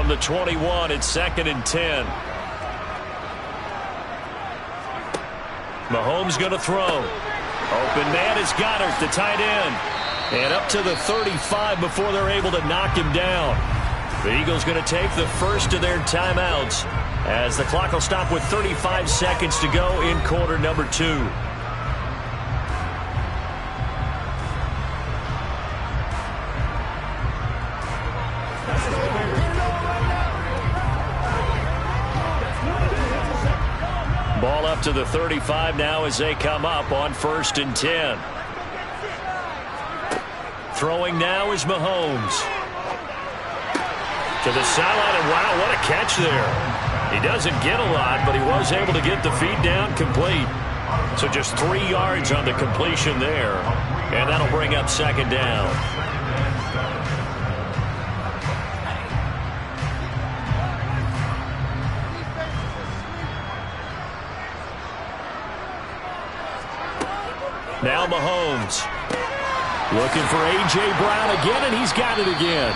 from the 21. It's 2nd and 10. Mahomes going to throw. Open man is Goddard, the tight end. And up to the 35 before they're able to knock him down. The Eagles going to take the first of their timeouts as the clock will stop with 35 seconds to go in quarter number 2. Ball up to the 35 now as they come up on 1st and 10. Throwing now is Mahomes. To the sideline, and wow, what a catch there. He doesn't get a lot, but he was able to get the feed down complete. So just 3 yards on the completion there. And that'll bring up 2nd down. Now Mahomes. Looking for A.J. Brown again, and he's got it again.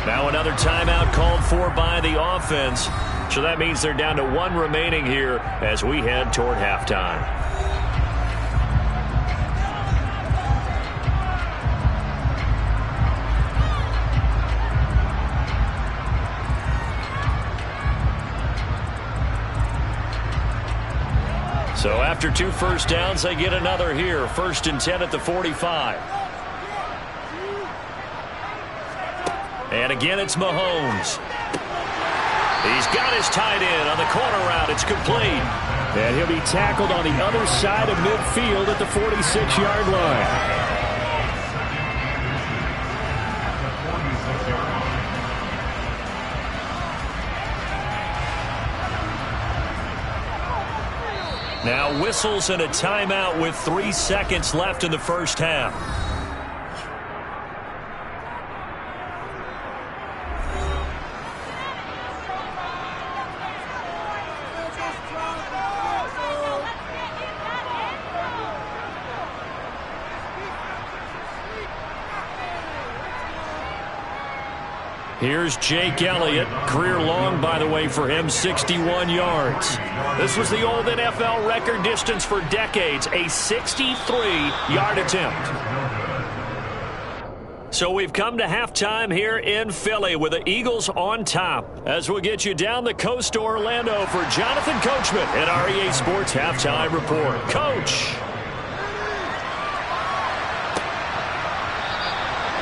Now another timeout called for by the offense. So that means they're down to 1 remaining here as we head toward halftime. So after 2 first downs, they get another here. 1st and 10 at the 45. And again, it's Mahomes. He's got his tight end on the corner route. It's complete. And he'll be tackled on the other side of midfield at the 46-yard line. Now whistles and a timeout with 3 seconds left in the first half. Here's Jake Elliott. Career long, by the way, for him, 61 yards. This was the old NFL record distance for decades, a 63-yard attempt. So we've come to halftime here in Philly with the Eagles on top. As we'll get you down the coast to Orlando for Jonathan Coachman at our EA Sports Halftime Report. Coach.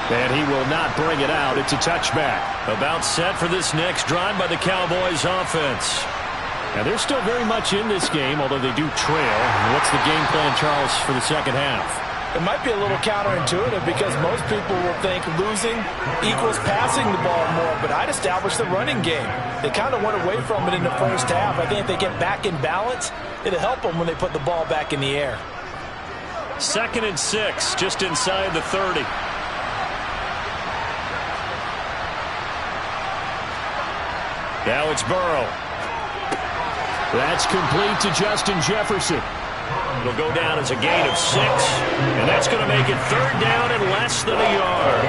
And he will not bring it out. It's a touchback. About set for this next drive by the Cowboys offense. Now they're still very much in this game, although they do trail. What's the game plan, Charles, for the second half? It might be a little counterintuitive because most people will think losing equals passing the ball more, but I'd establish the running game. They kind of went away from it in the first half. I think if they get back in balance, it'll help them when they put the ball back in the air. 2nd and 6, just inside the 30. Now it's Burrow. That's complete to Justin Jefferson. It'll go down as a gain of 6, and that's going to make it 3rd down and less than a yard.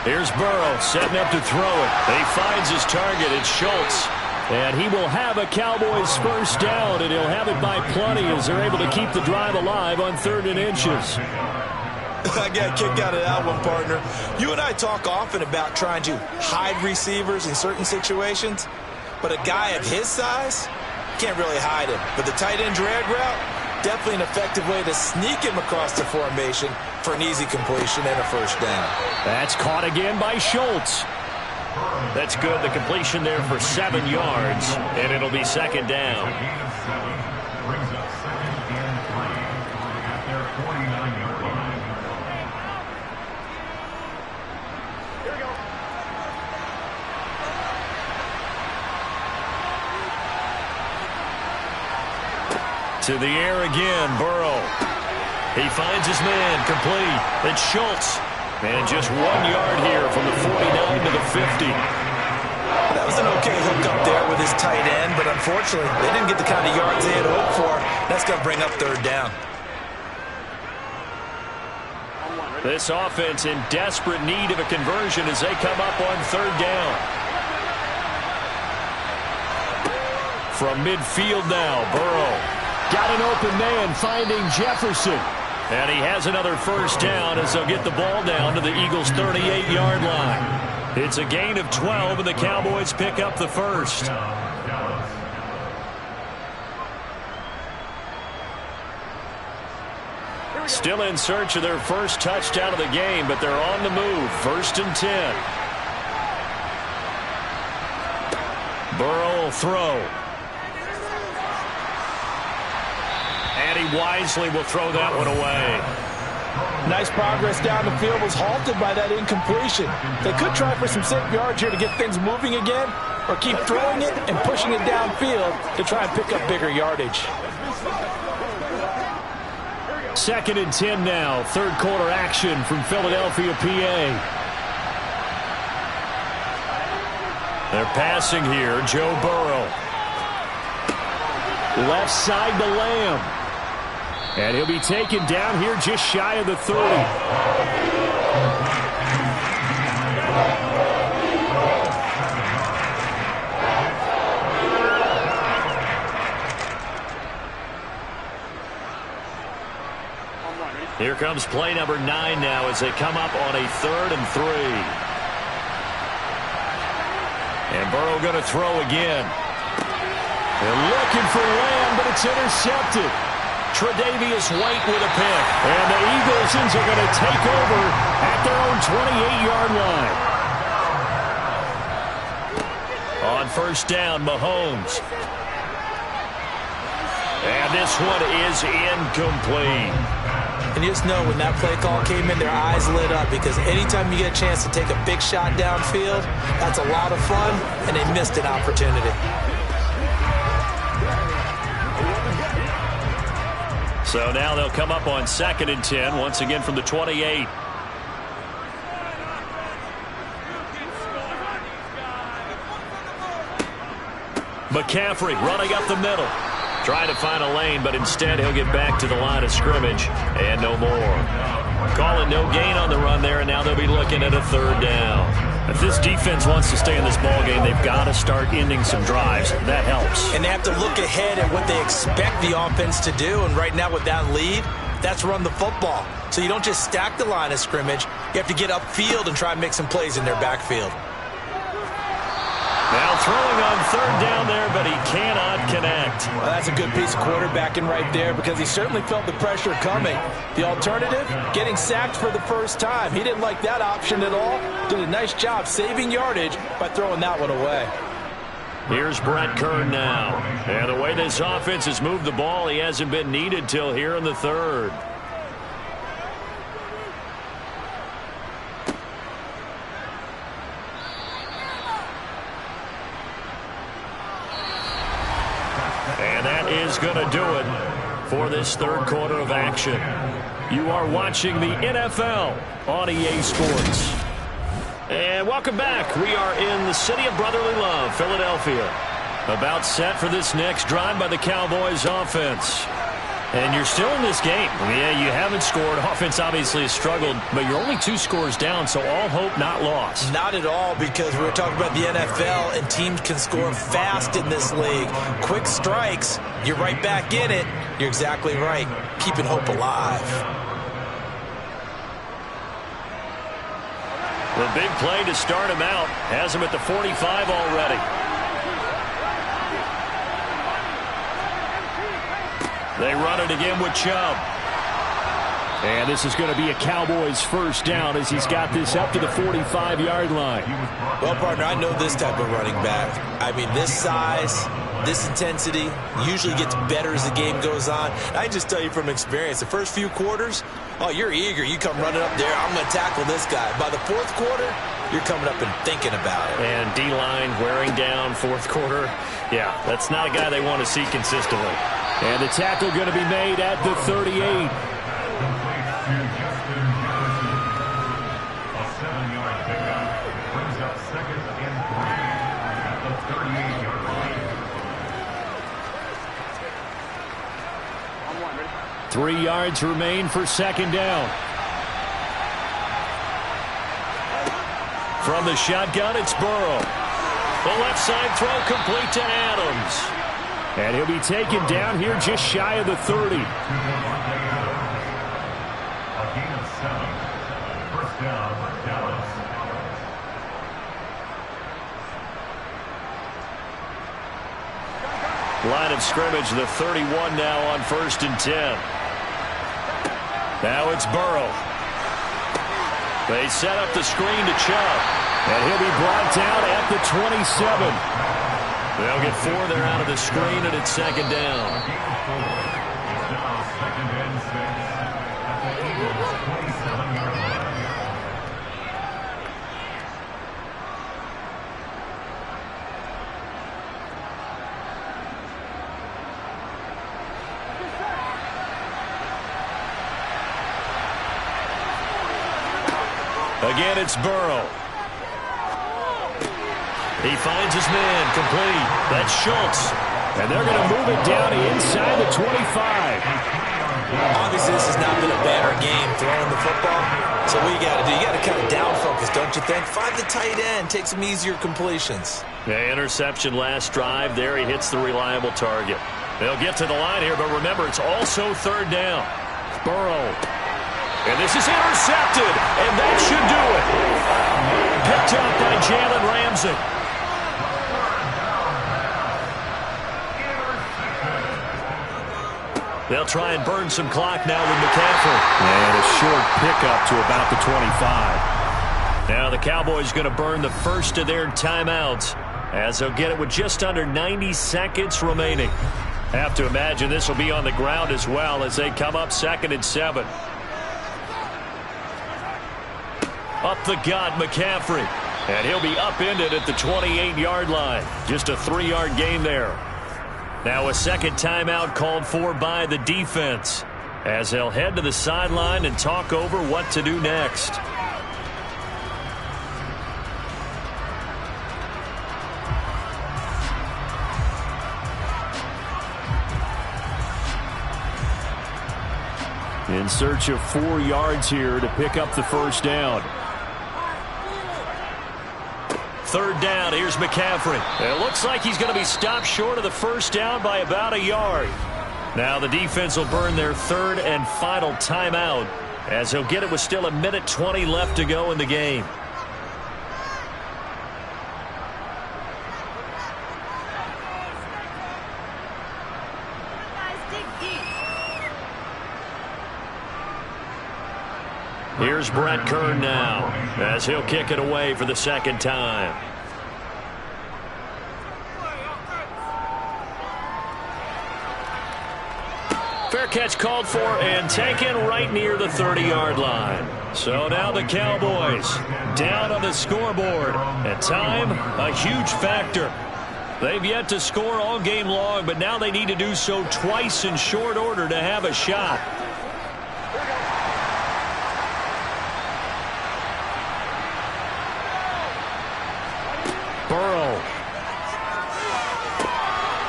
Here's Burrow setting up to throw it. He finds his target. It's Schultz. And he will have a Cowboys first down, and he'll have it by plenty as they're able to keep the drive alive on 3rd and inches. I got a kick out of that one, partner. You and I talk often about trying to hide receivers in certain situations, but a guy of his size can't really hide him. But the tight end drag route, definitely an effective way to sneak him across the formation for an easy completion and a first down. That's caught again by Schultz. That's good. The completion there for 7 yards, and it'll be 2nd down. To the air again, Burrow. He finds his man, complete. It's Schultz. And just 1 yard here from the 49 to the 50. unfortunately, they didn't get the kind of yards they had hoped for. That's going to bring up third down. This offense in desperate need of a conversion as they come up on third down. From midfield now, Burrow. Got an open man finding Jefferson. And he has another first down as they'll get the ball down to the Eagles' 38-yard line. It's a gain of 12, and the Cowboys pick up the first. Still in search of their first touchdown of the game, but they're on the move. 1st and 10. Burrow will throw. And he wisely will throw that one away. Nice progress down the field, was halted by that incompletion. They could try for some safe yards here to get things moving again, or keep throwing it and pushing it downfield to try and pick up bigger yardage. 2nd and 10 now. Third quarter action from Philadelphia, PA. They're passing here. Joe Burrow. Left side to Lamb. And he'll be taken down here just shy of the 30. Here comes play number 9 now as they come up on a 3rd and 3. And Burrow going to throw again. They're looking for Lamb, but it's intercepted. Tre'Davious White with a pick. And the Eagles are going to take over at their own 28-yard line. On first down, Mahomes. And this one is incomplete. And you just know when that play call came in, their eyes lit up, because anytime you get a chance to take a big shot downfield, that's a lot of fun, and they missed an opportunity. So now they'll come up on 2nd and 10, once again from the 28. McCaffrey running up the middle. Trying to find a lane, but instead he'll get back to the line of scrimmage, and no more. Calling no gain on the run there, and now they'll be looking at a 3rd down. If this defense wants to stay in this ballgame, they've got to start ending some drives. That helps. And they have to look ahead at what they expect the offense to do, and right now with that lead, that's run the football. So you don't just stack the line of scrimmage. You have to get upfield and try and make some plays in their backfield. Now throwing on 3rd down there, but he cannot connect. Well, that's a good piece of quarterbacking right there, because he certainly felt the pressure coming. The alternative, getting sacked for the first time. He didn't like that option at all. Did a nice job saving yardage by throwing that one away. Here's Brett Kern now. And the way this offense has moved the ball, he hasn't been needed till here in the 3rd. And that is going to do it for this 3rd quarter of action. You are watching the NFL on EA Sports. And welcome back. We are in the city of brotherly love, Philadelphia. About set for this next drive by the Cowboys offense. And you're still in this game. Yeah, you haven't scored. Offense obviously has struggled, but you're only 2 scores down, so all hope not lost. Not at all, because we were talking about the NFL, and teams can score fast in this league. Quick strikes, you're right back in it. You're exactly right. Keeping hope alive. The big play to start him out has him at the 45 already. They run it again with Chubb. And this is going to be a Cowboys first down as he's got this up to the 45-yard line. Well, partner, I know this type of running back. I mean, this size, this intensity usually gets better as the game goes on. I can just tell you from experience, the first few quarters, oh, you're eager. You come running up there, I'm going to tackle this guy. By the 4th quarter, you're coming up and thinking about it. And D-line wearing down 4th quarter. Yeah, that's not a guy they want to see consistently. And the tackle going to be made at the 38. 3 yards remain for second down. From the shotgun, it's Burrow. The left side throw complete to Adams. And he'll be taken down here just shy of the 30. Line of scrimmage, the 31 now on 1st and 10. Now it's Burrow. They set up the screen to Chubb. And he'll be brought down at the 27. They'll get 4 there out of the screen, and it's second down. Again, it's Burrow. He finds his man, complete. That's Schultz. And they're going to move it down inside the 25. Obviously, this has not been a banner game throwing the football. So what you got to do, you got to kind of down focus, don't you think? Find the tight end, take some easier completions. The interception last drive. There he hits the reliable target. They'll get to the line here, but remember, it's also third down. Burrow. And this is intercepted, and that should do it. Picked up by Jalen Ramsey. They'll try and burn some clock now with McCaffrey. And a short pickup to about the 25. Now the Cowboys going to burn the first of their timeouts as they'll get it with just under 90 seconds remaining. Have to imagine this will be on the ground as well as they come up 2nd and 7. Up the gut, McCaffrey. And he'll be upended at the 28-yard line. Just a 3-yard gain there. Now a second timeout called for by the defense as they'll head to the sideline and talk over what to do next. In search of 4 yards here to pick up the first down. Third down, here's McCaffrey. It looks like he's going to be stopped short of the first down by about a yard. Now the defense will burn their third and final timeout as he'll get it with still 1:20 left to go in the game. Here's Brett Kern now as he'll kick it away for the second time. Fair catch called for and taken right near the 30-yard line. So now the Cowboys down on the scoreboard. And time, a huge factor. They've yet to score all game long, but now they need to do so twice in short order to have a shot. Burrow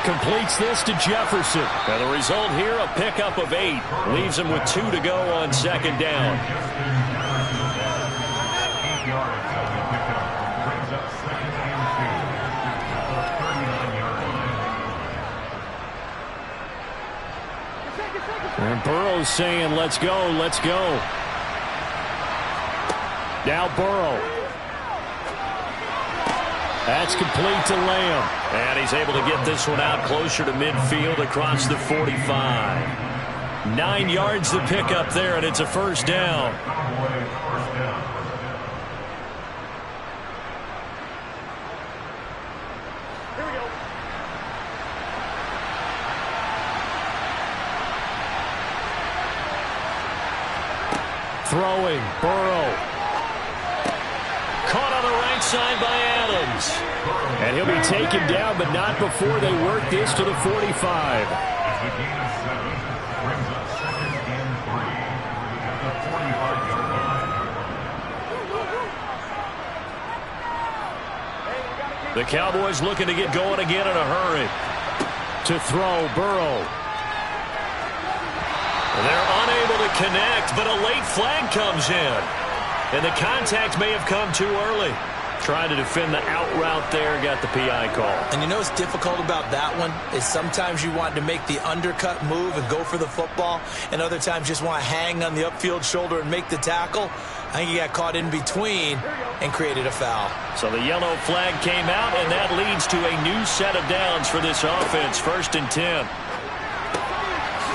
completes this to Jefferson. And the result here, a pickup of 8. Leaves him with 2 to go on second down. And Burrow's saying, let's go, let's go. Now Burrow. That's complete to Lamb. And he's able to get this one out closer to midfield across the 45. 9 yards to pick up there, and it's a first down. Here we go. Throwing, Burrow. Caught on the right side by Adams. And he'll be taken down, but not before they work this to the 45. The Cowboys looking to get going again in a hurry. To throw, Burrow. They're unable to connect, but a late flag comes in. And the contact may have come too early. Trying to defend the out route there, got the PI call. And you know what's difficult about that one is sometimes you want to make the undercut move and go for the football, and other times just want to hang on the upfield shoulder and make the tackle. I think he got caught in between and created a foul. So the yellow flag came out, and that leads to a new set of downs for this offense. 1st and 10.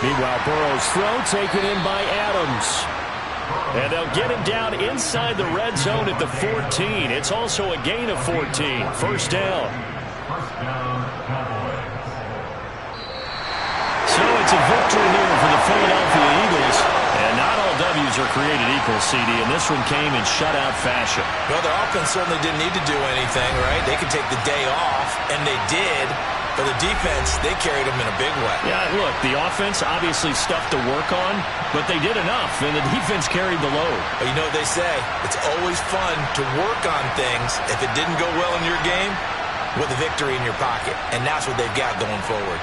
Meanwhile, Burrow's throw taken in by Adams. And they'll get him down inside the red zone at the 14. It's also a gain of 14. 1st down. So it's a victory here for the Philadelphia Eagles. And not all W's are created equal, CD, and this one came in shutout fashion. Well, their offense certainly didn't need to do anything, right? They could take the day off, and they did. But the defense, they carried them in a big way. Yeah, look, the offense obviously stuff to work on, but they did enough, and the defense carried the load. But you know what they say, it's always fun to work on things if it didn't go well in your game with a victory in your pocket. And that's what they've got going forward.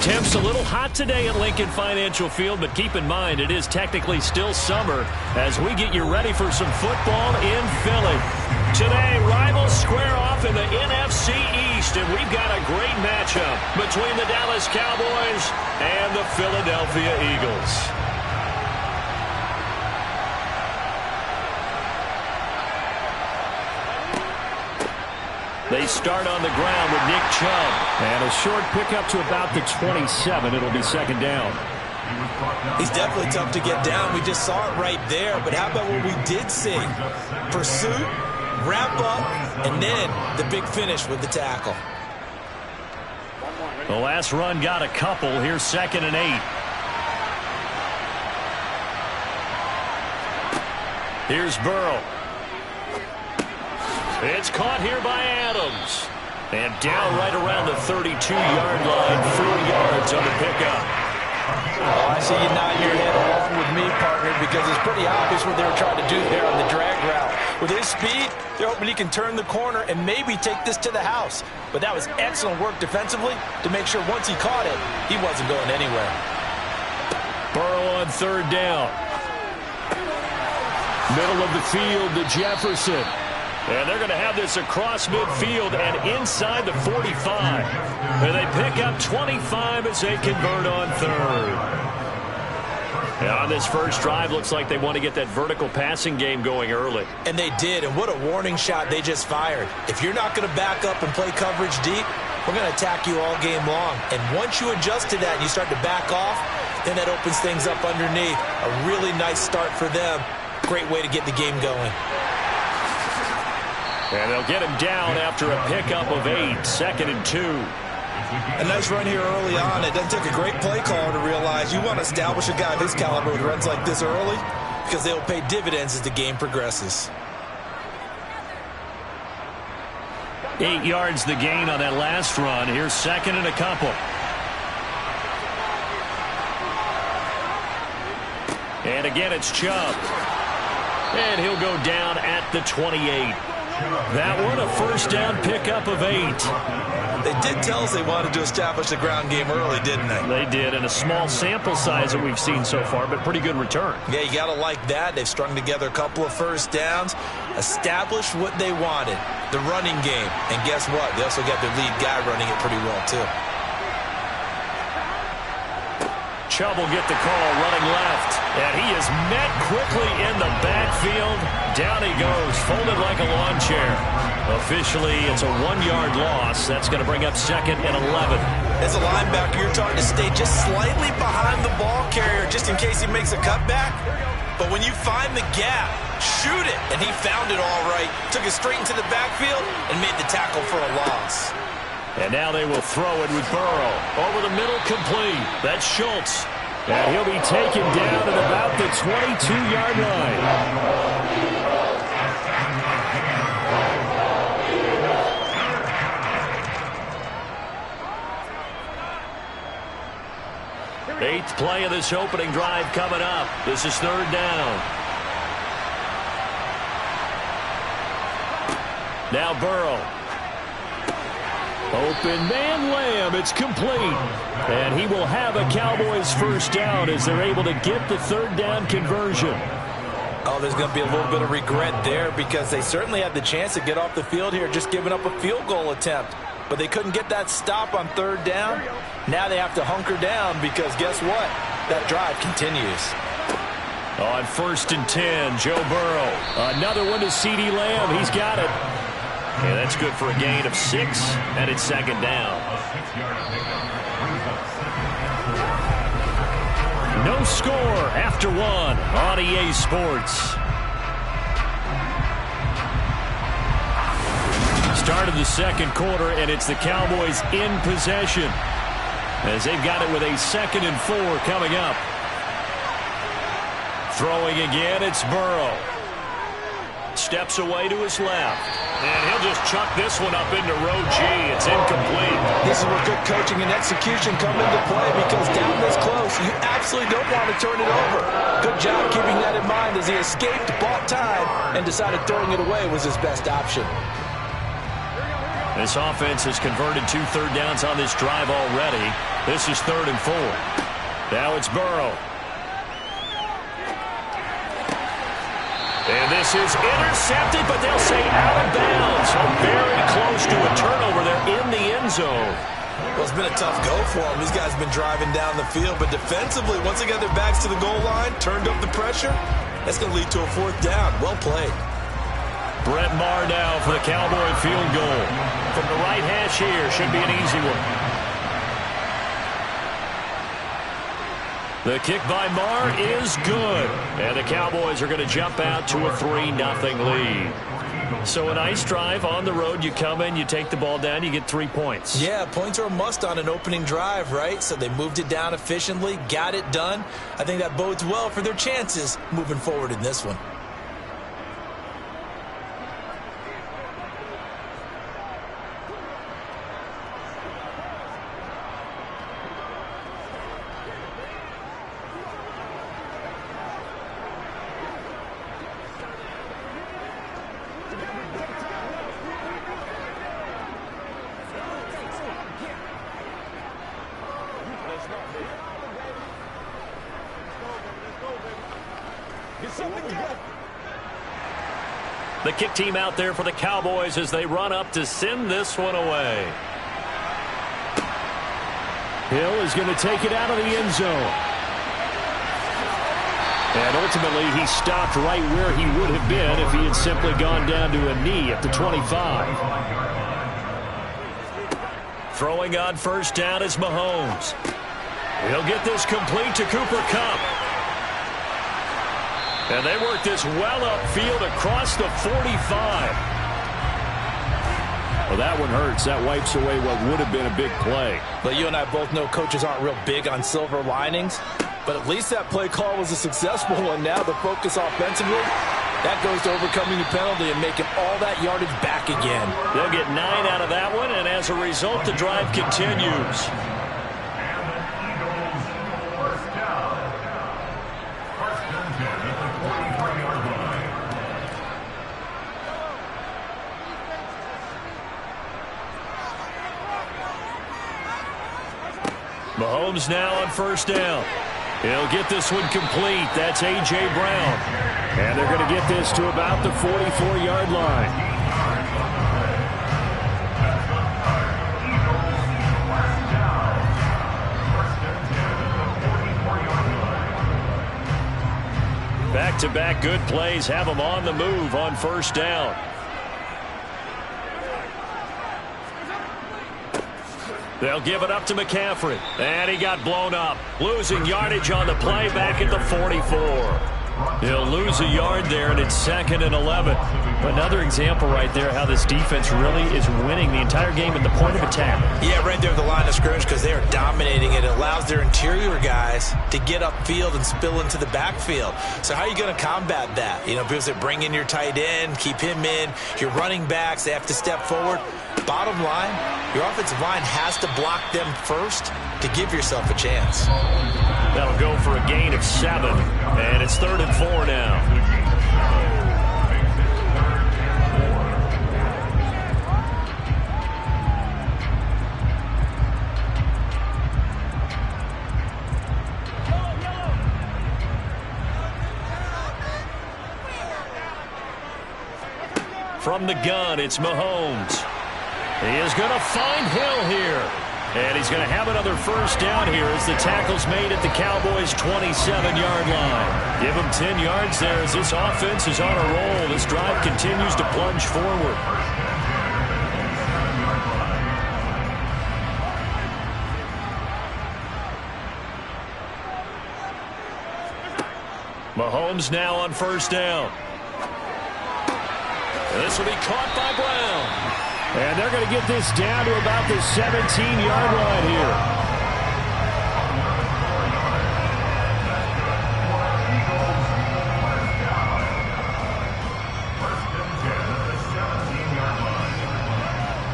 Temps a little hot today at Lincoln Financial Field, but keep in mind it is technically still summer as we get you ready for some football in Philly. Today, rivals square off in the NFC East, and we've got a great matchup between the Dallas Cowboys and the Philadelphia Eagles. They start on the ground with Nick Chubb. And a short pickup to about the 27. It'll be second down. He's definitely tough to get down. We just saw it right there. But how about what we did see? Pursuit, wrap up, and then the big finish with the tackle. The last run got a couple. Here's 2nd and 8. Here's Burrow. It's caught here by Adams. And down right around the 32-yard line. 4 yards on the pickup. Oh, I see you nodding your head along with me, partner, because it's pretty obvious what they were trying to do there on the drag route. With his speed, they're hoping he can turn the corner and maybe take this to the house. But that was excellent work defensively to make sure once he caught it, he wasn't going anywhere. Burrow on 3rd down. Middle of the field to Jefferson. And they're going to have this across midfield and inside the 45. And they pick up 25 as they convert on 3rd. And on this first drive, looks like they want to get that vertical passing game going early. And they did, and what a warning shot they just fired. If you're not going to back up and play coverage deep, we're going to attack you all game long. And once you adjust to that and you start to back off, then that opens things up underneath. A really nice start for them. Great way to get the game going. And they'll get him down after a pickup of 8, 2nd and 2. A nice run here early on. It doesn't take a great play caller to realize you want to establish a guy of his caliber with runs like this early because they'll pay dividends as the game progresses. 8 yards the gain on that last run. Here's 2nd and a couple. And again, it's Chubb. And he'll go down at the 28. That one, a first down pickup of 8. They did tell us they wanted to establish the ground game early, didn't they? They did, and a small sample size that we've seen so far, but pretty good return. Yeah, you got to like that. They've strung together a couple of first downs, established what they wanted, the running game. And guess what? They also got their lead guy running it pretty well, too. Chubb will get the call running left, and he is met quickly in the backfield. Down he goes, folded like a lawn chair. Officially, it's a 1-yard loss. That's going to bring up 2nd and 11. As a linebacker, you're taught to stay just slightly behind the ball carrier just in case he makes a cutback. But when you find the gap, shoot it. And he found it all right. Took it straight into the backfield and made the tackle for a loss. And now they will throw it with Burrow. Over the middle, complete. That's Schultz. And he'll be taken down at about the 22-yard line. Eighth play of this opening drive coming up. This is 3rd down. Now Burrow. Open man Lamb. It's complete. And he will have a Cowboys first down as they're able to get the 3rd down conversion. Oh, there's going to be a little bit of regret there because they certainly had the chance to get off the field here just giving up a field goal attempt. But they couldn't get that stop on 3rd down. Now they have to hunker down because guess what? That drive continues. On 1st and 10, Joe Burrow. Another one to CeeDee Lamb. He's got it. Yeah, that's good for a gain of 6, and it's 2nd down. No score after 1 on EA Sports. Start of the 2nd quarter, and it's the Cowboys in possession as they've got it with a 2nd and 4 coming up. Throwing again, it's Burrow. Steps away to his left. And he'll just chuck this one up into row G. It's incomplete. This is where good coaching and execution come into play because down this close, you absolutely don't want to turn it over. Good job keeping that in mind as he escaped, bought time, and decided throwing it away was his best option. This offense has converted 2 third downs on this drive already. This is 3rd and 4. Now it's Burrow. And this is intercepted, but they'll say out of bounds. So very close to a turnover there in the end zone. Well, it's been a tough go for them. These guys have been driving down the field, but defensively, once they got their backs to the goal line, turned up the pressure, that's going to lead to a 4th down. Well played. Brett Maher now for the Cowboy field goal. From the right hash here, should be an easy one. The kick by Maher is good. And the Cowboys are going to jump out to a 3-0 lead. So a nice drive on the road. You come in, you take the ball down, you get 3 points. Yeah, points are a must on an opening drive, right? So they moved it down efficiently, got it done. I think that bodes well for their chances moving forward in this one. The kick team out there for the Cowboys as they run up to send this one away. Hill is going to take it out of the end zone. And ultimately, he stopped right where he would have been if he had simply gone down to a knee at the 25. Throwing on 1st down is Mahomes. He'll get this complete to Cooper Kupp. And they work this well upfield across the 45. Well, that one hurts. That wipes away what would have been a big play. But you and I both know coaches aren't real big on silver linings. But at least that play call was a successful one. Now the focus offensively, that goes to overcoming the penalty and making all that yardage back again. They'll get 9 out of that one, and as a result, the drive continues. Mahomes now on 1st down. He'll get this one complete. That's A.J. Brown. And they're going to get this to about the 44-yard line. Back-to-back good plays have them on the move on 1st down. They'll give it up to McCaffrey. And he got blown up. Losing yardage on the play back at the 44. He'll lose a yard there, and it's 2nd and 11. Another example right there how this defense really is winning the entire game at the point of attack. Yeah, right there at the line of scrimmage because they are dominating it. It allows their interior guys to get upfield and spill into the backfield. So how are you going to combat that? You know, because they bring in your tight end, keep him in. Your running backs, they have to step forward. Bottom line, your offensive line has to block them first to give yourself a chance. That'll go for a gain of 7, and it's 3rd and 4 now. From the gun, it's Mahomes. He is going to find Hill here. And he's going to have another 1st down here as the tackle's made at the Cowboys' 27-yard line. Give him 10 yards there as this offense is on a roll. This drive continues to plunge forward. Mahomes now on 1st down. And this will be caught by Brown. And they're going to get this down to about the 17-yard line here.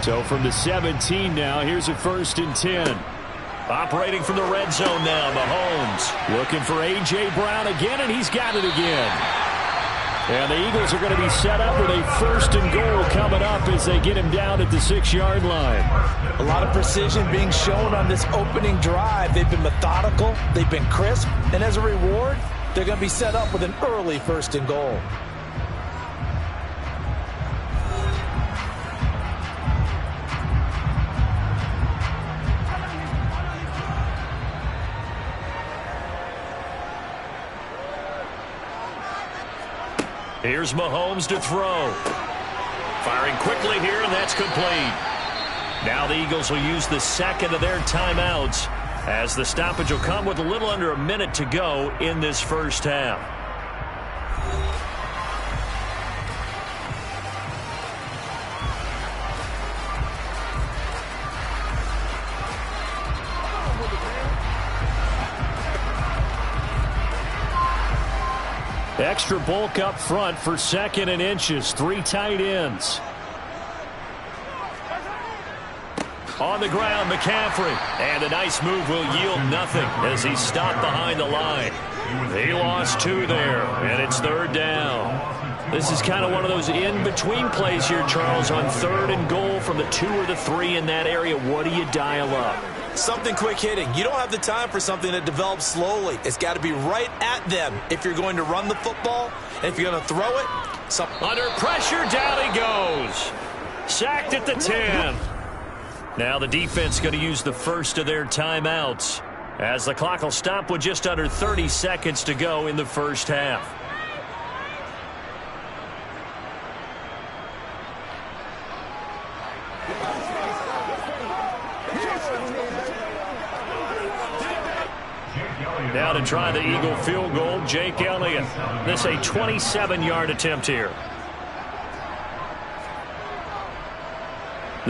So from the 17 now, here's a 1st and 10. Operating from the red zone now, Mahomes. Looking for A.J. Brown again, and he's got it again. And the Eagles are going to be set up with a 1st and goal coming up as they get him down at the 6-yard line. A lot of precision being shown on this opening drive. They've been methodical, they've been crisp, and as a reward, they're going to be set up with an early 1st and goal. Here's Mahomes to throw. Firing quickly here, and that's complete. Now the Eagles will use the 2nd of their timeouts as the stoppage will come with a little under a minute to go in this first half. Extra bulk up front for 2nd and inches. 3 tight ends. On the ground, McCaffrey. And a nice move will yield nothing as he stopped behind the line. He lost 2 there, and it's 3rd down. This is kind of one of those in-between plays here, Charles, on 3rd and goal from the 2 or the 3 in that area. What do you dial up? Something quick hitting. You don't have the time for something that develops slowly. It's got to be right at them if you're going to run the football. And if you're going to throw it, under pressure, down he goes. Sacked at the 10. Now the defense going to use the 1st of their timeouts as the clock will stop with just under 30 seconds to go in the first half. Now to try the Eagle field goal, Jake Elliott. This a 27-yard attempt here.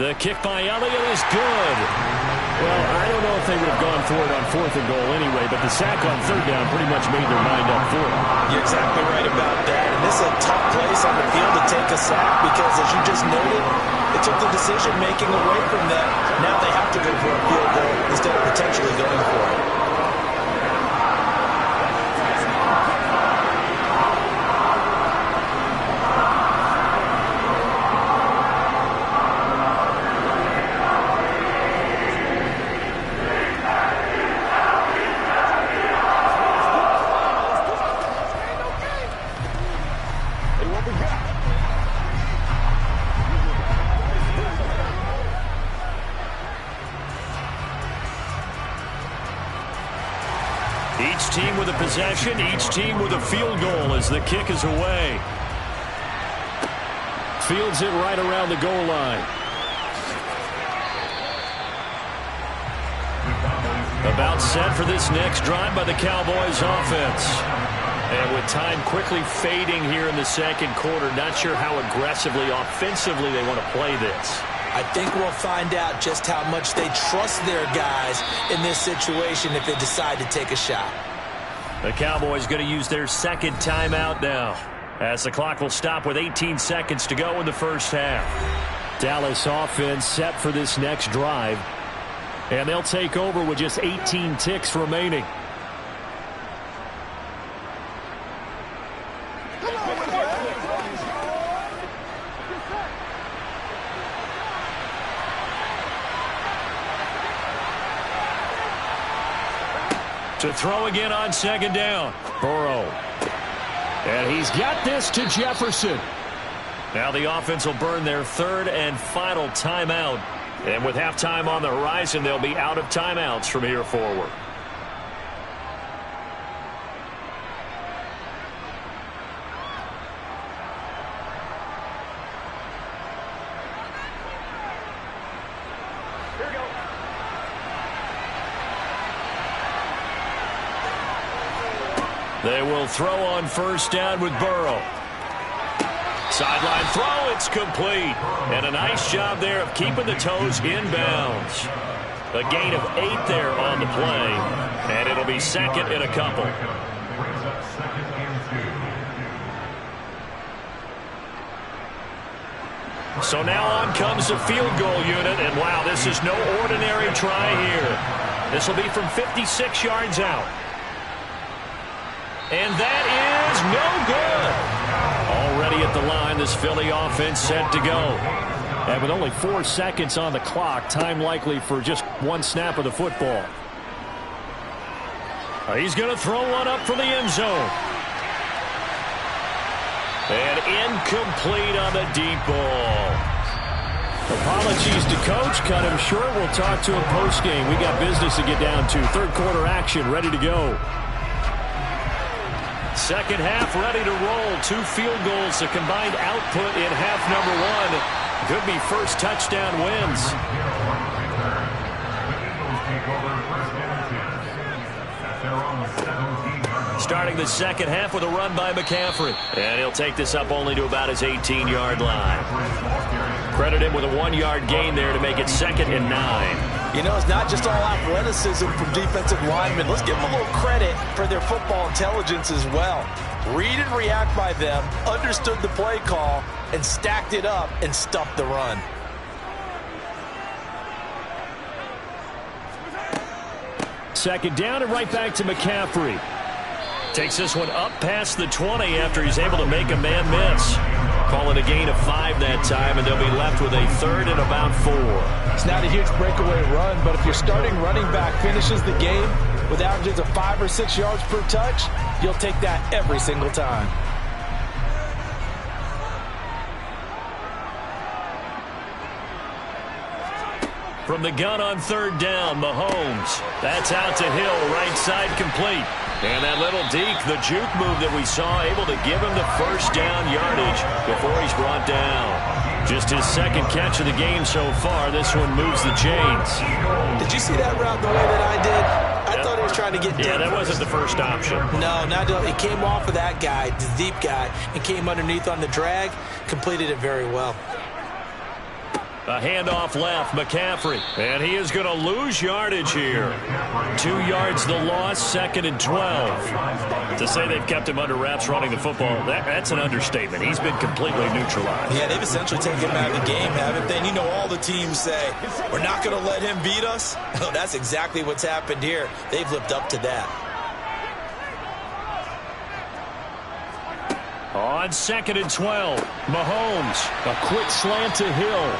The kick by Elliott is good. Well, I don't know if they would have gone for it on 4th and goal anyway, but the sack on 3rd down pretty much made their mind up for it. You're exactly right about that. And this is a tough place on the field to take a sack because, as you just noted, it took the decision-making away from them. Now they have to go for a field goal instead of potentially going for it. Each team with a possession, each team with a field goal as the kick is away. Fields it right around the goal line. About set for this next drive by the Cowboys offense. And with time quickly fading here in the 2nd quarter, not sure how aggressively, offensively they want to play this. I think we'll find out just how much they trust their guys in this situation if they decide to take a shot. The Cowboys going to use their 2nd timeout now as the clock will stop with 18 seconds to go in the first half. Dallas offense set for this next drive, and they'll take over with just 18 ticks remaining. To throw again on 2nd down. Burrow. And he's got this to Jefferson. Now the offense will burn their 3rd and final timeout. And with halftime on the horizon, they'll be out of timeouts from here forward. They will throw on 1st down with Burrow. Sideline throw, it's complete. And a nice job there of keeping the toes inbounds. A gain of 8 there on the play. And it'll be 2nd and a couple. So now on comes the field goal unit. And wow, this is no ordinary try here. This will be from 56 yards out. And that is no good. ready at the line. This Philly offense set to go. And with only 4 seconds on the clock, time likely for just one snap of the football. He's going to throw one up for the end zone. And incomplete on the deep ball. Apologies to coach. Cut him short. We'll talk to him post-game. We got business to get down to. Third quarter action ready to go. Second half ready to roll. 2 field goals, a combined output in half number 1. Could be first touchdown wins. Starting the second half with a run by McCaffrey. And he'll take this up only to about his 18-yard line. Credit him with a 1-yard gain there to make it 2nd and 9. You know, it's not just all athleticism from defensive linemen. Let's give them a little credit for their football intelligence as well. Read and react by them, understood the play call, and stacked it up and stuffed the run. Second down and right back to McCaffrey. Takes this one up past the 20 after he's able to make a man miss. Call it a gain of 5 that time, and they'll be left with a 3rd and about 4. It's not a huge breakaway run, but if your starting running back finishes the game with averages of 5 or 6 yards per touch, you'll take that every single time. From the gun on 3rd down, Mahomes. That's out to Hill, right side complete. And that little deke, the juke move that we saw, able to give him the first down yardage before he's brought down. Just his 2nd catch of the game so far. This one moves the chains. Did you see that route the way that I did? I thought he was trying to get deep. Yeah, that wasn't the first option. No, not it came off of that guy, the deep guy, and came underneath on the drag. Completed it very well. A handoff left, McCaffrey. And he is going to lose yardage here. 2 yards the loss, 2nd and 12. To say they've kept him under wraps running the football, that's an understatement. He's been completely neutralized. Yeah, they've essentially taken him out of the game, haven't they? And you know all the teams say, we're not going to let him beat us. Oh, that's exactly what's happened here. They've lived up to that. On 2nd and 12, Mahomes. A quick slant to Hill.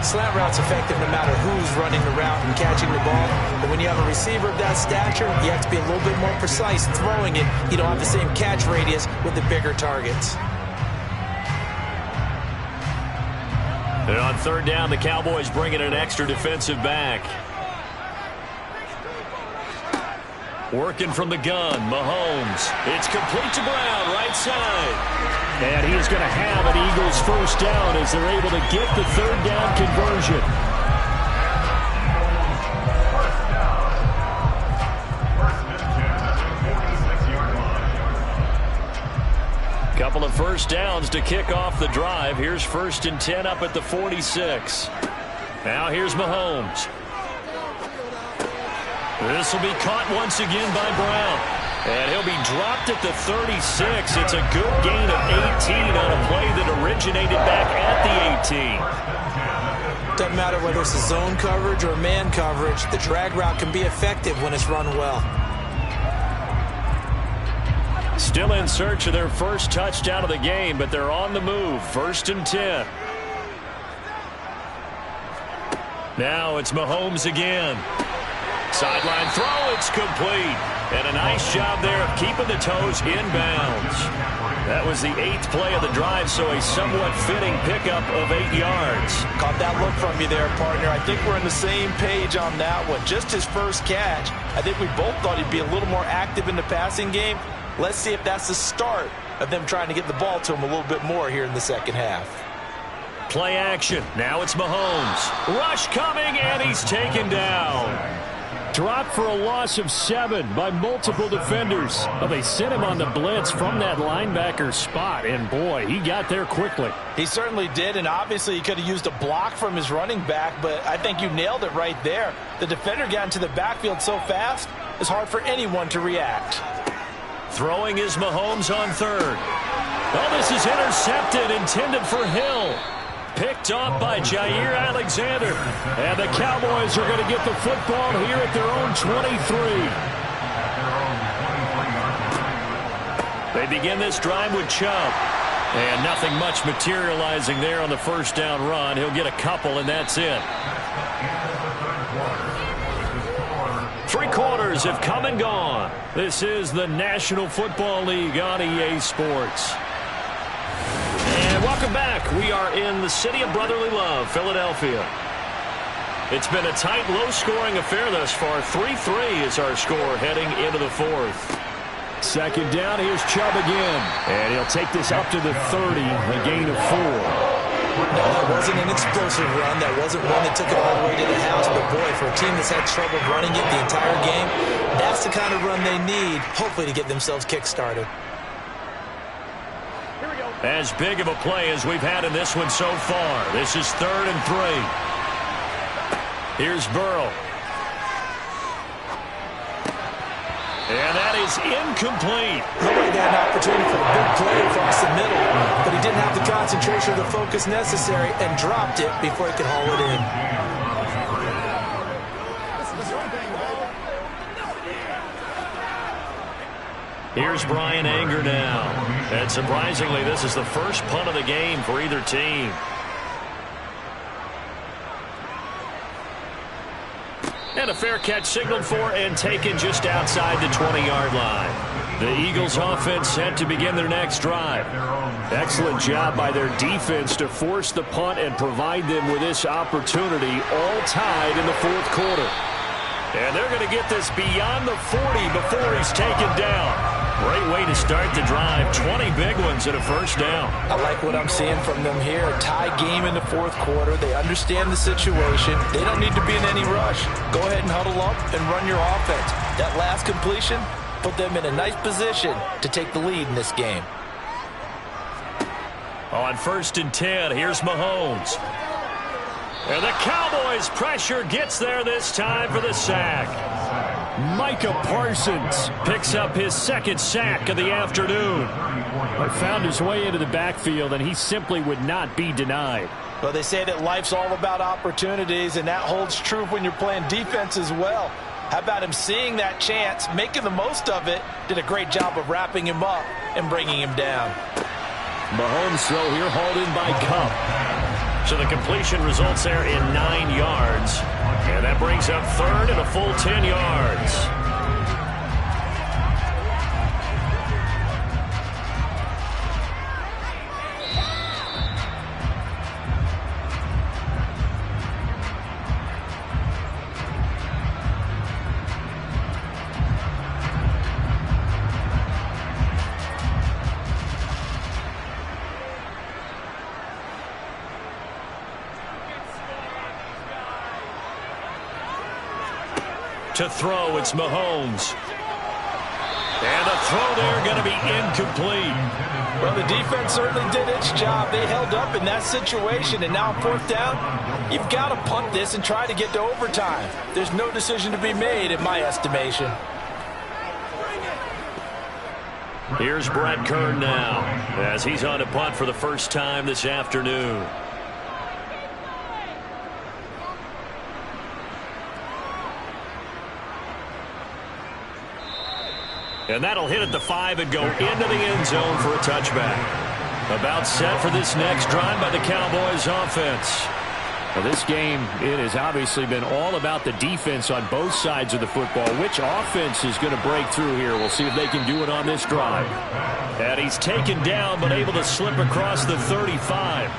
Slant route's effective no matter who's running the route and catching the ball. But when you have a receiver of that stature, you have to be a little bit more precise throwing it. You don't have the same catch radius with the bigger targets. And on 3rd down, the Cowboys bring in an extra defensive back. Working from the gun, Mahomes. It's complete to Brown, right side. And he is going to have an Eagles first down as they're able to get the 3rd down conversion. Couple of first downs to kick off the drive. Here's 1st and 10 up at the 46. Now here's Mahomes. This will be caught once again by Brown. And he'll be dropped at the 36. It's a good gain of 18 on a play that originated back at the 18. Doesn't matter whether it's a zone coverage or man coverage, the drag route can be effective when it's run well. Still in search of their first touchdown of the game, but they're on the move. 1st and 10. Now it's Mahomes again. Sideline throw, it's complete. And a nice job there of keeping the toes inbounds. That was the 8th play of the drive, so a somewhat fitting pickup of 8 yards. Caught that look from you there, partner. I think we're on the same page on that one. Just his first catch. I think we both thought he'd be a little more active in the passing game. Let's see if that's the start of them trying to get the ball to him a little bit more here in the second half. Play action. Now it's Mahomes. Rush coming, and he's taken down. Dropped for a loss of 7 by multiple defenders. Well, they sent him on the blitz from that linebacker spot, and boy, he got there quickly. He certainly did, and obviously he could have used a block from his running back, but I think you nailed it right there. The defender got into the backfield so fast, it's hard for anyone to react. Throwing is Mahomes on 3rd. Oh, this is intercepted, intended for Hill. Picked off by Jair Alexander. And the Cowboys are going to get the football here at their own 23. They begin this drive with Chubb. And nothing much materializing there on the first down run. He'll get a couple, and that's it. 3 quarters have come and gone. This is the National Football League on EA Sports. And welcome back. We are in the city of brotherly love, Philadelphia. It's been a tight, low-scoring affair thus far. 3-3 is our score heading into the 4th. Second down, here's Chubb again. And he'll take this up to the 30, a gain of 4. No, that wasn't an explosive run. That wasn't one that took it all the way to the house. But, boy, for a team that's had trouble running it the entire game, that's the kind of run they need, hopefully, to get themselves kick-started. As big of a play as we've had in this one so far. This is 3rd and 3. Here's Burrow. And that is incomplete. Nobody got an opportunity for a big play across the middle, but he didn't have the concentration or the focus necessary and dropped it before he could haul it in. Here's Brian Anger now. And surprisingly, this is the first punt of the game for either team. And a fair catch signaled for and taken just outside the 20-yard line. The Eagles offense set to begin their next drive. Excellent job by their defense to force the punt and provide them with this opportunity, all tied in the 4th quarter. And they're going to get this beyond the 40 before he's taken down. Great way to start the drive. 20 big ones and a first down. I like what I'm seeing from them here. A tie game in the 4th quarter. They understand the situation. They don't need to be in any rush. Go ahead and huddle up and run your offense. That last completion put them in a nice position to take the lead in this game. On 1st and 10, here's Mahomes. And the Cowboys' pressure gets there this time for the sack. Micah Parsons picks up his 2nd sack of the afternoon. Found his way into the backfield, and he simply would not be denied. Well, they say that life's all about opportunities, and that holds true when you're playing defense as well. How about him seeing that chance, making the most of it, did a great job of wrapping him up and bringing him down. Mahomes' throw here hauled in by Kupp. So the completion results there in 9 yards. And that brings up 3rd and a full 10 yards. To throw, it's Mahomes. And the throw there going to be incomplete. Well, the defense certainly did its job. They held up in that situation, and now 4th down, you've got to punt this and try to get to overtime. There's no decision to be made in my estimation. Here's Brett Kern now as he's on a punt for the first time this afternoon. And that'll hit at the 5 and go into the end zone for a touchback. About set for this next drive by the Cowboys offense. Well, this game, it has obviously been all about the defense on both sides of the football. Which offense is going to break through here? We'll see if they can do it on this drive. And he's taken down but able to slip across the 35.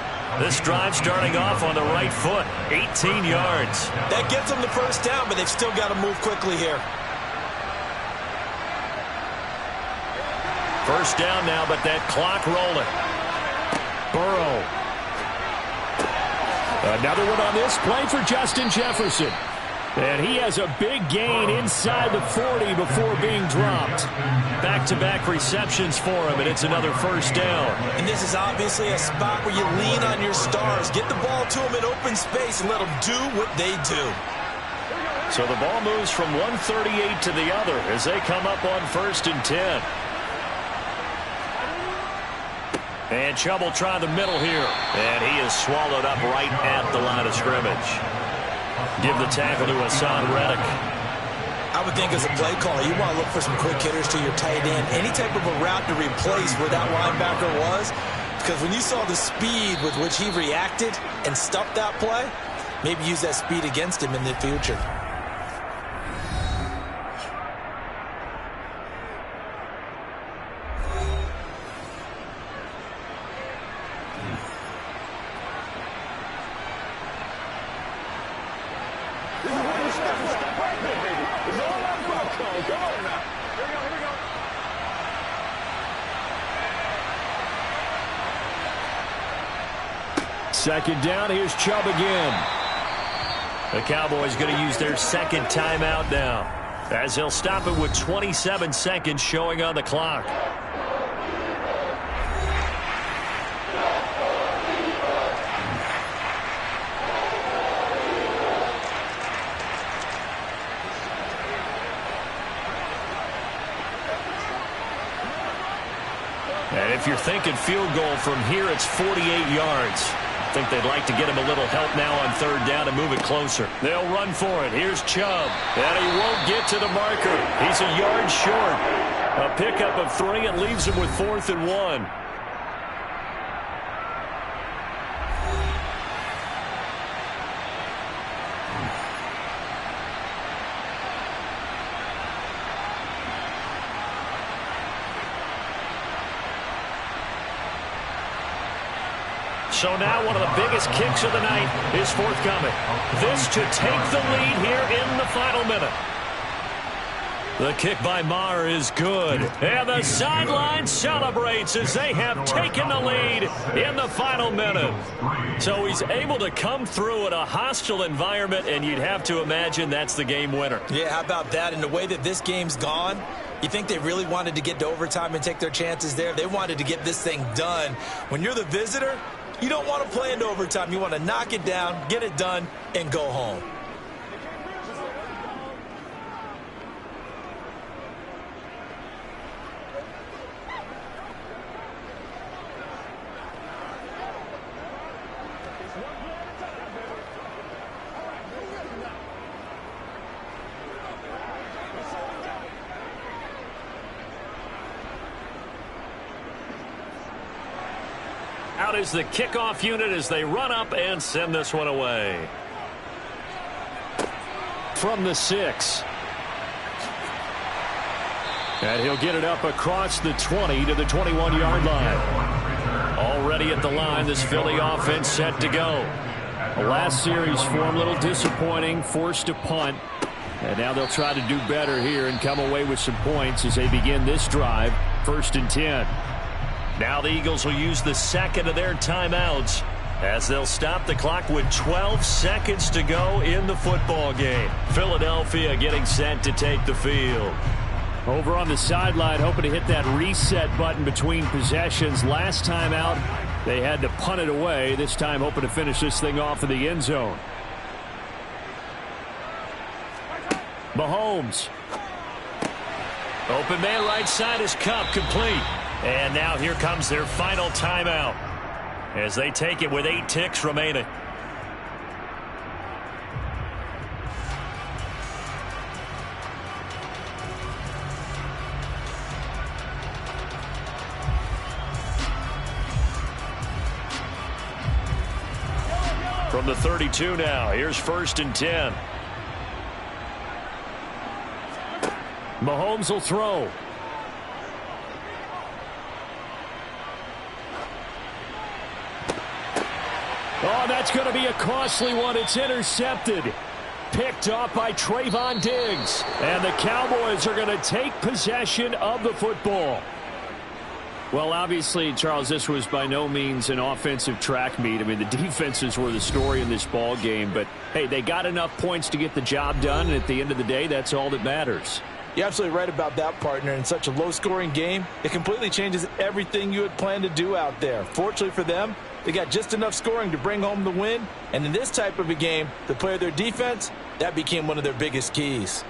This drive starting off on the right foot. 18 yards. That gets them the first down, but they've still got to move quickly here. First down now, but that clock rolling. Burrow. Another one on this play for Justin Jefferson. And he has a big gain inside the 40 before being dropped. Back-to-back receptions for him, and it's another first down. And this is obviously a spot where you lean on your stars. Get the ball to them in open space and let them do what they do. So the ball moves from 138 to the other as they come up on 1st and 10. And Chubb will try the middle here. And he is swallowed up right at the line of scrimmage. Give the tackle to Hassan Reddick. I would think as a play caller, you want to look for some quick hitters to your tight end. Any type of a route to replace where that linebacker was because when you saw the speed with which he reacted and stuffed that play, maybe use that speed against him in the future. Second down, here's Chubb again. The Cowboys going to use their second timeout now, as they'll stop it with 27 seconds showing on the clock. And if you're thinking field goal from here, it's 48 yards. I think they'd like to get him a little help now on third down and move it closer. They'll run for it. Here's Chubb. And he won't get to the marker. He's a yard short. A pickup of 3 and leaves him with 4th and 1. So now one of the biggest kicks of the night is forthcoming. This to take the lead here in the final minute. The kick by Maher is good. And the sideline celebrates as they have taken the lead in the final minute. So he's able to come through in a hostile environment, and you'd have to imagine that's the game winner. Yeah, how about that? And the way that this game's gone, you think they really wanted to get to overtime and take their chances there? They wanted to get this thing done. When you're the visitor, you don't want to play into overtime. You want to knock it down, get it done, and go home. Out is the kickoff unit as they run up and send this one away. From the 6. And he'll get it up across the 20 to the 21-yard line. Already at the line, this Philly offense set to go. The last series for him, a little disappointing, forced to punt. And now they'll try to do better here and come away with some points as they begin this drive, 1st and 10. Now the Eagles will use the second of their timeouts as they'll stop the clock with 12 seconds to go in the football game. Philadelphia getting set to take the field. Over on the sideline, hoping to hit that reset button between possessions. Last time out, they had to punt it away. This time hoping to finish this thing off in the end zone. Mahomes. Open man right side is Kupp, complete. And now here comes their final timeout as they take it with 8 ticks remaining. From the 32 now, here's 1st and 10. Mahomes will throw. Oh, that's going to be a costly one. It's intercepted. Picked off by Trayvon Diggs. And the Cowboys are going to take possession of the football. Well, obviously, Charles, this was by no means an offensive track meet. I mean, the defenses were the story in this ball game. But, hey, they got enough points to get the job done. And at the end of the day, that's all that matters. You're absolutely right about that, partner. In such a low-scoring game, it completely changes everything you had planned to do out there. Fortunately for them, they got just enough scoring to bring home the win. And in this type of a game, to play their defense, that became one of their biggest keys.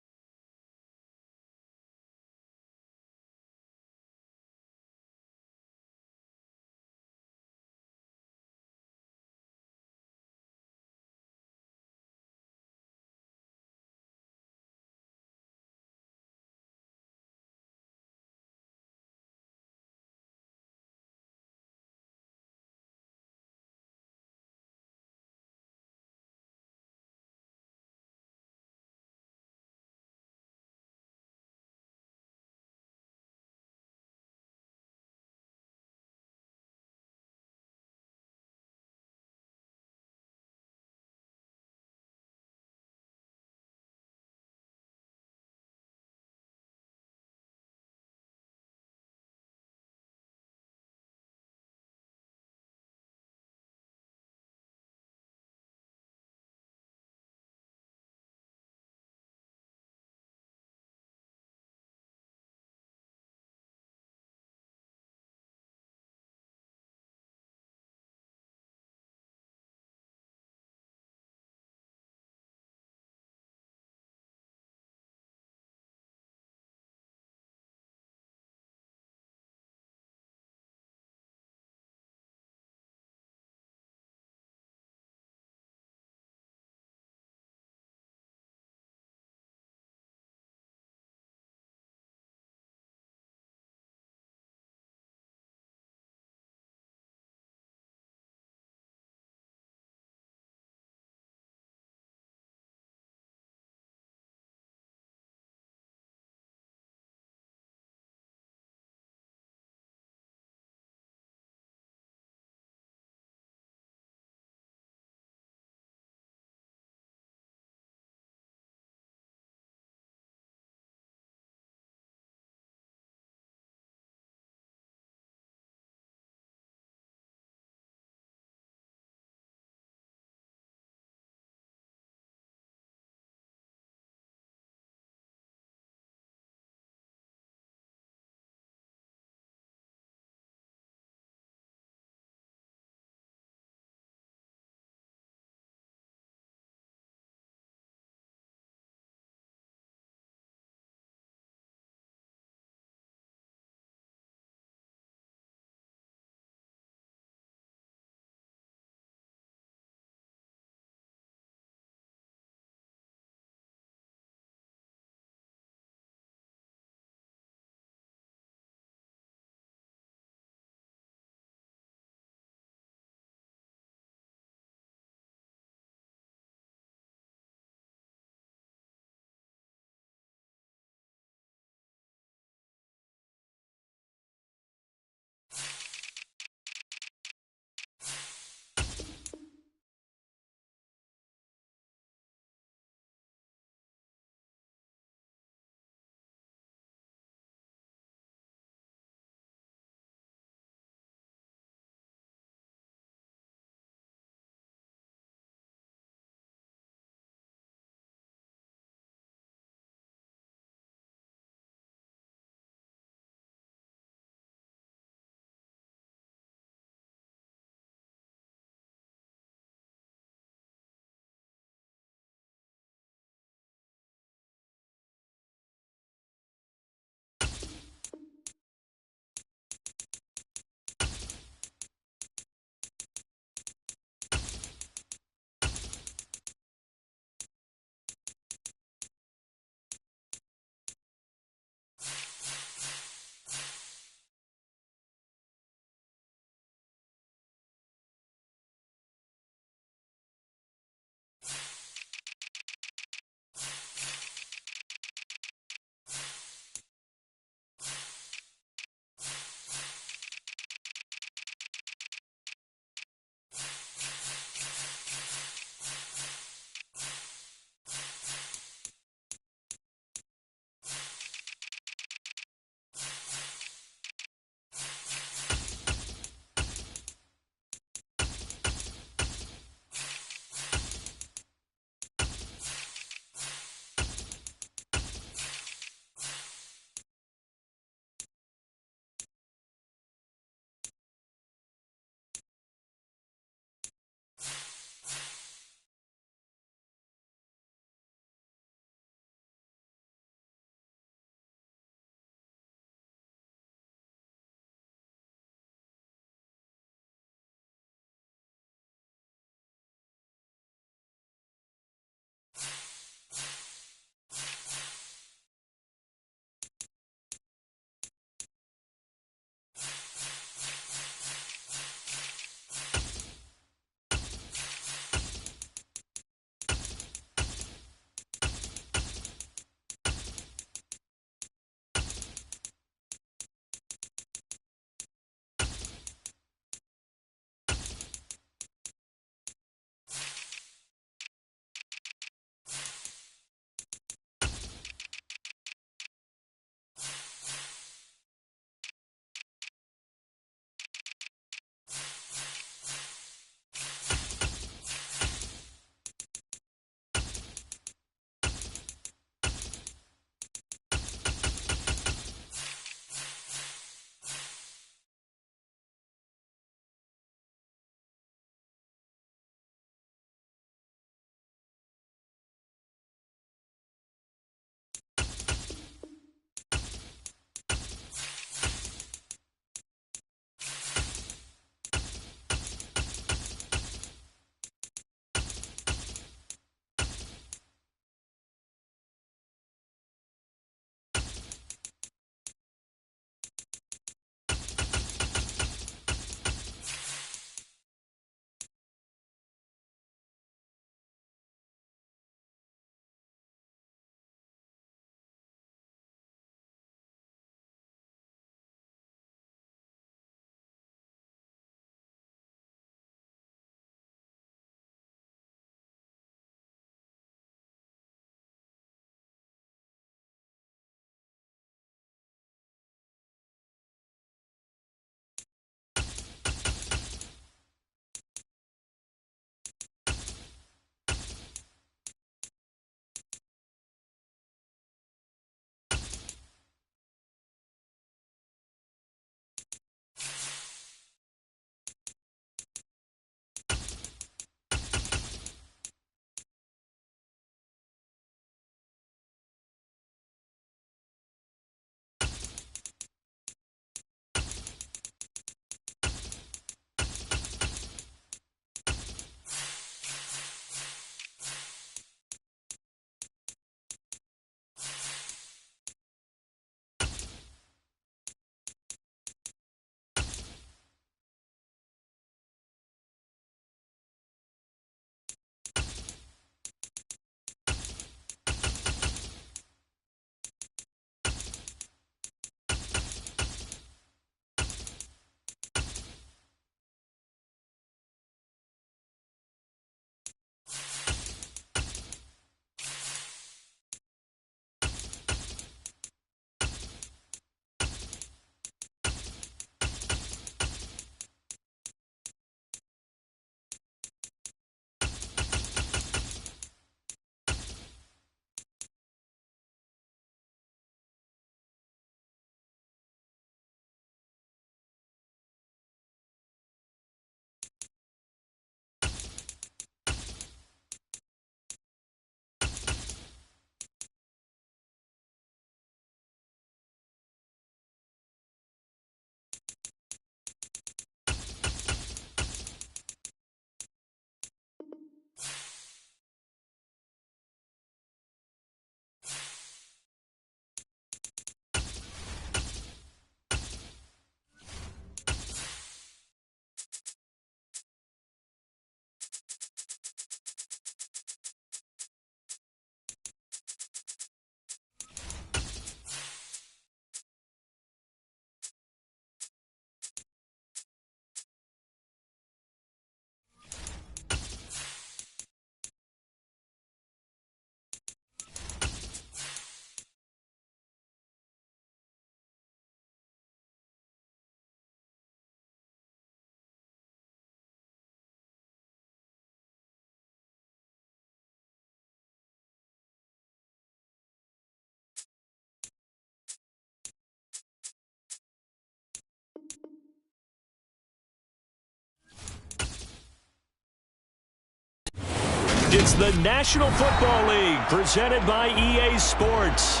It's the National Football League presented by EA Sports.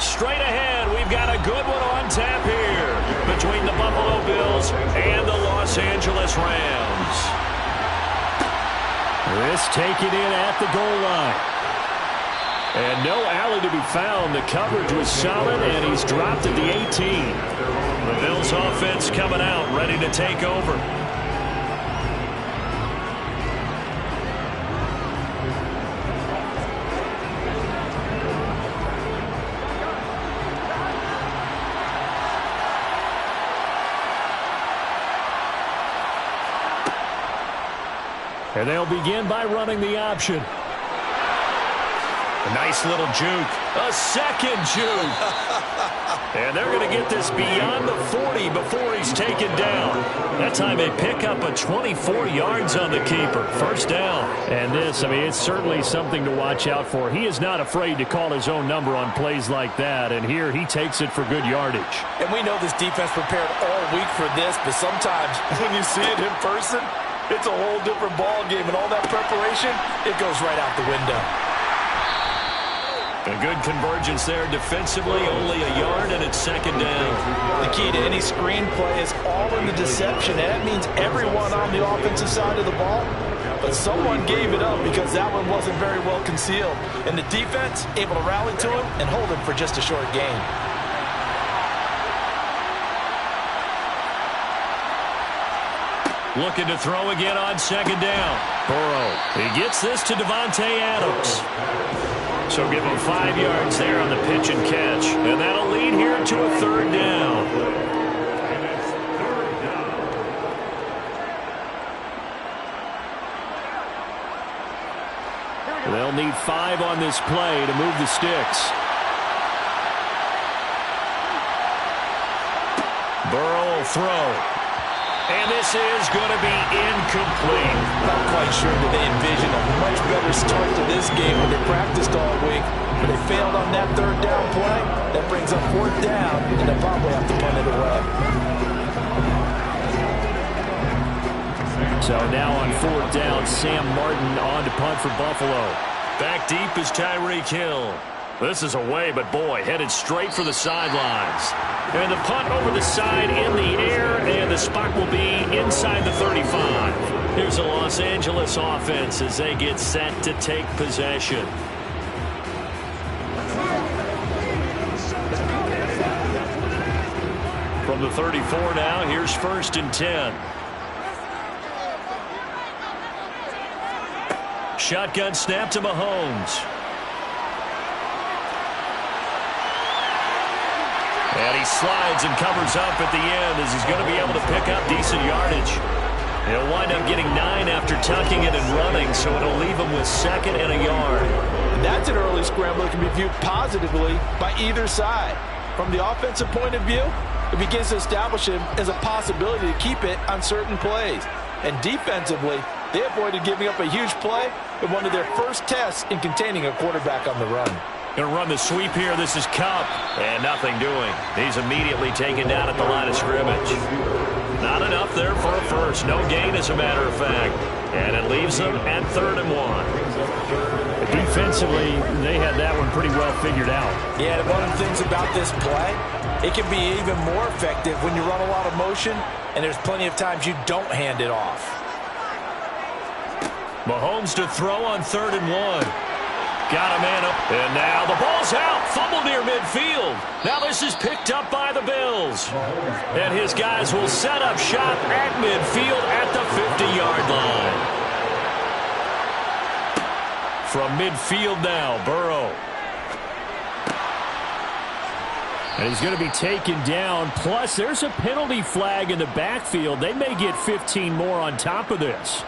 Straight ahead, we've got a good one on tap here between the Buffalo Bills and the Los Angeles Rams. This taken in at the goal line. And no alley to be found. The coverage was solid, and he's dropped at the 18. The Bills offense coming out, ready to take over. And they'll begin by running the option. A nice little juke. A second juke. And they're going to get this beyond the 40 before he's taken down. That time they pick up a 24 yards on the keeper. First down. And this, I mean, it's certainly something to watch out for. He is not afraid to call his own number on plays like that. And here he takes it for good yardage. And we know this defense prepared all week for this, but sometimes when you see it in person, it's a whole different ball game, and all that preparation, it goes right out the window. A good convergence there defensively, only a yard, and it's second down. The key to any screen play is all in the deception, and that means everyone on the offensive side of the ball. But someone gave it up because that one wasn't very well concealed. And the defense able to rally to him and hold him for just a short gain. Looking to throw again on second down. Burrow. He gets this to Davante Adams. So give him 5 yards there on the pitch and catch. And that'll lead here to a third down. They'll need 5 on this play to move the sticks. Burrow will throw. And this is going to be incomplete. Not quite sure that they envisioned a much better start to this game when they practiced all week. But they failed on that third down play. That brings up fourth down, and they'll probably have to punt it away. So now on fourth down, Sam Martin on to punt for Buffalo. Back deep is Tyreek Hill. This is away, but boy, headed straight for the sidelines. And the punt over the side in the air, and the spot will be inside the 35. Here's the Los Angeles offense as they get set to take possession. From the 34 now, here's first and 10. Shotgun snap to Mahomes. And he slides and covers up at the end as he's going to be able to pick up decent yardage. He'll wind up getting 9 after tucking it and running, so it'll leave him with second and a yard. And that's an early scramble that can be viewed positively by either side. From the offensive point of view, it begins to establish him as a possibility to keep it on certain plays. And defensively, they avoided giving up a huge play in one of their first tests in containing a quarterback on the run. Going to run the sweep here. This is Kupp. And nothing doing. He's immediately taken down at the line of scrimmage. Not enough there for a first. No gain, as a matter of fact. And it leaves them at 3rd and 1. Defensively, they had that one pretty well figured out. Yeah, one of the things about this play, it can be even more effective when you run a lot of motion, and there's plenty of times you don't hand it off. Mahomes to throw on 3rd and 1. Got a man up. And now the ball's out. Fumble near midfield. Now this is picked up by the Bills. And his guys will set up shop at midfield at the 50-yard line. From midfield now, Burrow. And he's going to be taken down. Plus, there's a penalty flag in the backfield. They may get 15 more on top of this.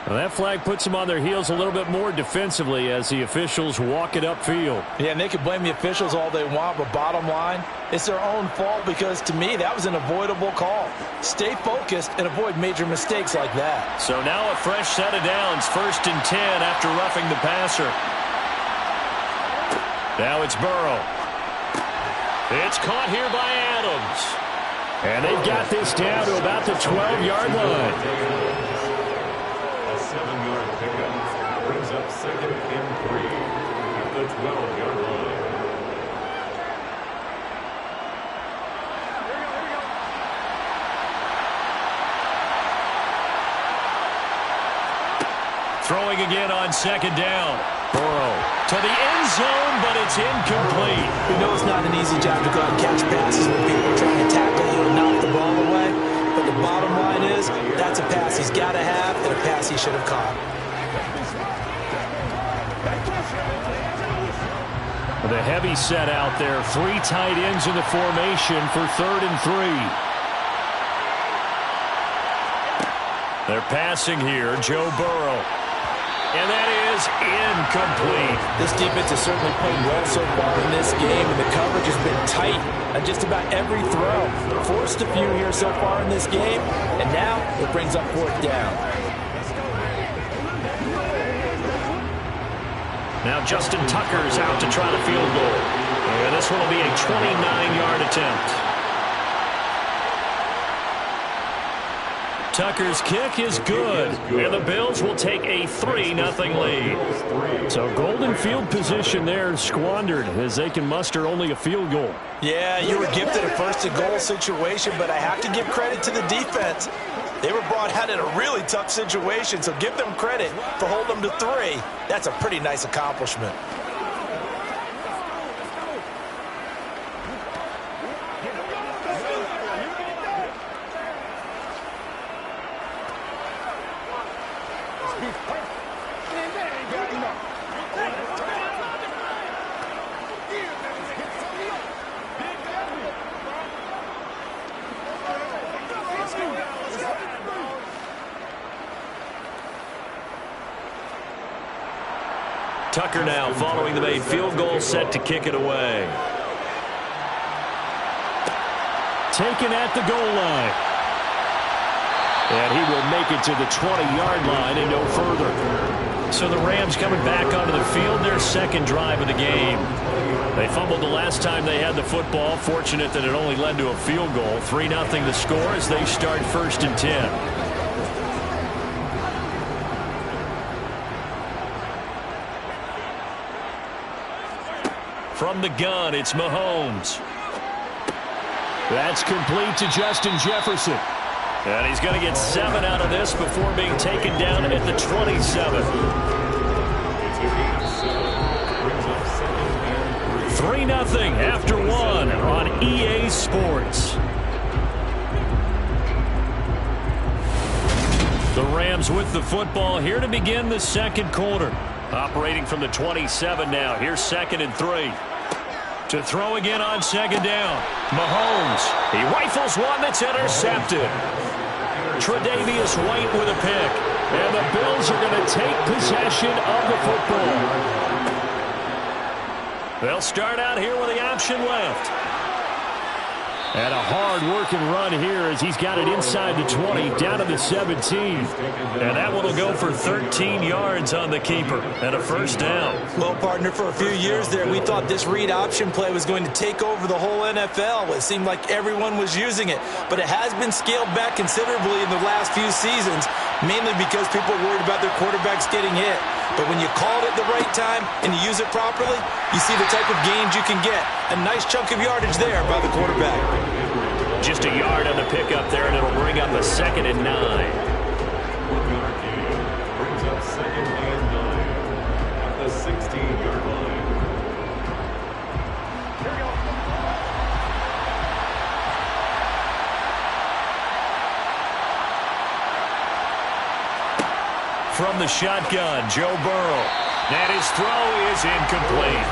Well, that flag puts them on their heels a little bit more defensively as the officials walk it upfield. Yeah, and they can blame the officials all they want, but bottom line, it's their own fault because, to me, that was an avoidable call. Stay focused and avoid major mistakes like that. So now a fresh set of downs, 1st and 10 after roughing the passer. Now it's Burrow. It's caught here by Adams. And they've got this down to about the 12-yard line. Throwing again on second down. Burrow to the end zone, but it's incomplete. We know it's not an easy job to go out and catch passes when people are trying to tackle you and knock the ball away. But the bottom line is, that's a pass he's got to have and a pass he should have caught. The heavy set out there. 3 tight ends in the formation for 3rd and 3. They're passing here. Joe Burrow. And that is incomplete. This defense has certainly played well so far in this game, and the coverage has been tight on just about every throw. Forced a few here so far in this game, and now it brings up 4th down. Now Justin Tucker's out to try the field goal. And this one will be a 29-yard attempt. Tucker's kick is good, and the Bills will take a 3-0 lead. So golden field position there squandered as they can muster only a field goal. Yeah, you were gifted a 1st-and-goal situation, but I have to give credit to the defense. They were brought out in a really tough situation, so give them credit for holding them to 3. That's a pretty nice accomplishment. Tucker now following the made field goal, set to kick it away. Taken at the goal line. And he will make it to the 20-yard line and no further. So the Rams coming back onto the field, their 2nd drive of the game. They fumbled the last time they had the football. Fortunate that it only led to a field goal. 3-0 the score as they start 1st and 10. From the gun, it's Mahomes. That's complete to Justin Jefferson. And he's going to get 7 out of this before being taken down at the 27. 3-0 after 1 on EA Sports. The Rams with the football here to begin the 2nd quarter. Operating from the 27 now. Here's 2nd and 3. To throw again on 2nd down. Mahomes. He rifles one that's intercepted. Tre'Davious White with a pick. And the Bills are going to take possession of the football. They'll start out here with the option left. And a hard-working run here as he's got it inside the 20, down to the 17. And that one will go for 13 yards on the keeper and a 1st down. Well, partner, for a few years there, we thought this read option play was going to take over the whole NFL. It seemed like everyone was using it. But it has been scaled back considerably in the last few seasons, mainly because people are worried about their quarterbacks getting hit. But when you call it at the right time and you use it properly, you see the type of gains you can get. A nice chunk of yardage there by the quarterback. Just a yard on the pickup there, and it'll bring up a 2nd and 9. Brings up 2nd and 9 at the 16-yard line. From the shotgun, Joe Burrow. And his throw is incomplete.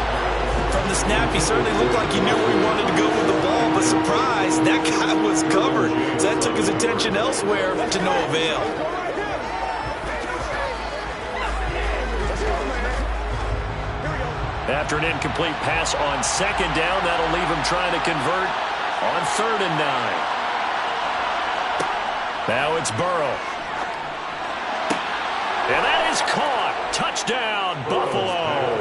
From the snap, he certainly looked like he knew where he wanted to go with the ball, but surprise, that guy was covered. So that took his attention elsewhere to no avail. After an incomplete pass on 2nd down, that'll leave him trying to convert on 3rd and 9. Now it's Burrow. And that is caught. Touchdown, Buffalo.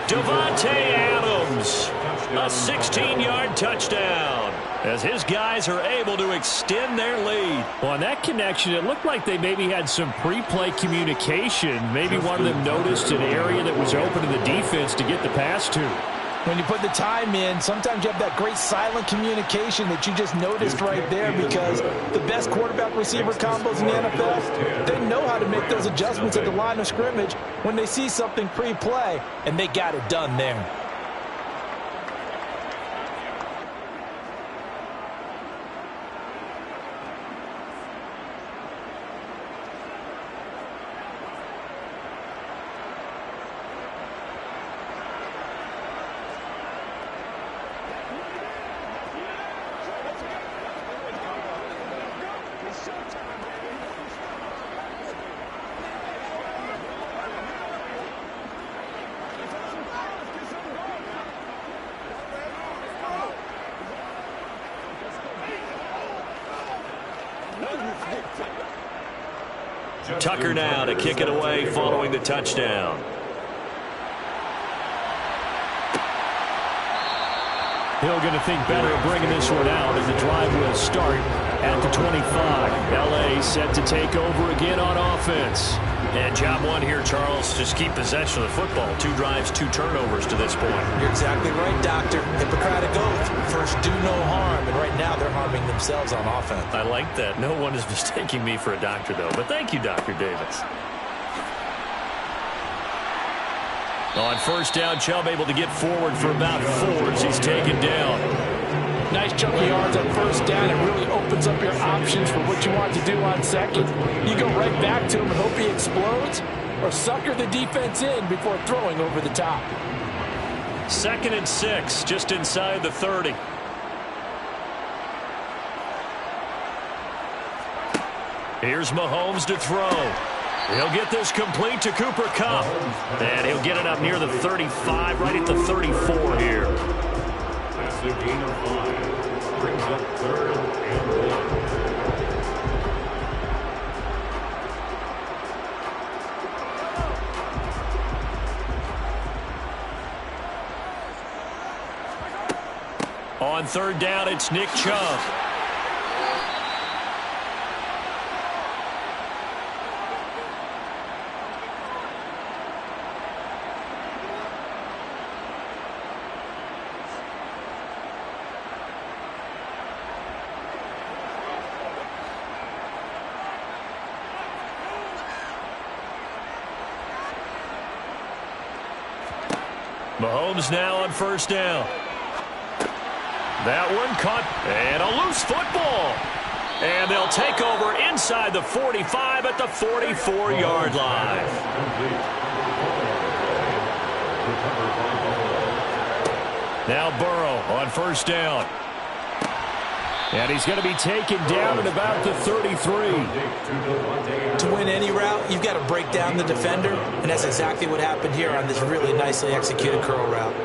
Davante Adams, a 16-yard touchdown. as his guys are able to extend their lead. Well, on that connection, it looked like they maybe had some pre-play communication. Maybe one of them noticed an area that was open to the defense to get the pass to. When you put the time in, sometimes you have that great silent communication that you just noticed right there, because the best quarterback-receiver combos in the NFL, they know how to make those adjustments at the line of scrimmage when they see something pre-play, and they got it done there. Tucker now to kick it away following the touchdown. Hill going to think better of bringing this one out, and the drive will start at the 25. L.A. set to take over again on offense. And job one here, Charles, just keep possession of the football. 2 drives, 2 turnovers to this point. You're exactly right, Doctor. Hippocratic oath. First, do no harm. And right now, they're harming themselves on offense. I like that. No one is mistaking me for a doctor, though. But thank you, Dr. Davis. On first down, Chubb able to get forward for about 4 as he's taken down. Nice chunk of yards on first down. It really opens up your options for what you want to do on second. You go right back to him and hope he explodes, or sucker the defense in before throwing over the top. 2nd and 6, just inside the 30. Here's Mahomes to throw. He'll get this complete to Cooper Kupp. And he'll get it up near the 35, right at the 34 here. That's a gain of 5. Brings up 3rd and 1. On 3rd down, it's Nick Chubb. Mahomes now on first down. That one caught, and a loose football. And they'll take over inside the 45 at the 44-yard line. Now Burrow on first down. And he's going to be taken down at about the 33. To win any route, you've got to break down the defender, and that's exactly what happened here on this really nicely executed curl route.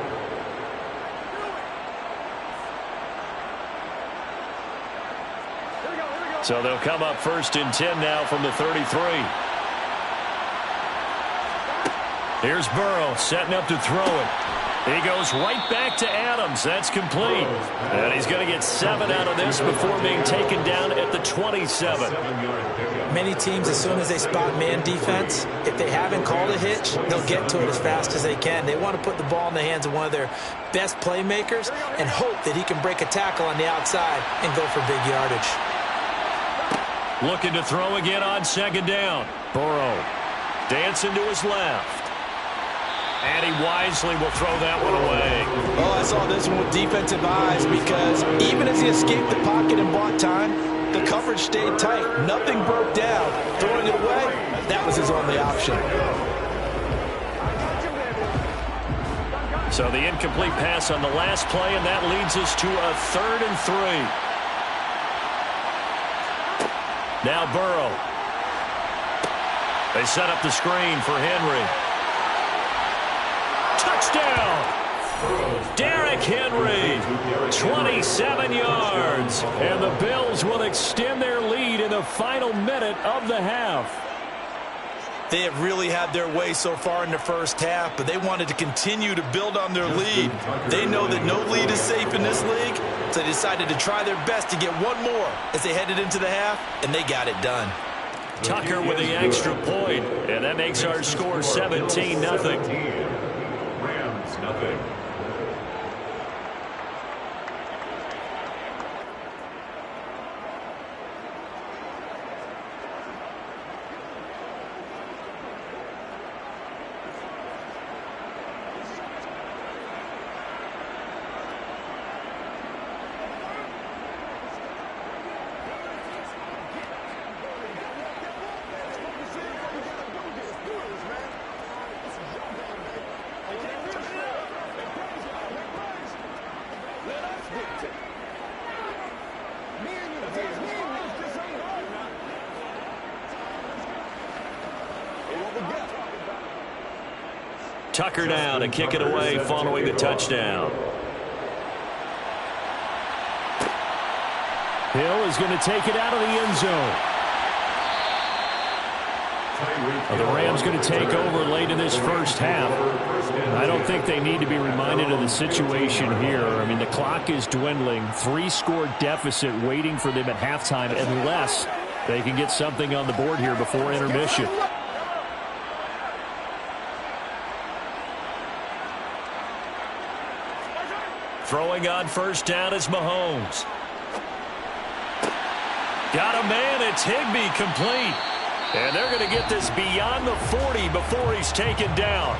So they'll come up 1st and 10 now from the 33. Here's Burrow setting up to throw it. He goes right back to Adams. That's complete. And he's going to get 7 out of this before being taken down at the 27. Many teams, as soon as they spot man defense, if they haven't called a hitch, they'll get to it as fast as they can. They want to put the ball in the hands of one of their best playmakers and hope that he can break a tackle on the outside and go for big yardage. Looking to throw again on 2nd down. Burrow dancing to his left. And he wisely will throw that one away. Well, I saw this one with defensive eyes, because even as he escaped the pocket and bought time, the coverage stayed tight. Nothing broke down. Throwing it away, that was his only option. So the incomplete pass on the last play, and that leads us to a 3rd and 3. Now Burrow. They set up the screen for Henry. Touchdown! Derrick Henry, 27 yards. And the Bills will extend their lead in the final minute of the half. They have really had their way so far in the first half, but they wanted to continue to build on their lead. They know that no lead is safe in this league, so they decided to try their best to get one more as they headed into the half, and they got it done. Tucker with the extra point, and that makes our score 17-0. Rams, nothing. Tucker now to kick it away following the touchdown. Hill is going to take it out of the end zone. The Rams going to take over late in this first half. I don't think they need to be reminded of the situation here. I mean, the clock is dwindling. 3-score deficit waiting for them at halftime unless they can get something on the board here before intermission. Throwing on first down is Mahomes. Got a man. It's Higbee complete. And they're going to get this beyond the 40 before he's taken down.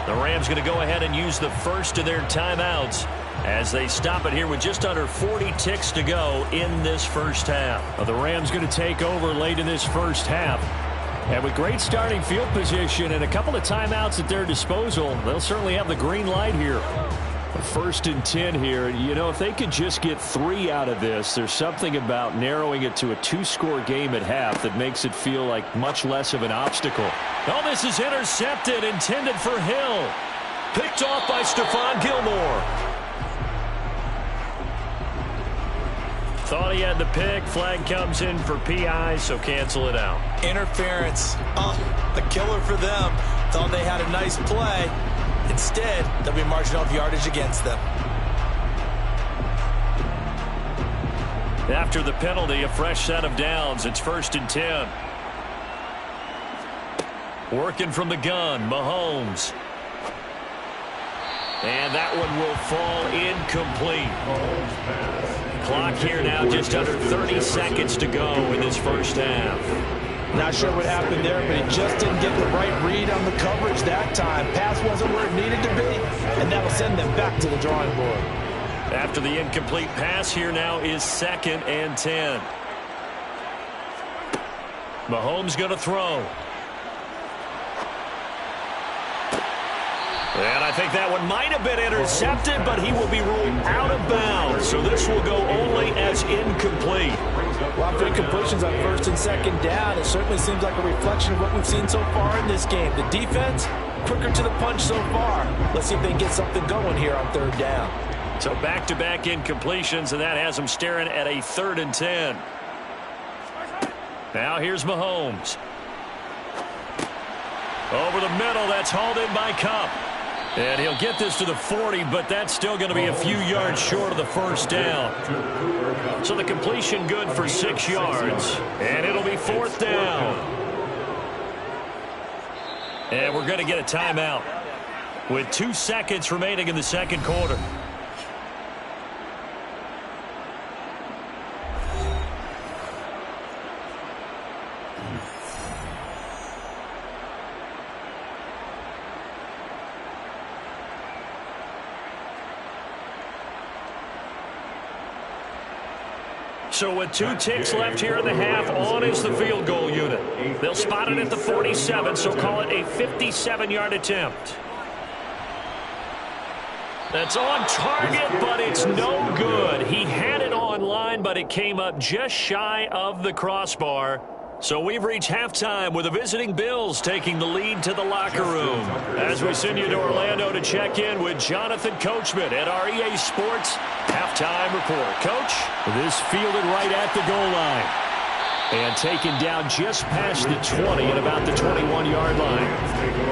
The Rams going to go ahead and use the first of their timeouts as they stop it here with just under 40 ticks to go in this first half. Well, the Rams going to take over late in this first half. And with great starting field position and a couple of timeouts at their disposal, they'll certainly have the green light here. First and 10 here. You know, if they could just get 3 out of this, there's something about narrowing it to a 2-score game at half that makes it feel like much less of an obstacle. Oh, this is intercepted, intended for Hill. Picked off by Stephon Gilmore. Thought he had the pick. Flag comes in for PI, so cancel it out. Interference. A killer for them. Thought they had a nice play. Instead, they'll be marching off yardage against them. After the penalty, a fresh set of downs. It's first and 10. Working from the gun, Mahomes. And that one will fall incomplete. Clock here now just under 30 seconds to go in this first half. Not sure what happened there, but he just didn't get the right read on the coverage that time. Pass wasn't where it needed to be, and that'll send them back to the drawing board. After the incomplete pass, here now is second and 10. Mahomes going to throw. And I think that one might have been intercepted, but he will be ruled out of bounds. So this will go only as incomplete. A lot of incompletions on first and second down. It certainly seems like a reflection of what we've seen so far in this game. The defense, quicker to the punch so far. Let's see if they can get something going here on third down. So back-to-back incompletions, and that has them staring at a 3rd and 10. Now here's Mahomes. Over the middle, that's hauled in by Kupp. And he'll get this to the 40, but that's still going to be a few yards short of the first down. So the completion good for 6 yards. And it'll be 4th down. And we're going to get a timeout with 2 seconds remaining in the second quarter. So with 2 ticks left here in the half, on is the field goal unit. They'll spot it at the 47, so call it a 57-yard attempt. That's on target, but it's no good. He had it on line, but it came up just shy of the crossbar. So we've reached halftime with the visiting Bills taking the lead to the locker room. As we send you to Orlando to check in with Jonathan Coachman at our EA Sports Halftime Report. Coach? This fielded right at the goal line. And taken down just past the 20 at about the 21-yard line.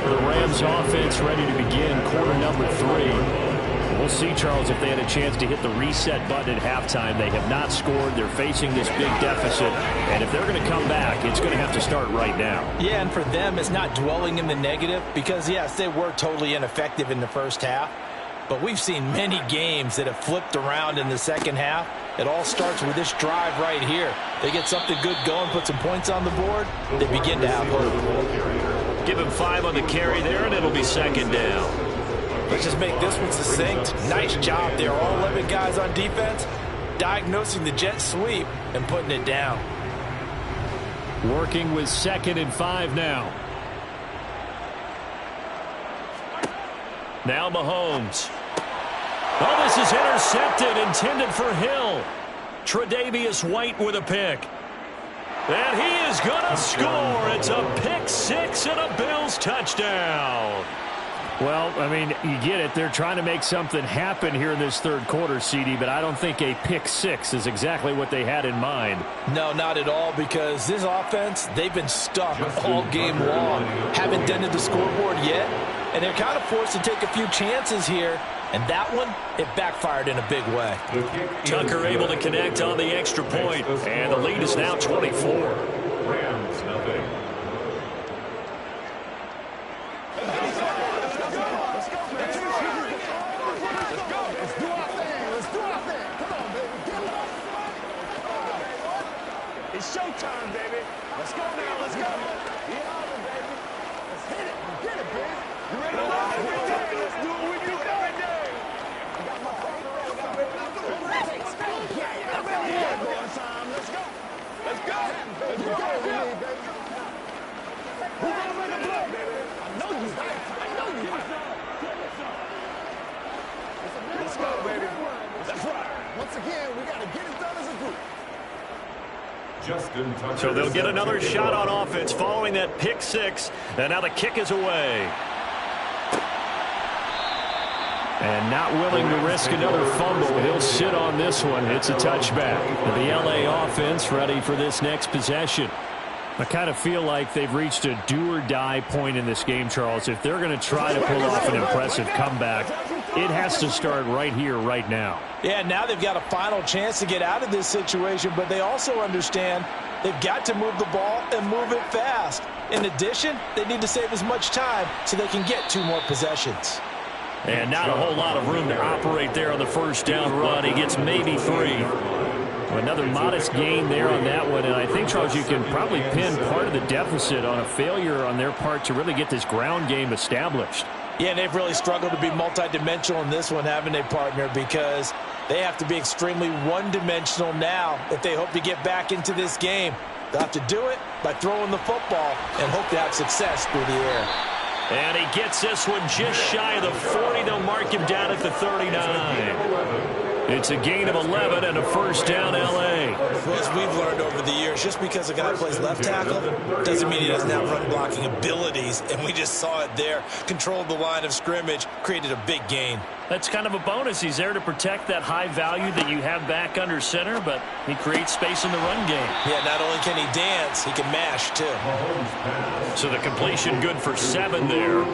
The Rams offense ready to begin quarter number 3. We'll see, Charles, if they had a chance to hit the reset button at halftime. They have not scored. They're facing this big deficit. And if they're going to come back, it's going to have to start right now. Yeah, and for them, it's not dwelling in the negative because, yes, they were totally ineffective in the first half. But we've seen many games that have flipped around in the second half. It all starts with this drive right here. They get something good going, put some points on the board, they begin to have hope. Give him 5 on the carry there, and it'll be second down. Let's just make this one succinct. Nice job there. All 11 guys on defense diagnosing the jet sweep and putting it down. Working with 2nd and 5 now. Now Mahomes. Oh, this is intercepted, intended for Hill. Tre'Davious White with a pick. And he is going to score. It's a pick 6 and a Bills touchdown. Well, I mean, you get it. They're trying to make something happen here in this third quarter, CD, but I don't think a pick 6 is exactly what they had in mind. No, not at all, because this offense, they've been stuck all game long. Haven't dented the scoreboard yet, and they're kind of forced to take a few chances here, and that one, it backfired in a big way. Tucker able to connect on the extra point, and the lead is now 24. Rams, nothing. It's showtime, baby. Let's go now. Let's go. Yeah, baby. Let's hit it. Get it, baby. You ready to rock? Let's do it with you every day. I got my partner on. Let's go. Let's go. Let's go. Who's gonna bring the blood, baby? I know you. I know you. Let's go, baby. That's right. Once again, we got to get it done as a group. Justin Tucker. So they'll get another shot on offense following that pick 6. And now the kick is away. And not willing to risk another fumble. He'll sit on this one. It's a touchback. The LA offense ready for this next possession. I kind of feel like they've reached a do-or-die point in this game, Charles. If they're going to try to pull off an impressive comeback, it has to start right here, right now. Yeah, now they've got a final chance to get out of this situation, but they also understand they've got to move the ball and move it fast. In addition, they need to save as much time so they can get 2 more possessions. And not a whole lot of room to operate there on the first down run. He gets maybe 3. Another modest gain there on that one, and I think, Charles, you can probably pin part of the deficit on a failure on their part to really get this ground game established. Yeah, they've really struggled to be multidimensional in this one, haven't they, partner? Because they have to be extremely one-dimensional now if they hope to get back into this game. They'll have to do it by throwing the football and hope to have success through the air. And he gets this one just shy of the 40. They'll mark him down at the 39. It's a gain of 11 and a first down, L.A. Well, as we've learned over the years, just because a guy plays left tackle doesn't mean he doesn't have run blocking abilities, and we just saw it there. Controlled the line of scrimmage, created a big gain. That's kind of a bonus. He's there to protect that high value that you have back under center, but he creates space in the run game. Yeah, not only can he dance, he can mash, too. Mahomes So the completion good for 7 there,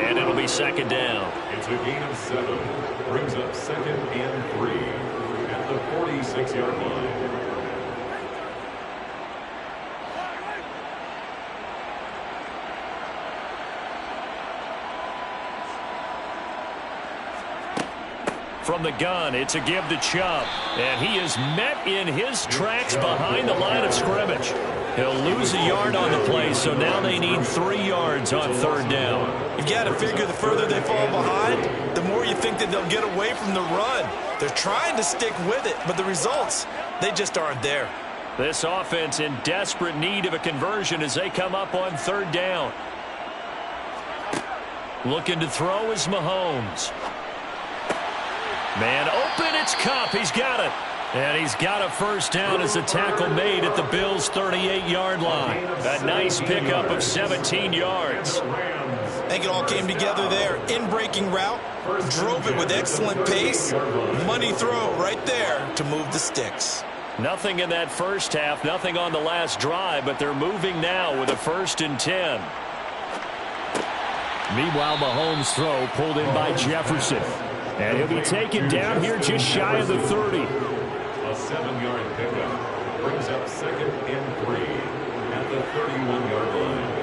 and it'll be second down. It's a gain of 7. Brings up 2nd and 3 at the 46-yard line. From the gun, it's a give to Chubb. And he is met in his tracks behind the line of scrimmage. He'll lose a yard on the play, so now they need 3 yards on third down. You've got to figure the further they fall behind, the more you think that they'll get away from the run. They're trying to stick with it, but the results, they just aren't there. This offense in desperate need of a conversion as they come up on third down. Looking to throw is Mahomes. Man open, it's Kupp. He's got it. And he's got a first down as a tackle made at the Bills' 38-yard line. A nice pickup of 17 yards. I think it all came together there. In-breaking route, drove it with excellent pace. Money throw right there to move the sticks. Nothing in that first half, nothing on the last drive, but they're moving now with a 1st and 10. Meanwhile, Mahomes' throw pulled in by Jefferson. And he'll be taken down here just shy of the 30. A 7-yard pickup brings up 2nd and 3 at the 31-yard line.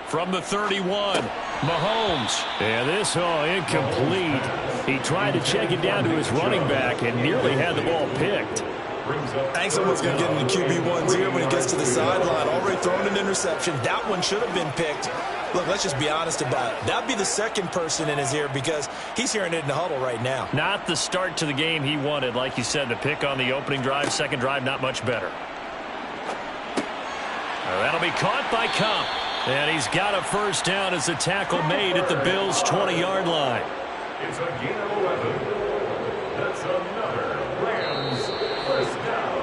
From the 31, Mahomes. And this, incomplete. He tried to check it down to his running back and nearly had the ball picked. I think someone's going to get into QB1's ear when he gets to the sideline. Already thrown an interception. That one should have been picked. Look, let's just be honest about it. That'd be the second person in his ear because he's hearing it in the huddle right now. Not the start to the game he wanted. Like you said, the pick on the opening drive, second drive, not much better. That'll be caught by Kupp. And he's got a 1st down as the tackle made at the Bills' 20-yard line. It's a gain of 11. That's another Rams 1st down.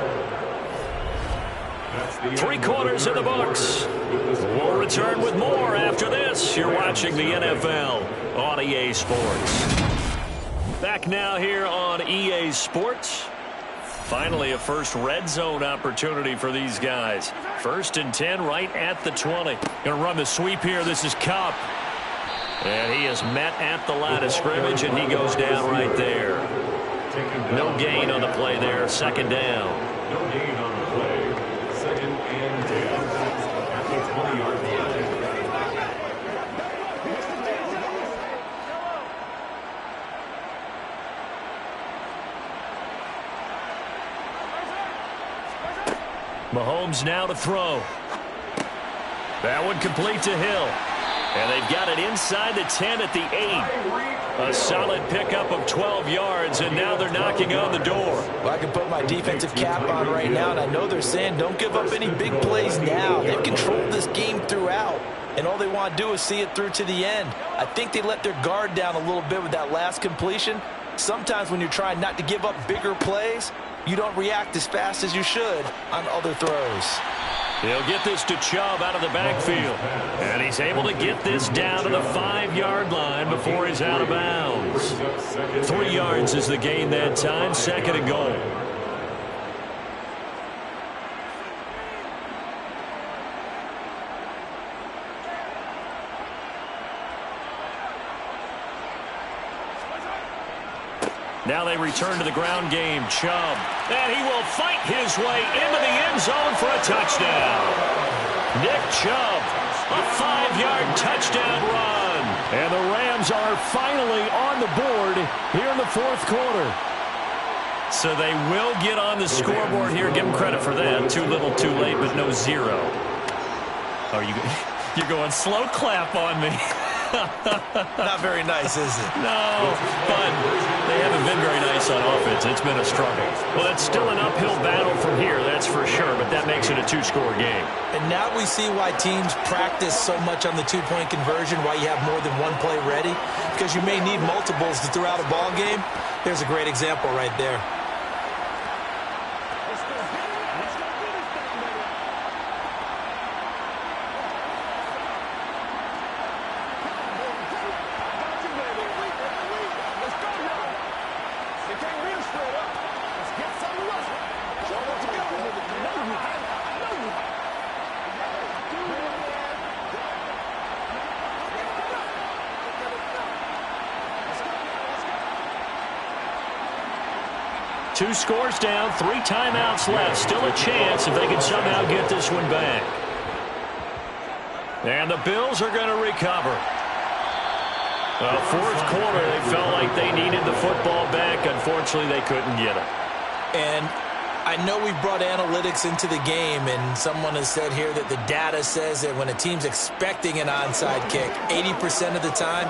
That's the 3 quarters in the books. We'll return with more after this. You're watching the NFL on EA Sports. Back now here on EA Sports. Finally, a first red zone opportunity for these guys. 1st and 10 right at the 20. Going to run the sweep here. This is Kupp. And he is met at the line of scrimmage, and he goes down right there. No gain on the play there. 2nd down. No gain on the play. 2nd and 10 at the 20-yard line. Mahomes now to throw. That one complete to Hill. And they've got it inside the 10 at the 8. A solid pickup of 12 yards, and now they're knocking on the door. Well, I can put my defensive cap on right now, and I know they're saying don't give up any big plays now. They've controlled this game throughout, and all they want to do is see it through to the end. I think they let their guard down a little bit with that last completion. Sometimes when you're trying not to give up bigger plays, you don't react as fast as you should on other throws. He'll get this to Chubb out of the backfield. And he's able to get this down to the 5-yard line before he's out of bounds. 3 yards is the gain that time. 2nd and goal. Now they return to the ground game. Chubb. And he will fight his way into the end zone for a touchdown. Nick Chubb, a 5-yard touchdown run. And the Rams are finally on the board here in the 4th quarter. So they will get on the scoreboard here. Give them credit for that. Too little, too late, but no 0. Oh, you're going slow clap on me. Not very nice, is it? No, but they haven't been very nice on offense. It's been a struggle. Well, it's still an uphill battle from here, that's for sure, but that makes it a 2-score game. And now we see why teams practice so much on the 2-point conversion, why you have more than one play ready, because you may need multiples to throw out a ball game. There's a great example right there. Two scores down, 3 timeouts left. Still a chance if they can somehow get this one back. And the Bills are going to recover. 4th quarter, they felt like they needed the football back. Unfortunately, they couldn't get it. And I know we brought analytics into the game, and someone has said here that the data says that when a team's expecting an onside kick, 80% of the time,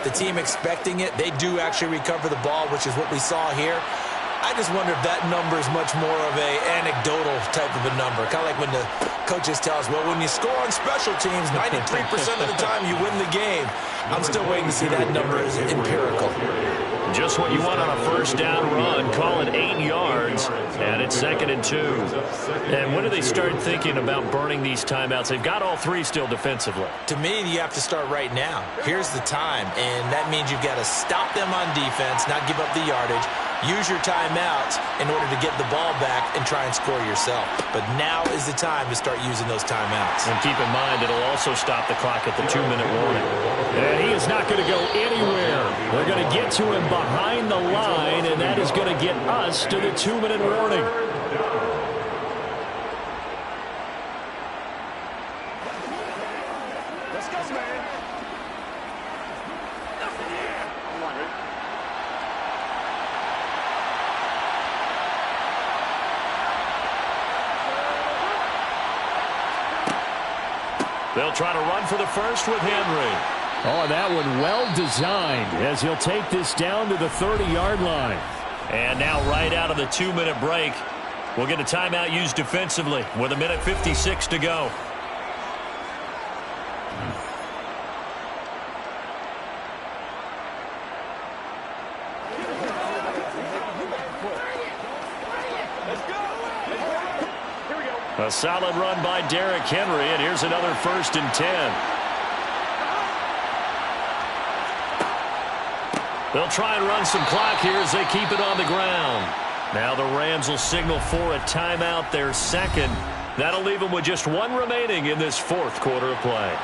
the team expecting it, they do actually recover the ball, which is what we saw here. I just wonder if that number is much more of a anecdotal type of a number. Kind of like when the coaches tell us, well, when you score on special teams, 93% of the time you win the game. I'm still waiting to see that number is empirical. Just what you want on a first down run. Call it 8 yards, and it's 2nd and 2. And when do they start thinking about burning these timeouts? They've got all 3 still defensively. To me, you have to start right now. Here's the time, and that means you've got to stop them on defense, not give up the yardage. Use your timeouts in order to get the ball back and try and score yourself. But now is the time to start using those timeouts. And keep in mind, it'll also stop the clock at the 2-minute warning. And he is not going to go anywhere. They're going to get to him behind the line, and that is going to get us to the 2-minute warning. Let's go, man. They'll try to run for the first with Henry. Oh, that one well designed as he'll take this down to the 30-yard line. And now right out of the 2-minute break, we'll get a timeout used defensively with 1:56 to go. A solid run by Derrick Henry, and here's another 1st and 10. They'll try and run some clock here as they keep it on the ground. Now the Rams will signal for a timeout, their 2nd. That'll leave them with just 1 remaining in this 4th quarter of play.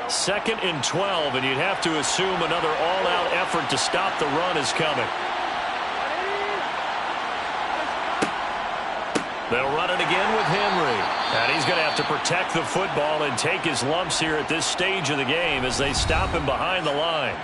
Second and 12, and you'd have to assume another all-out effort to stop the run is coming. They'll run it again with Henry. And he's going to have to protect the football and take his lumps here at this stage of the game as they stop him behind the line.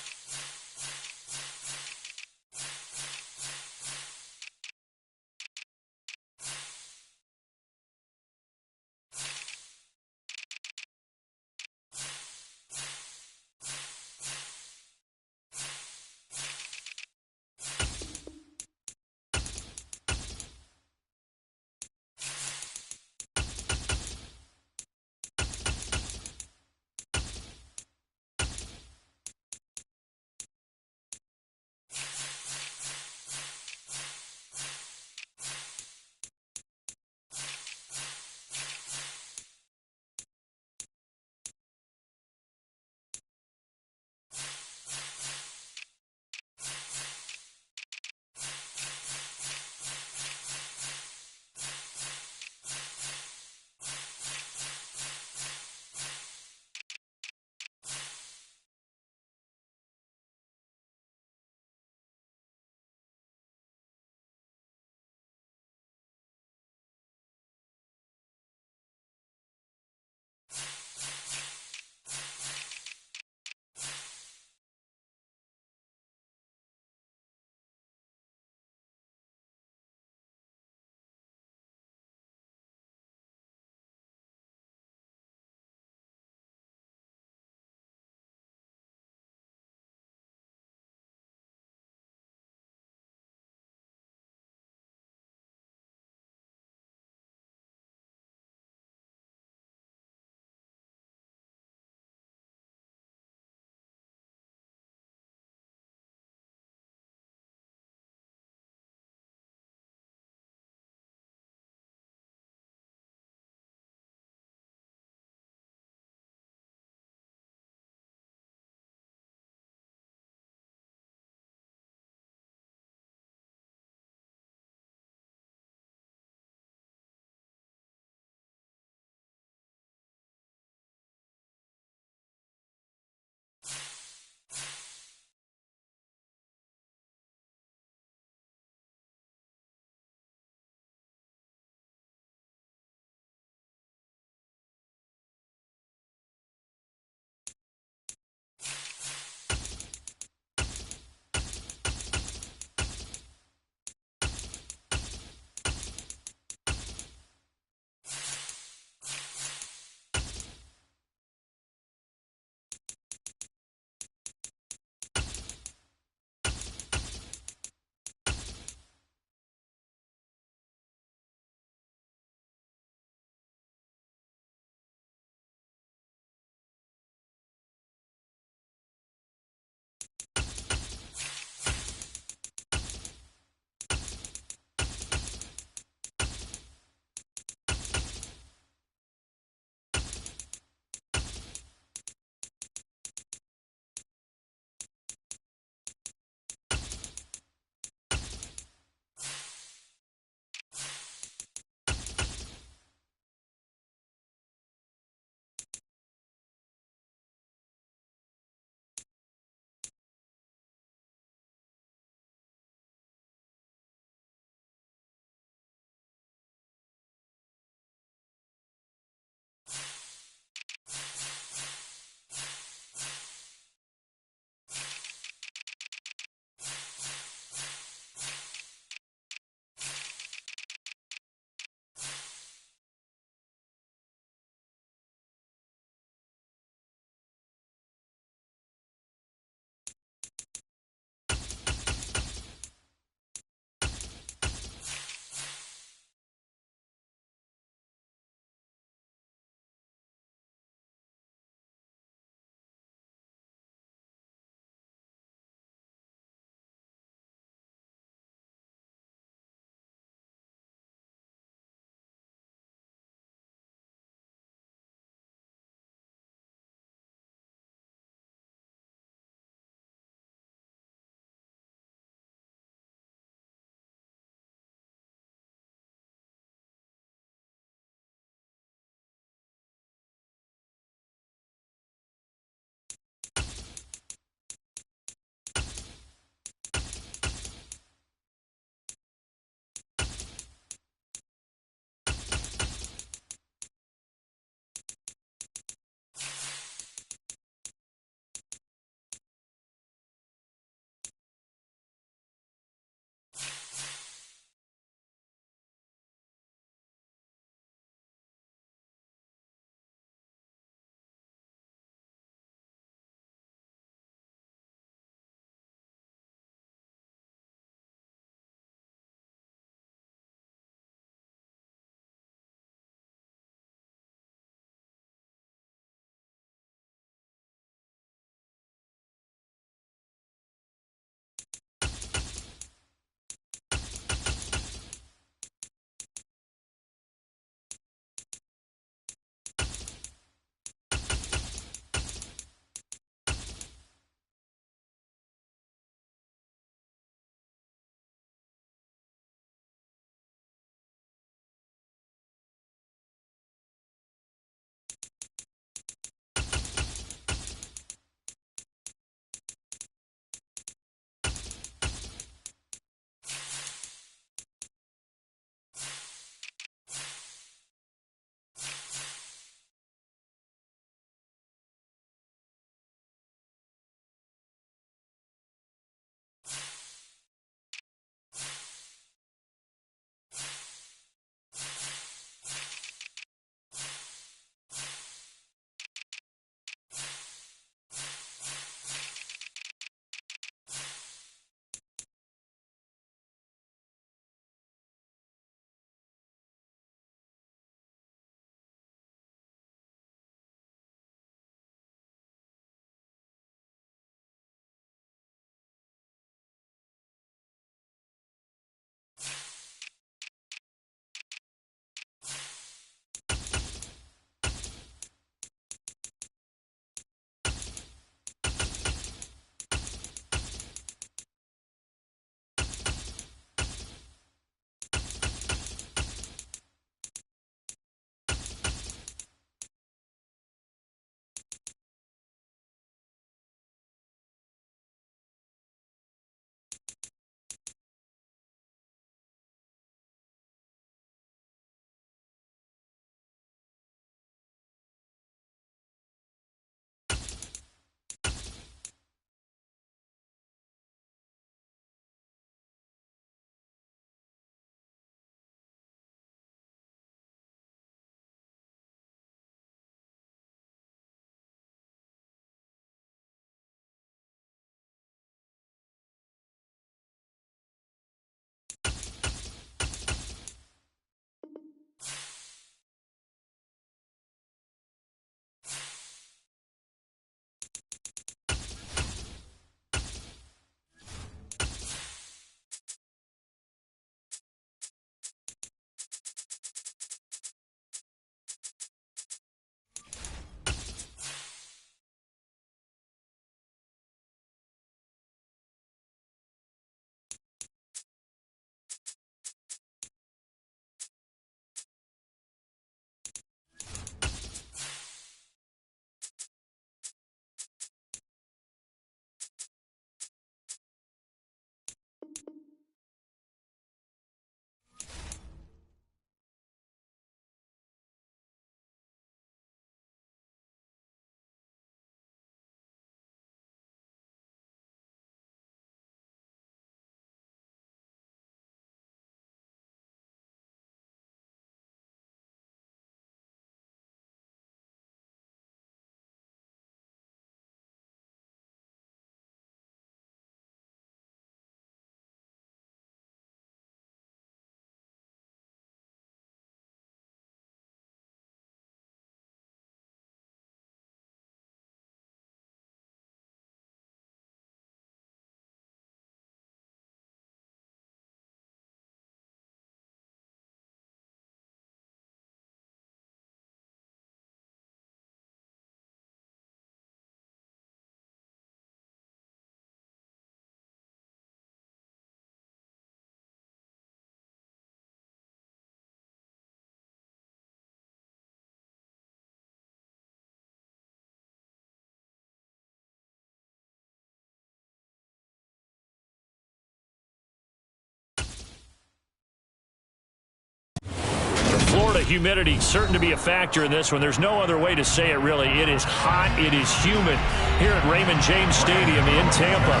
humidity certain to be a factor in this one. There's no other way to say it, really. It is hot. It is humid here at Raymond James Stadium in Tampa.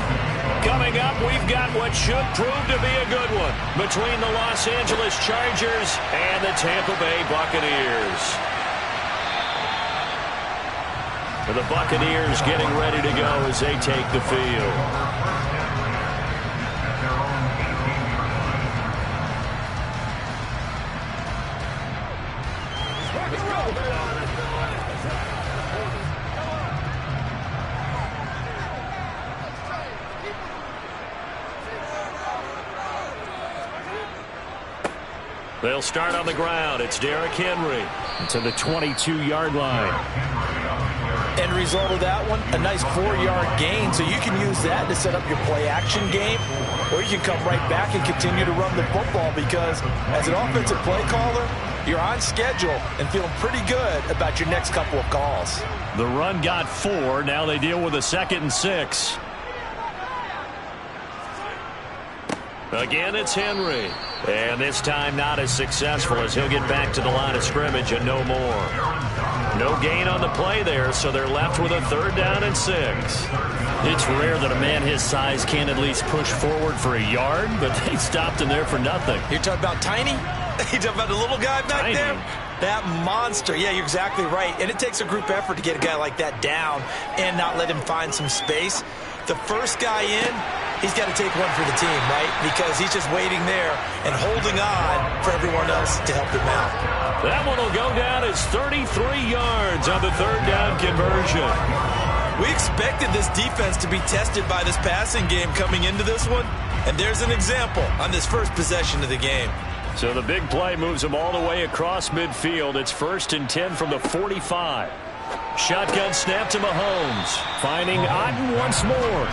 Coming up, we've got what should prove to be a good one between the Los Angeles Chargers and the Tampa Bay Buccaneers. The Buccaneers getting ready to go as they take the field. They'll start on the ground. It's Derrick Henry to the 22-yard line. End result of that one, a nice 4-yard gain, so you can use that to set up your play-action game, or you can come right back and continue to run the football because as an offensive play caller, you're on schedule and feeling pretty good about your next couple of calls. The run got 4. Now they deal with a 2nd and 6. Again, it's Henry. And this time not as successful as he'll get back to the line of scrimmage and no more. No gain on the play there, so they're left with a 3rd down and 6. It's rare that a man his size can at least push forward for a yard, but they stopped him there for nothing. You're talking about Tiny? You're talking about the little guy back there? That monster. Yeah, you're exactly right. And it takes a group effort to get a guy like that down and not let him find some space. The first guy in, he's got to take one for the team, right? Because he's just waiting there and holding on for everyone else to help him out. That one will go down as 33 yards on the 3rd down conversion. We expected this defense to be tested by this passing game coming into this one, and there's an example on this first possession of the game. So the big play moves them all the way across midfield. It's 1st and 10 from the 45. Shotgun snap to Mahomes. Finding Otten once more.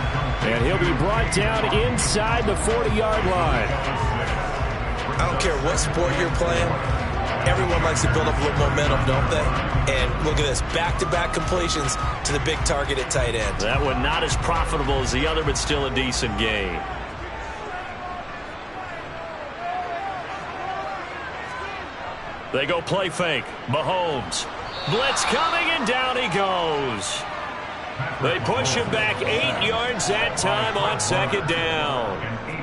And he'll be brought down inside the 40-yard line. I don't care what sport you're playing. Everyone likes to build up a little momentum, don't they? And look at this. Back-to-back completions to the big target at tight end. That one not as profitable as the other, but still a decent gain. They go play fake. Mahomes. Blitz coming, and down he goes. They push him back 8 yards that time on 2nd down.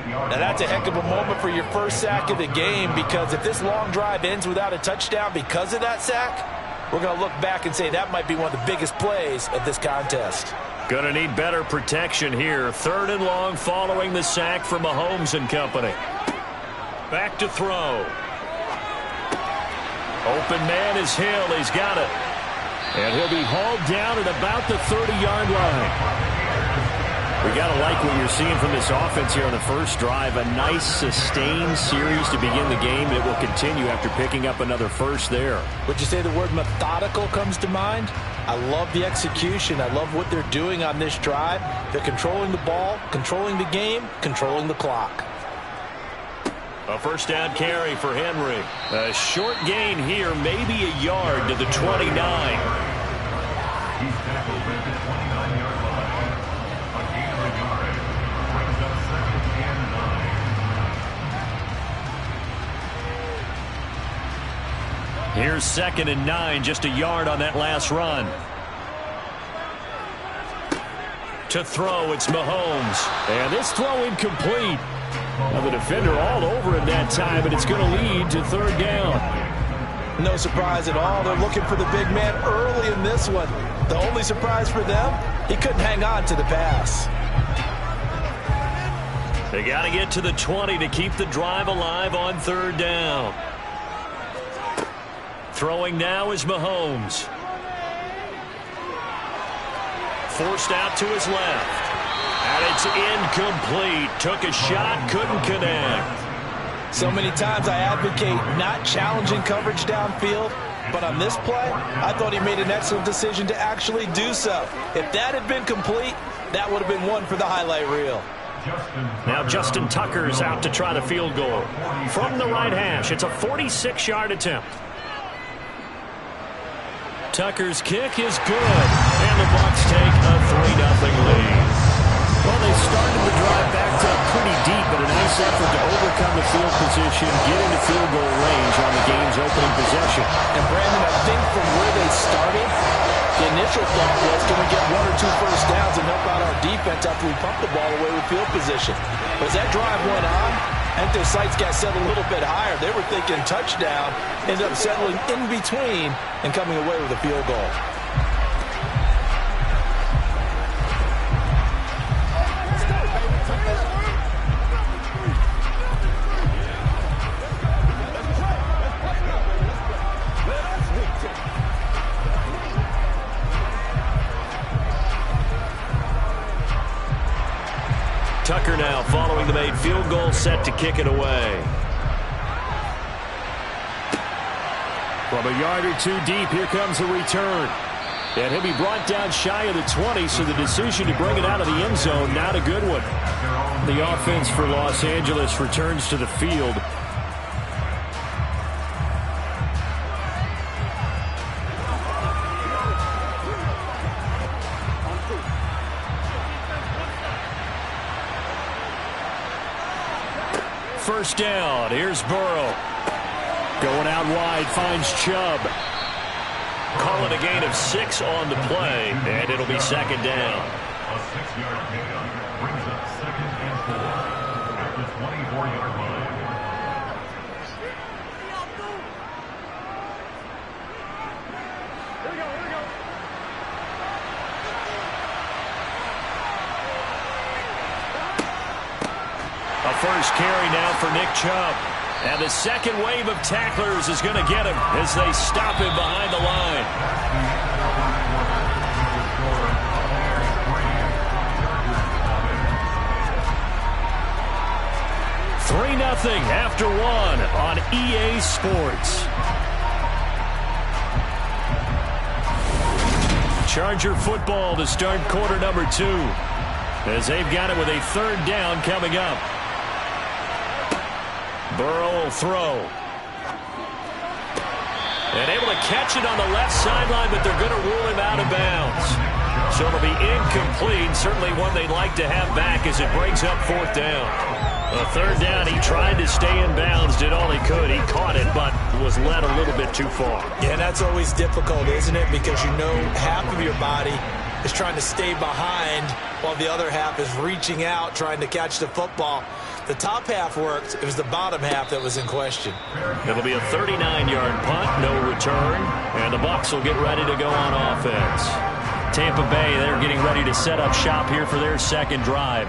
Now that's a heck of a moment for your first sack of the game because if this long drive ends without a touchdown because of that sack, we're going to look back and say that might be one of the biggest plays of this contest. Going to need better protection here. 3rd and long following the sack from Mahomes and company. Back to throw. Open man is Hill. He's got it. And he'll be hauled down at about the 30-yard line. We got to like what you're seeing from this offense here on the first drive. A nice, sustained series to begin the game. It will continue after picking up another first there. Would you say the word methodical comes to mind? I love the execution. I love what they're doing on this drive. They're controlling the ball, controlling the game, controlling the clock. A 1st down carry for Henry. A short gain here, maybe a yard to the 29. Here's 2nd and 9, just a yard on that last run. To throw, it's Mahomes. And this throw incomplete. Now the defender all over him that time, but it's going to lead to 3rd down. No surprise at all. They're looking for the big man early in this one. The only surprise for them, he couldn't hang on to the pass. They got to get to the 20 to keep the drive alive on 3rd down. Throwing now is Mahomes. Forced out to his left. And it's incomplete. Took a shot, couldn't connect. So many times I advocate not challenging coverage downfield, but on this play, I thought he made an excellent decision to actually do so. If that had been complete, that would have been one for the highlight reel. Now Justin Tucker's out to try the field goal. From the right hash, it's a 46-yard attempt. Tucker's kick is good, and the Bucs take a 3-0 lead. Well, they started the drive back to a pretty pretty deep, but a nice effort to overcome the field position, get into field goal range on the game's opening possession. And Brandon, I think from where they started, the initial thought was, can we get 1 or 2 first downs and help out our defense after we pump the ball away with field position? But as that drive went on, I think their sights got set a little bit higher. They were thinking touchdown, ended up settling in between and coming away with a field goal. Tucker now following the made field goal, set to kick it away. From a yard or two deep, here comes a return. And he'll be brought down shy of the 20, so the decision to bring it out of the end zone, not a good one. The offense for Los Angeles returns to the field. First down, here's Burrow. Going out wide, finds Chubb. Call it a gain of 6 on the play, and it'll be second down. A 6-yard pickup brings up 2nd and 4 at the 24-yard line. A first carry now for Nick Chubb. And the second wave of tacklers is going to get him as they stop him behind the line. Three 3-0 after one on EA Sports. Charger football to start quarter number 2 as they've got it with a third down coming up. Burrow will throw. And able to catch it on the left sideline, but they're going to rule him out of bounds. So it'll be incomplete. Certainly one they'd like to have back as it brings up fourth down. A third down, he tried to stay in bounds, did all he could. He caught it, but was led a little bit too far. Yeah, and that's always difficult, isn't it? Because you know half of your body is trying to stay behind while the other half is reaching out, trying to catch the football. The top half worked. It was the bottom half that was in question. It'll be a 39-yard punt, no return, and the Bucs will get ready to go on offense. Tampa Bay, they're getting ready to set up shop here for their second drive.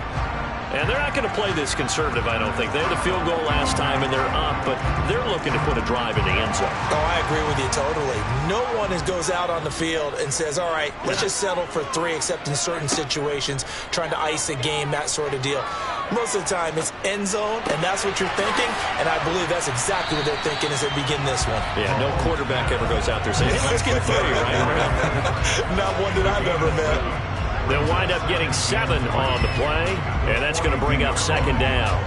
And they're not going to play this conservative, I don't think. They had a field goal last time, and they're up, but they're looking to put a drive in the end zone. Oh, I agree with you totally. No one goes out on the field and says, all right, let's just settle for 3, except in certain situations, trying to ice a game, that sort of deal. Most of the time, it's end zone, and that's what you're thinking, and I believe that's exactly what they're thinking as they begin this one. Yeah, no quarterback ever goes out there saying, hey, let's get 3, right? Not one that I've ever met. They'll wind up getting 7 on the play, and that's going to bring up second down.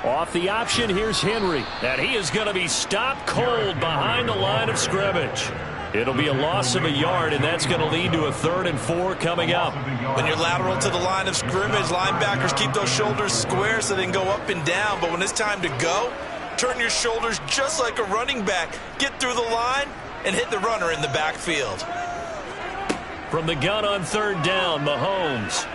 Off the option, here's Henry. And he is going to be stopped cold behind the line of scrimmage. It'll be a loss of a yard, and that's going to lead to a 3rd and 4 coming up. When you're lateral to the line of scrimmage, linebackers keep those shoulders square so they can go up and down. But when it's time to go, turn your shoulders just like a running back. Get through the line and hit the runner in the backfield. From the gun on 3rd down, Mahomes.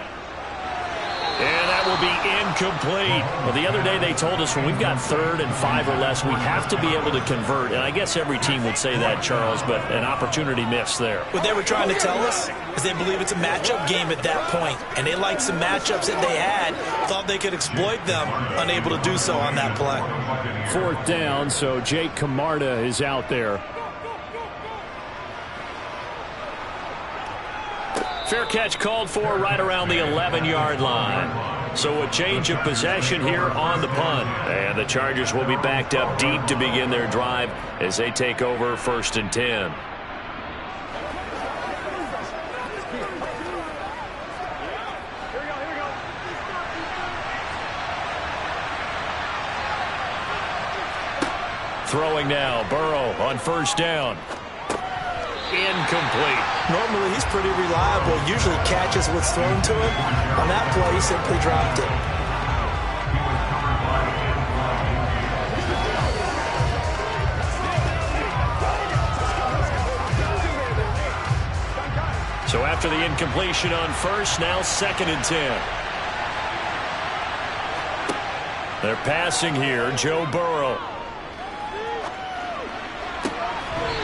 And that will be incomplete. Well, the other day they told us when we've got 3rd and 5 or less, we have to be able to convert. And I guess every team would say that, Charles, but an opportunity missed there. What they were trying to tell us is they believe it's a matchup game at that point. And they liked some matchups that they had, thought they could exploit them, unable to do so on that play. 4th down, so Jake Camarda is out there. Fair catch called for right around the 11-yard line. So a change of possession here on the punt. And the Chargers will be backed up deep to begin their drive as they take over 1st and 10. Throwing now, Burrow on first down. Incomplete. Normally, he's pretty reliable. Usually catches what's thrown to him. On that play, he simply dropped it. So after the incompletion on first, now 2nd and 10. They're passing here, Joe Burrow.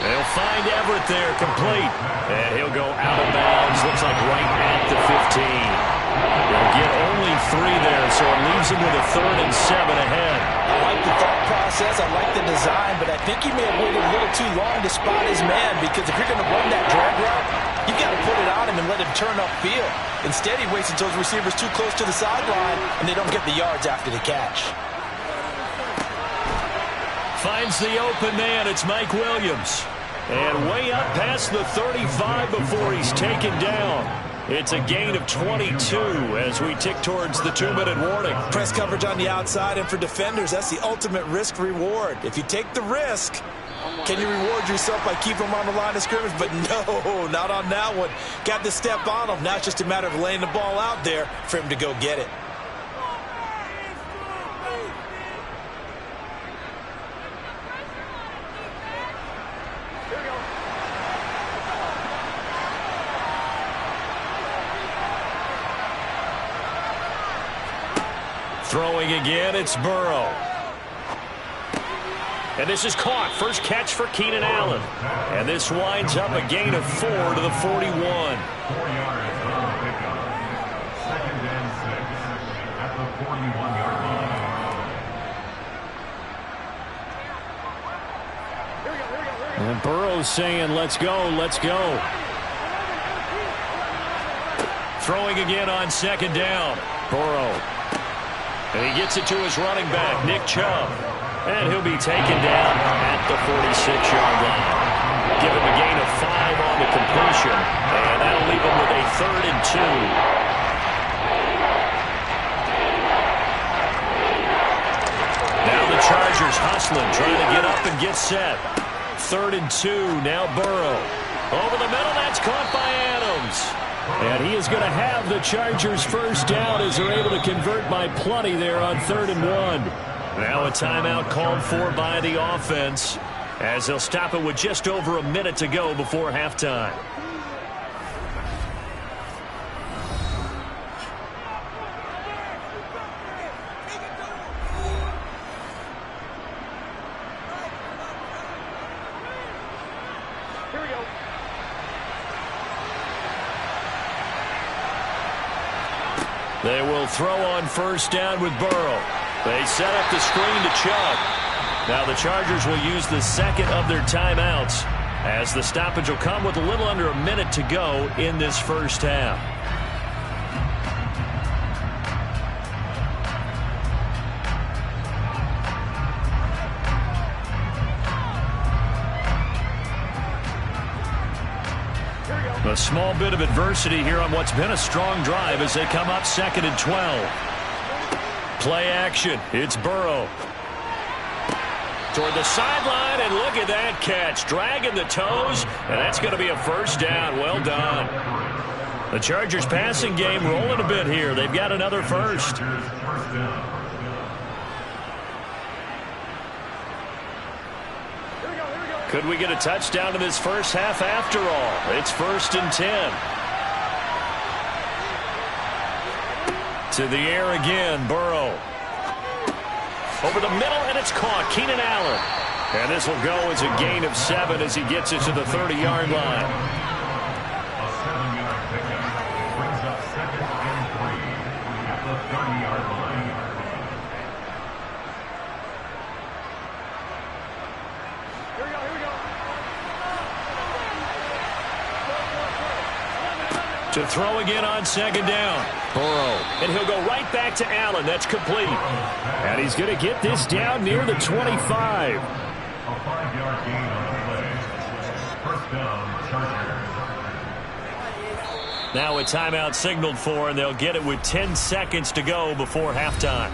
They'll find Everett there, complete. And he'll go out of bounds, looks like right at the 15. They'll get only 3 there, so it leaves him with a 3rd and 7 ahead. I like the thought process, I like the design, but I think he may have waited a little too long to spot his man, because if you're going to run that drag route, you've got to put it on him and let him turn upfield. Instead, he waits until his receivers too close to the sideline, and they don't get the yards after the catch. Finds the open man. It's Mike Williams. And way up past the 35 before he's taken down. It's a gain of 22 as we tick towards the 2-minute warning. Press coverage on the outside, and for defenders, that's the ultimate risk-reward. If you take the risk, can you reward yourself by keeping them on the line of scrimmage? But no, not on that one. Got to step on him. Now it's just a matter of laying the ball out there for him to go get it. Throwing again, it's Burrow. And this is caught. First catch for Keenan Allen. And this winds up a gain of 4 to the 41. 4 yards on the pickup. 2nd and 6 at the 41-yard line. And Burrow's saying, let's go, let's go. Throwing again on 2nd down. Burrow. And he gets it to his running back, Nick Chubb. And he'll be taken down at the 46-yard line. Give him a gain of 5 on the completion. And that'll leave him with a 3rd and 2. Now the Chargers hustling, trying to get up and get set. 3rd and 2, now Burrow. Over the middle, that's caught by Adams. And he is going to have the Chargers first down as they're able to convert by plenty there on 3rd and 1. Now a timeout called for by the offense as they'll stop it with just over a minute to go before halftime. They will throw on first down with Burrow. They set up the screen to Chubb. Now the Chargers will use the 2nd of their timeouts as the stoppage will come with a little under a minute to go in this first half. A small bit of adversity here on what's been a strong drive as they come up 2nd and 12. Play action. It's Burrow. Toward the sideline, and look at that catch. Dragging the toes, and that's going to be a first down. Well done. The Chargers passing game rolling a bit here. They've got another first. Could we get a touchdown in this first half after all? It's 1st and 10. To the air again, Burrow. Over the middle, and it's caught. Keenan Allen. And this will go as a gain of 7 as he gets it to the 30-yard line. A 7-yard pickup brings up 2nd and 3 at the 30-yard line. To throw again on 2nd down. Burrow. And he'll go right back to Allen. That's complete. And he's going to get this down near the 25. A 5-yard gain on the play. First down, Chargers. Now a timeout signaled for, and they'll get it with 10 seconds to go before halftime.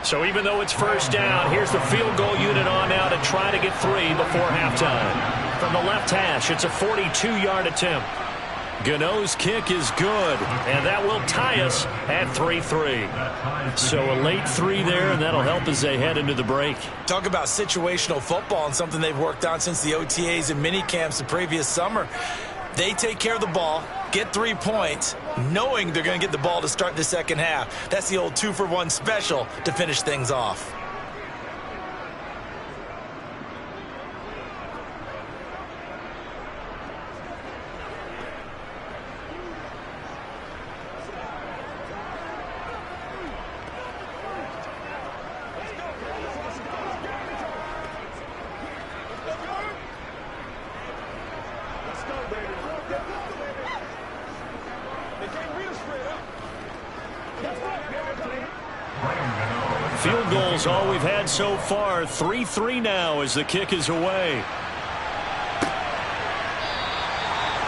So even though it's first down, here's the field goal unit on now to try to get 3 before halftime. From the left hash, it's a 42-yard attempt. Gano's kick is good, and that will tie us at 3-3. So a late 3 there, and that'll help as they head into the break. Talk about situational football and something they've worked on since the OTAs and mini camps the previous summer. They take care of the ball, get 3 points, knowing they're going to get the ball to start the second half. That's the old 2-for-1 special to finish things off. Field goals all we've had so far. 3-3 now as the kick is away.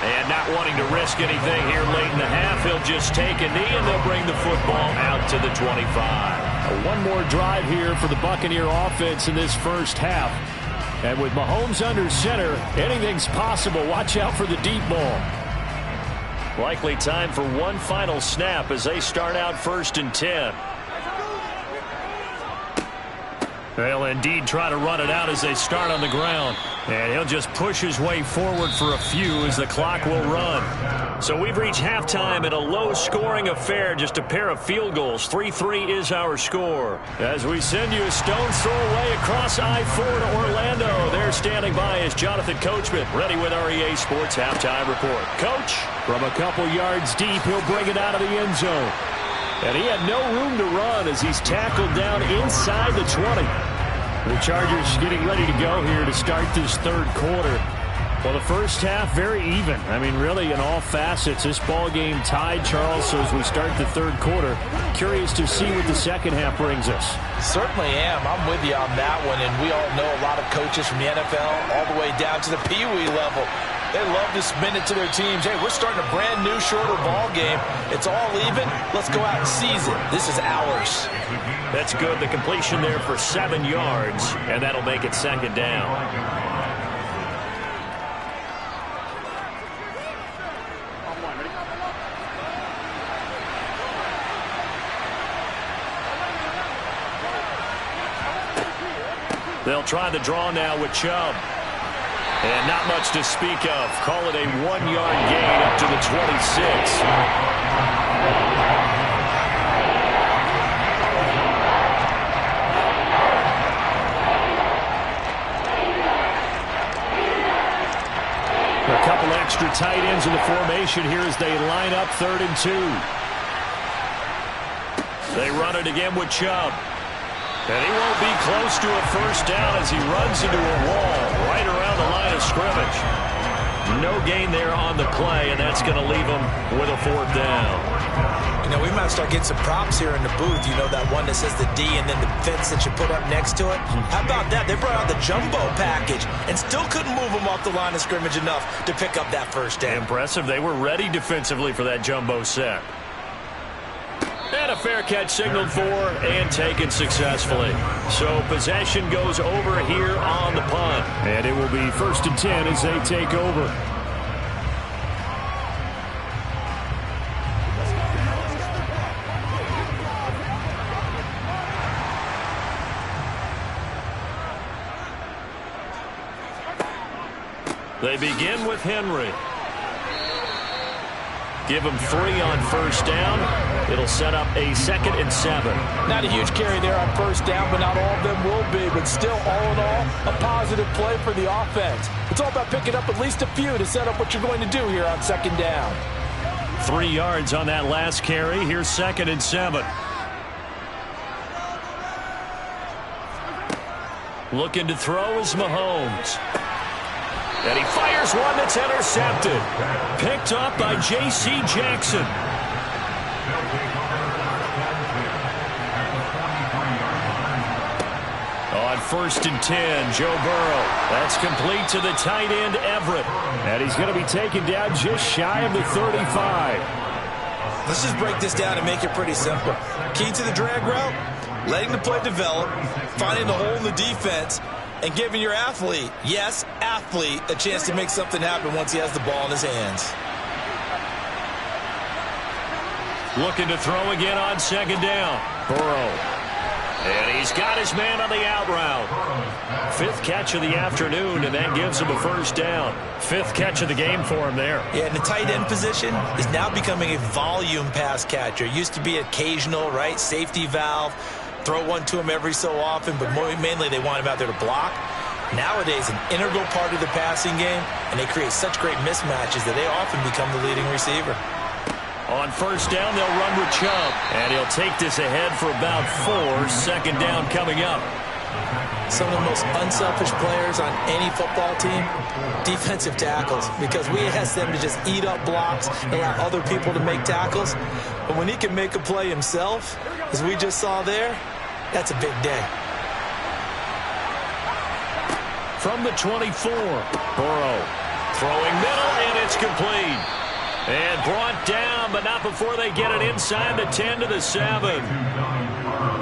And not wanting to risk anything here late in the half, he'll just take a knee and they'll bring the football out to the 25. One more drive here for the Buccaneer offense in this first half. And with Mahomes under center, anything's possible. Watch out for the deep ball. Likely time for one final snap as they start out 1st and 10. They'll indeed try to run it out as they start on the ground. And he'll just push his way forward for a few as the clock will run. So we've reached halftime in a low-scoring affair, just a pair of field goals. 3-3 is our score. As we send you a stone's throw away across I-4 to Orlando. There standing by is Jonathan Coachman, ready with REA Sports Halftime Report. Coach? From a couple yards deep, he'll bring it out of the end zone. And he had no room to run as he's tackled down inside the 20. The Chargers getting ready to go here to start this third quarter. Well, the first half, very even. I mean, really, in all facets, this ball game tied, Charles. So as we start the third quarter, curious to see what the second half brings us. Certainly am. I'm with you on that one. And we all know a lot of coaches from the NFL all the way down to the Pee Wee level. They love to spin it to their teams. Hey, we're starting a brand new, shorter ball game. It's all even. Let's go out and seize it. This is ours. That's good. The completion there for 7 yards, and that'll make it second down. They'll try the draw now with Chubb. And not much to speak of. Call it a 1-yard gain up to the 26. A couple extra tight ends in the formation here as they line up 3rd and 2. They run it again with Chubb. And he won't be close to a first down as he runs into a wall right around the line of scrimmage. No gain there on the play, and that's going to leave him with a 4th down. You know, we might start getting some props here in the booth. You know, that one that says the D and then the fence that you put up next to it? How about that? They brought out the jumbo package and still couldn't move them off the line of scrimmage enough to pick up that first down. Impressive. They were ready defensively for that jumbo set. And a fair catch signaled for and taken successfully. So possession goes over here on the punt. And it will be 1st and 10 as they take over. They begin with Henry. Give him 3 on first down. It'll set up a 2nd and 7. Not a huge carry there on first down, but not all of them will be. But still, all in all, a positive play for the offense. It's all about picking up at least a few to set up what you're going to do here on 2nd down. 3 yards on that last carry. Here's 2nd and 7. Looking to throw is Mahomes. And he fires one that's intercepted. Picked up by J.C. Jackson. On 1st and 10, Joe Burrow. That's complete to the tight end, Everett. And he's going to be taken down just shy of the 35. Let's just break this down and make it pretty simple. Key to the drag route, letting the play develop, finding the hole in the defense, and giving your athlete, yes, athlete, a chance to make something happen once he has the ball in his hands. Looking to throw again on second down. Burrow. And he's got his man on the out route. Fifth catch of the afternoon, and that gives him a first down. Fifth catch of the game for him there. Yeah, and the tight end position is now becoming a volume pass catcher. Used to be occasional, right? Safety valve. Throw one to him every so often, but mainly they want him out there to block. Nowadays, an integral part of the passing game, and they create such great mismatches that they often become the leading receiver. On first down, they'll run with Chubb, and he'll take this ahead for about 4. Second down coming up. Some of the most unselfish players on any football team, defensive tackles, because we ask them to just eat up blocks and allow other people to make tackles. But when he can make a play himself, as we just saw there, that's a big day. From the 24, Burrow throwing middle, and it's complete. And brought down, but not before they get it inside the 10 to the 7.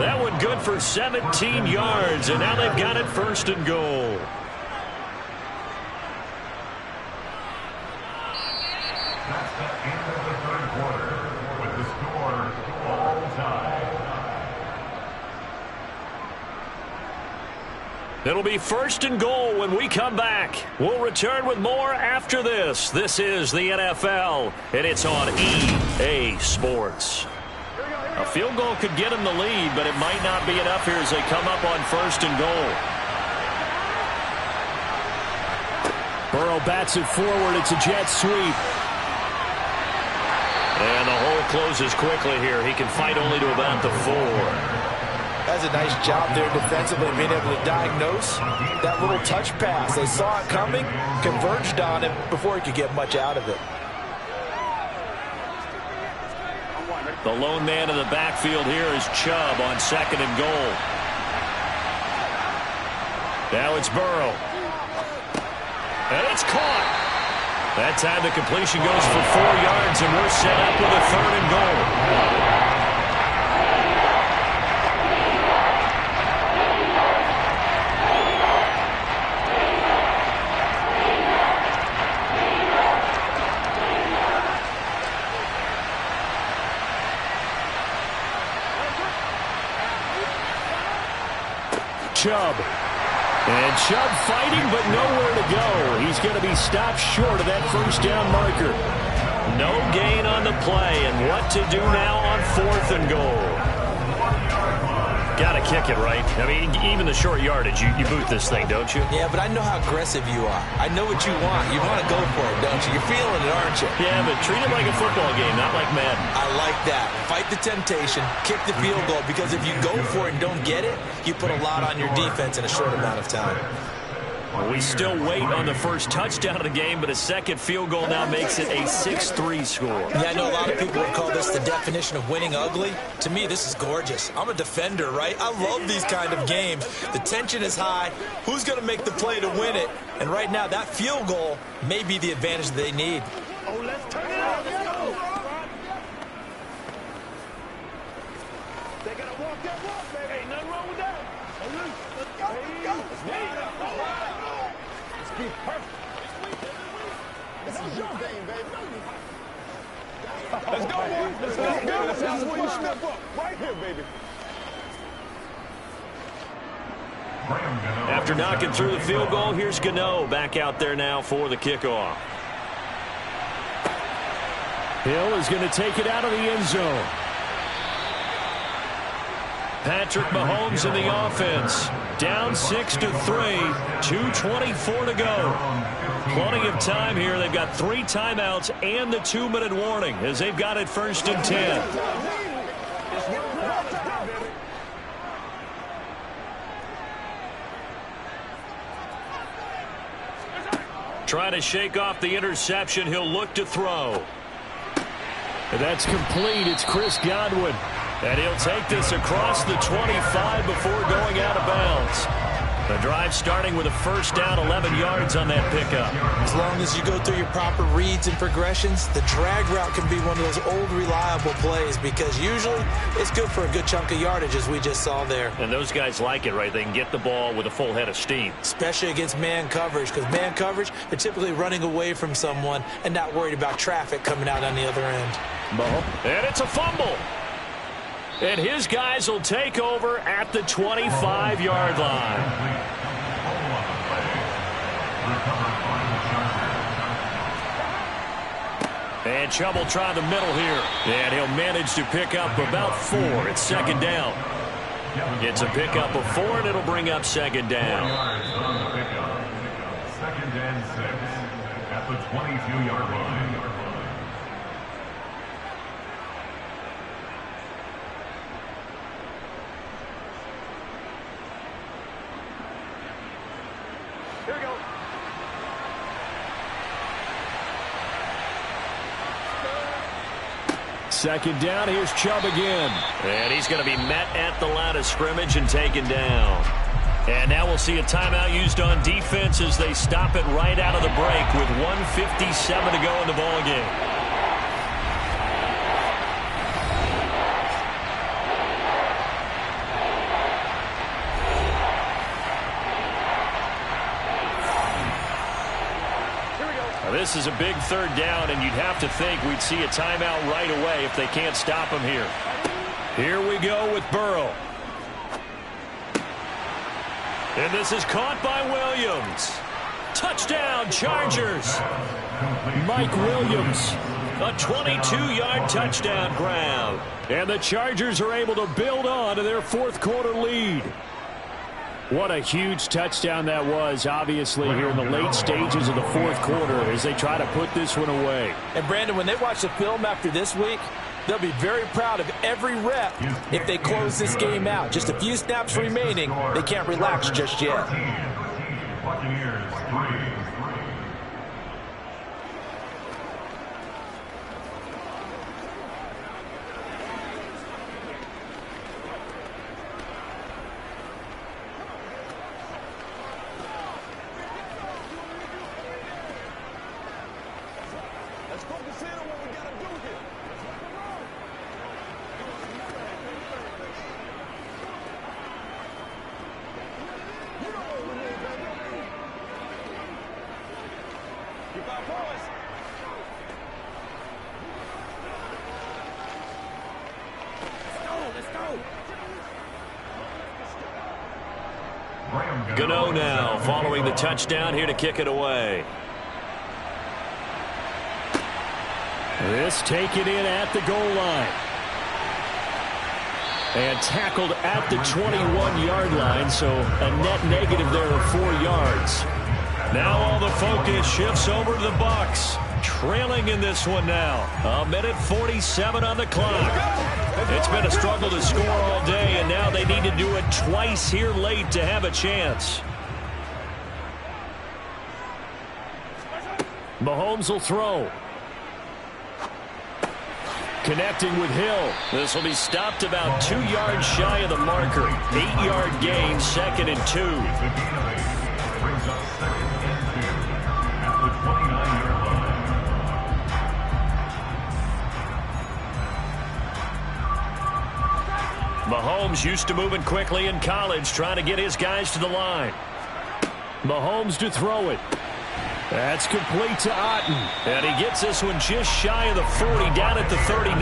That one good for 17 yards, and now they've got it first and goal. That's the end of the third quarter with the score all time. It'll be first and goal when we come back. We'll return with more after this. This is the NFL, and it's on EA Sports. A field goal could get them the lead, but it might not be enough here as they come up on first and goal. Burrow bats it forward. It's a jet sweep. And the hole closes quickly here. He can fight only to about the 4. That's a nice job there defensively, being able to diagnose that little touch pass. They saw it coming, converged on it before he could get much out of it. The lone man in the backfield here is Chubb on second and goal. Now it's Burrow. And it's caught. That time the completion goes for 4 yards, and we're set up with a third and goal. Chubb. And Chubb fighting, but nowhere to go. He's going to be stopped short of that first down marker. No gain on the play, and what to do now on fourth and goal. Got to kick it, right? I mean, even the short yardage, you boot this thing, don't you? Yeah, but I know how aggressive you are. I know what you want. You want to go for it, don't you? You're feeling it, aren't you? Yeah, but treat it like a football game, not like Madden. I like that. Fight the temptation, kick the field goal, because if you go for it and don't get it, you put a lot on your defense in a short amount of time. We still wait on the first touchdown of the game, but a second field goal now makes it a 6-3 score. Yeah, I know a lot of people would call this the definition of winning ugly. To me, this is gorgeous. I'm a defender, right? I love these kind of games. The tension is high. Who's going to make the play to win it? And right now, that field goal may be the advantage they need. Oh, let's turn it out. Let's go. They got to walk that walk, baby. Ain't nothing wrong with that. Let's go. Let's be perfect. This is your game, baby. Let's go, boy. Let's go. This is where you step up. Right here, baby. After knocking through the field goal, here's Gano back out there now for the kickoff. Hill is going to take it out of the end zone. Patrick Mahomes in the offense. Down 6-3. 2:24 to go. Plenty of time here. They've got 3 timeouts and the 2-minute warning as they've got it first and 10. Trying to shake off the interception. He'll look to throw. And that's complete. It's Chris Godwin. And he'll take this across the 25 before going out of bounds. The drive starting with a first down, 11 yards on that pickup. As long as you go through your proper reads and progressions, the drag route can be one of those old reliable plays because usually it's good for a good chunk of yardage as we just saw there. And those guys like it, right? They can get the ball with a full head of steam. Especially against man coverage, because man coverage, they're typically running away from someone and not worried about traffic coming out on the other end. And it's a fumble. And his guys will take over at the 25-yard line. And Chubb will try the middle here. And he'll manage to pick up about 4. It's second down. It's a pickup of 4, and it'll bring up second down. Second and 6 at the 22-yard line. Here we go. Second down, here's Chubb again. And he's going to be met at the line of scrimmage and taken down. And now we'll see a timeout used on defense as they stop it right out of the break with 1:57 to go in the ballgame. This is a big third down, and you'd have to think we'd see a timeout right away if they can't stop him here. Here we go with Burrow. And this is caught by Williams. Touchdown, Chargers. Mike Williams. A 22-yard touchdown grab. And the Chargers are able to build on to their fourth quarter lead. What a huge touchdown that was, obviously, here in the late stages of the fourth quarter as they try to put this one away. And, Brandon, when they watch the film after this week, they'll be very proud of every rep if they close this game out. Just a few snaps remaining. They can't relax just yet. Buccaneers 3. Let's focus in on what we got to do here. You know what we need, baby. Keep our voice. Let's go. Gano now following the touchdown here to kick it away. This taken in at the goal line. And tackled at the 21-yard line, so a net negative there of 4 yards. Now all the focus shifts over to the Bucs. Trailing in this one now. 1:47 on the clock. It's been a struggle to score all day, and now they need to do it twice here late to have a chance. Mahomes will throw. Connecting with Hill. This will be stopped about 2 yards shy of the marker. 8-yard gain, 2nd and 2. Brings up 2nd and 2 at the 29-yard line. Mahomes used to moving quickly in college, trying to get his guys to the line. Mahomes to throw it. That's complete to Otten. And he gets this one just shy of the 40, down at the 39.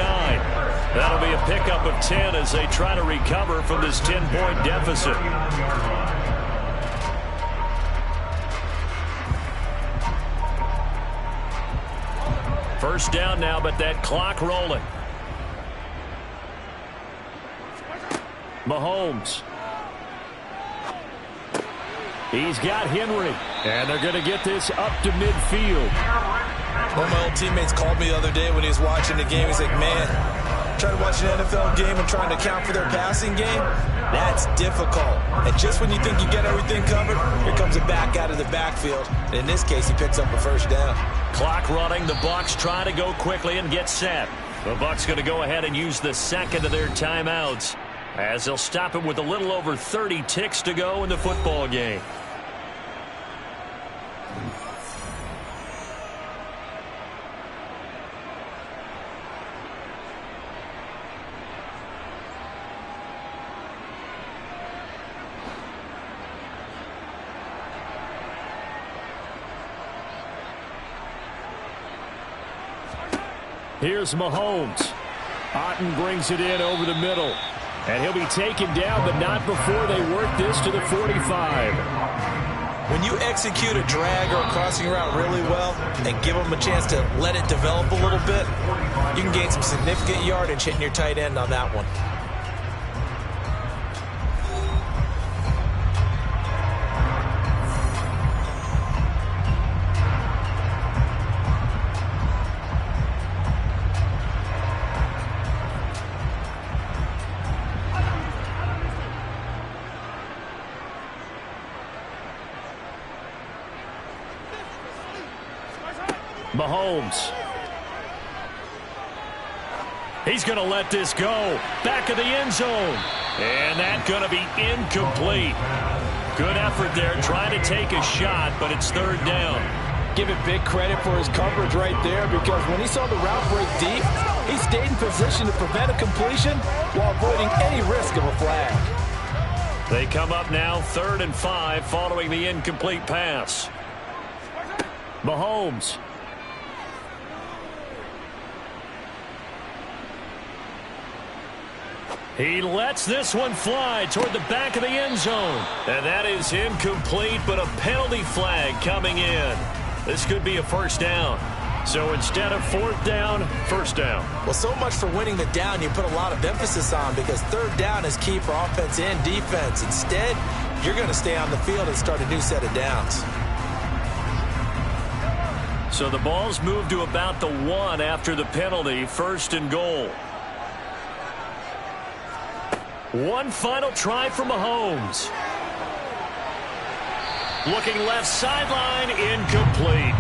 That'll be a pickup of 10 as they try to recover from this 10-point deficit. First down now, but that clock rolling. Mahomes. He's got Henry. And they're going to get this up to midfield. One of my old teammates called me the other day when he was watching the game. He's like, man, trying to watch an NFL game and trying to account for their passing game, that's difficult. And just when you think you get everything covered, here comes a back out of the backfield. And in this case, he picks up a first down. Clock running. The Bucs try to go quickly and get set. The Bucs going to go ahead and use the second of their timeouts. as they'll stop him with a little over 30 ticks to go in the football game. Here's Mahomes. Otten brings it in over the middle. And he'll be taken down, but not before they work this to the 45. When you execute a drag or a crossing route really well and give them a chance to let it develop a little bit, you can gain some significant yardage hitting your tight end on that one. Mahomes. He's going to let this go. Back of the end zone. And that's going to be incomplete. Good effort there trying to take a shot, but it's third down. Give it big credit for his coverage right there, because when he saw the route break deep, he stayed in position to prevent a completion while avoiding any risk of a flag. They come up now 3rd and 5 following the incomplete pass. Mahomes. He lets this one fly toward the back of the end zone. And that is incomplete, but a penalty flag coming in. This could be a first down. So instead of 4th down, first down. Well, so much for winning the down you put a lot of emphasis on, because 3rd down is key for offense and defense. Instead, you're going to stay on the field and start a new set of downs. So the ball's moved to about the 1 after the penalty, 1st and goal. One final try for Mahomes. Looking left sideline, incomplete.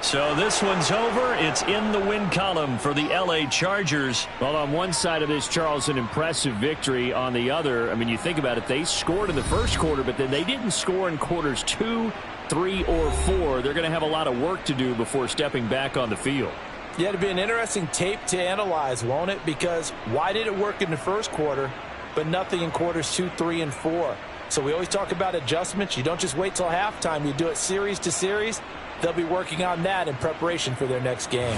So this one's over. It's in the win column for the L.A. Chargers. Well, on one side of this, Charles, an impressive victory. On the other, I mean, you think about it, they scored in the first quarter, but then they didn't score in quarters 2, 3, or 4. They're going to have a lot of work to do before stepping back on the field. Yeah, it'll be an interesting tape to analyze, won't it? Because why did it work in the first quarter, but nothing in quarters 2, 3, and 4? So we always talk about adjustments. You don't just wait till halftime. You do it series to series. They'll be working on that in preparation for their next game.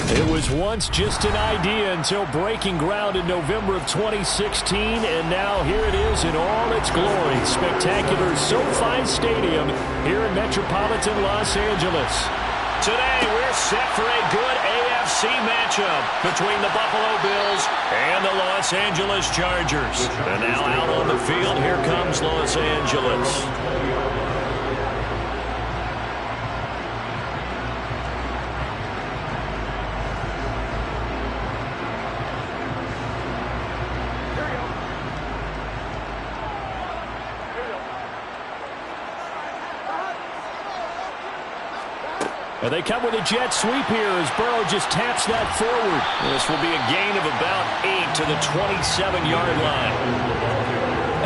It was once just an idea until breaking ground in November of 2016, and now here it is in all its glory. Spectacular SoFi Stadium here in metropolitan Los Angeles. Today, we're set for a good AFC matchup between the Buffalo Bills and the Los Angeles Chargers. And now out on the field, here comes Los Angeles. And they come with a jet sweep here as Burrow just taps that forward. This will be a gain of about 8 to the 27-yard line.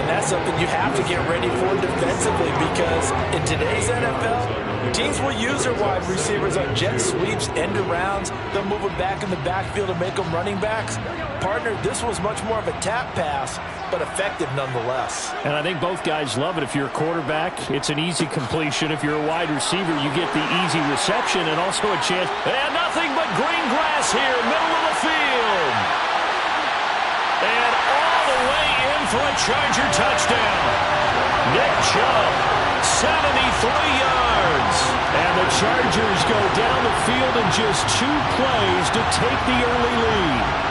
And that's something you have to get ready for defensively, because in today's NFL, teams will use their wide receivers on jet sweeps, end arounds. They'll move them back in the backfield and make them running backs. Partner, this was much more of a tap pass, but effective nonetheless. And I think both guys love it. If you're a quarterback, it's an easy completion. If you're a wide receiver, you get the easy reception and also a chance. And nothing but green grass here, middle of the field. And all the way in for a Charger touchdown. Nick Chubb, 73 yards. And the Chargers go down the field in just 2 plays to take the early lead.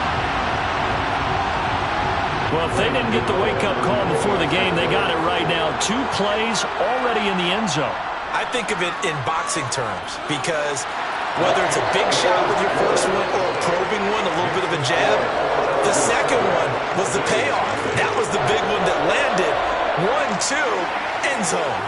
Well, if they didn't get the wake-up call before the game, they got it right now. 2 plays already in the end zone. I think of it in boxing terms, because whether it's a big shot with your first one or a probing one, a little bit of a jab, the second one was the payoff. That was the big one that landed. 1-2, end zone.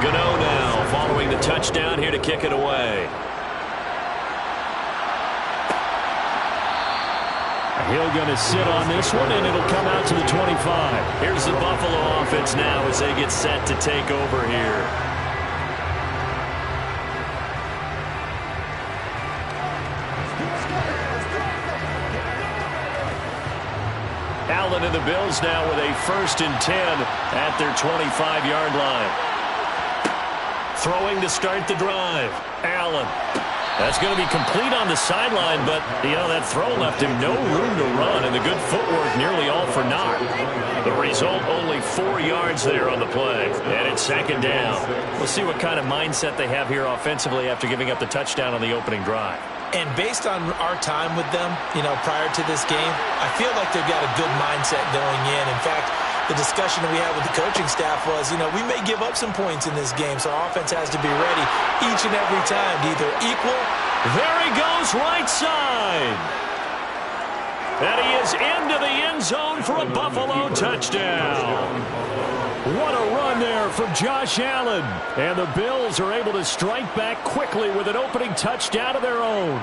Gano now following the touchdown here to kick it away. Hill going to sit on this one, and it'll come out to the 25. Here's the Buffalo offense now as they get set to take over here. Allen and the Bills now with a 1st and 10 at their 25-yard line. Throwing to start the drive. Allen. That's going to be complete on the sideline, but, that throw left him no room to run, and the good footwork nearly all for naught. The result, only 4 yards there on the play, and it's 2nd down. We'll see what kind of mindset they have here offensively after giving up the touchdown on the opening drive. And based on our time with them, prior to this game, I feel like they've got a good mindset going in. In fact, the discussion that we had with the coaching staff was, we may give up some points in this game, so our offense has to be ready each and every time to either equal. There he goes, right side. And he is into the end zone for a Buffalo touchdown. What a run there from Josh Allen. And the Bills are able to strike back quickly with an opening touchdown of their own.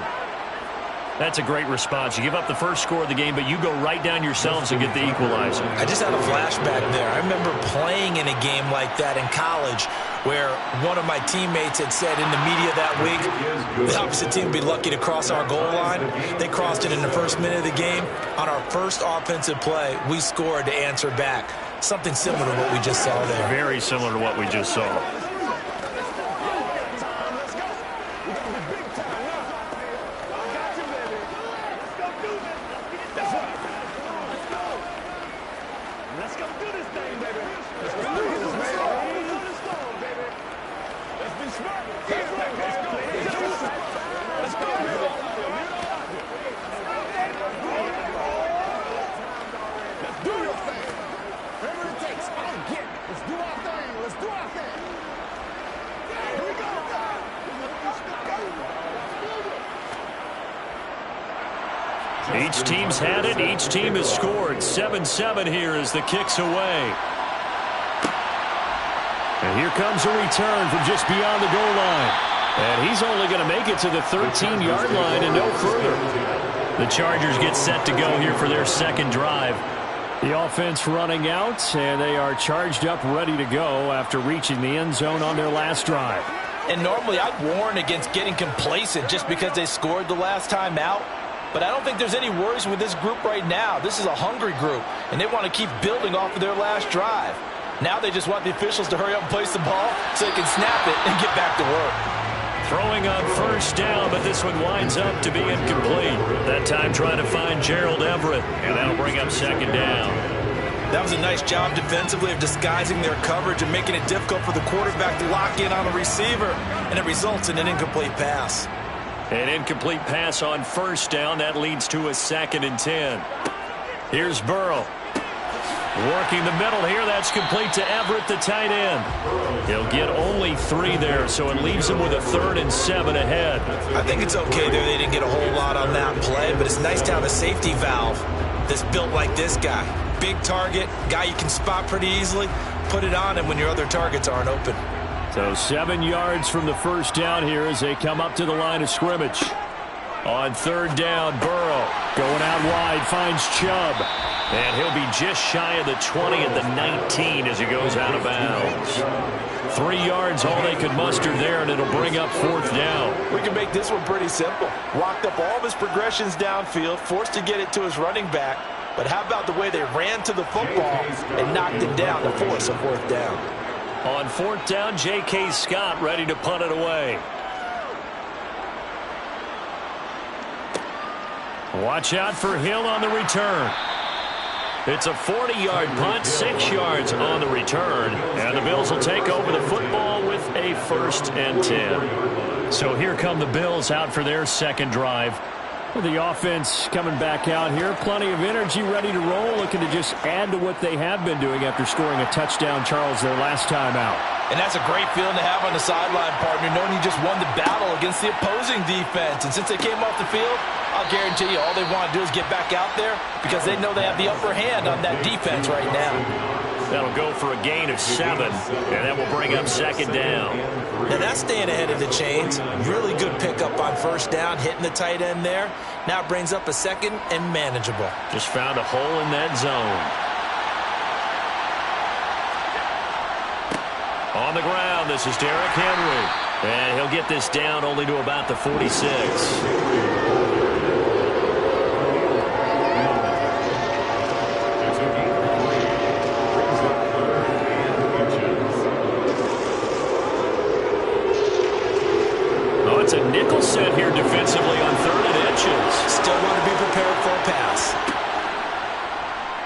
That's a great response. You give up the first score of the game, but you go right down yourselves and get the equalizer. I just had a flashback there. I remember playing in a game like that in college where one of my teammates had said in the media that week, the opposite team would be lucky to cross our goal line. They crossed it in the first minute of the game. On our first offensive play, we scored to answer back. Something similar to what we just saw there. Very similar to what we just saw. Each team's had it. Each team has scored. 7-7 here as the kick's away. And here comes a return from just beyond the goal line. And he's only going to make it to the 13-yard line and no further. The Chargers get set to go here for their second drive. The offense running out, and they are charged up, ready to go after reaching the end zone on their last drive. And normally I'd warn against getting complacent just because they scored the last time out. But I don't think there's any worries with this group right now. This is a hungry group, and they want to keep building off of their last drive. Now they just want the officials to hurry up and place the ball so they can snap it and get back to work. Throwing on first down, but this one winds up to be incomplete. That time trying to find Gerald Everett, and that'll bring up second down. That was a nice job defensively of disguising their coverage and making it difficult for the quarterback to lock in on the receiver, and it results in an incomplete pass. An incomplete pass on first down. That leads to a 2nd and 10. Here's Burrow. Working the middle here. That's complete to Everett, the tight end. He'll get only 3 there, so it leaves him with a 3rd and 7 ahead. I think it's okay there. They didn't get a whole lot on that play, but it's nice to have a safety valve that's built like this guy. Big target, guy you can spot pretty easily. Put it on him when your other targets aren't open. So 7 yards from the first down here as they come up to the line of scrimmage. On 3rd down, Burrow going out wide, finds Chubb. And he'll be just shy of the 20 at the 19 as he goes out of bounds. 3 yards, all they could muster there, and it'll bring up 4th down. We can make this one pretty simple. Walked up all of his progressions downfield, forced to get it to his running back. But how about the way they ran to the football and knocked it down to force a 4th down? On 4th down, J.K. Scott ready to punt it away. Watch out for Hill on the return. It's a 40-yard punt, 6 yards on the return. And the Bills will take over the football with a 1st and 10. So here come the Bills out for their second drive. The offense coming back out here. Plenty of energy, ready to roll, looking to just add to what they have been doing after scoring a touchdown, Charles, their last time out. And that's a great feeling to have on the sideline, partner, knowing you just won the battle against the opposing defense. And since they came off the field, I'll guarantee you all they want to do is get back out there because they know they have the upper hand on that defense right now. That'll go for a gain of 7, and that will bring up 2nd down. Now that's staying ahead of the chains. Really good pickup on first down, hitting the tight end there. Now it brings up a 2nd and manageable. Just found a hole in that zone. On the ground, this is Derrick Henry. And he'll get this down only to about the 46. It's a nickel set here defensively on 3rd and inches. Still want to be prepared for a pass.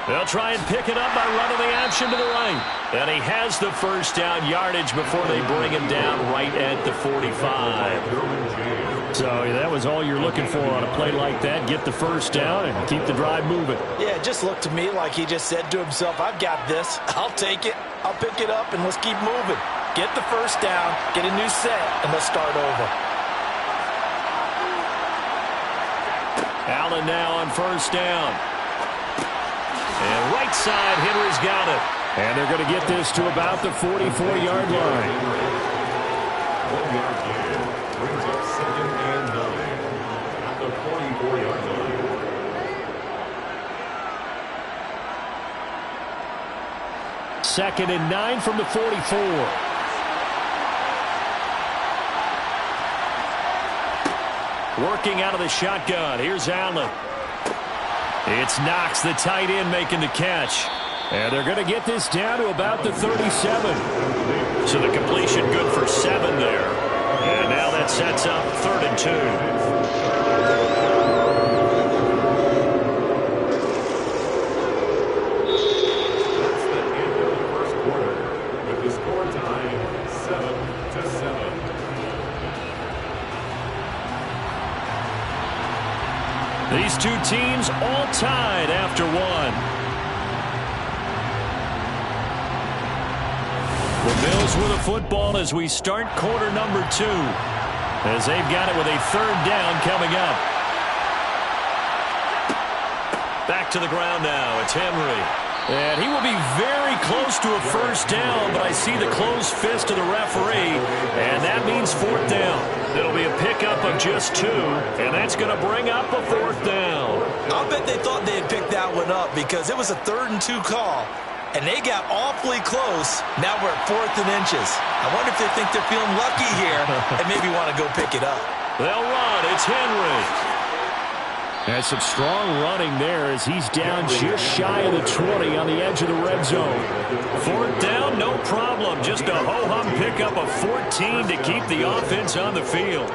They'll try and pick it up by running the action to the right. And he has the first down yardage before they bring him down right at the 45. So that was all you're looking for on a play like that. Get the first down and keep the drive moving. Yeah, it just looked to me like he just said to himself, I've got this. I'll take it. I'll pick it up, and let's keep moving. Get the first down, get a new set, and let's start over. Allen now on first down. And right side, Henry's got it. And they're going to get this to about the 44-yard line. 1 yard gain brings up 2nd and 9 at the 44-yard line. 2nd and 9 from the 44. Working out of the shotgun. Here's Allen. It's Knox, the tight end, making the catch. And they're going to get this down to about the 37. So the completion good for 7 there. And now that sets up 3rd and 2. That's the end of the first quarter with the score time 7-7. These two teams all tied after 1. The Bills with a football as we start quarter number 2. As they've got it with a 3rd down coming up. Back to the ground now. It's Henry. And he will be very close to a first down, but I see the closed fist of the referee, and that means fourth down. It'll be a pickup of just 2, and that's going to bring up a fourth down. I'll bet they thought they had picked that one up because it was a 3rd and 2 call, and they got awfully close. Now we're at 4th and inches. I wonder if they think they're feeling lucky here and maybe want to go pick it up. They'll run. It's Henry. And some strong running there as he's down just shy of the 20 on the edge of the red zone. Fourth down, no problem. Just a ho-hum pickup of 14 to keep the offense on the field.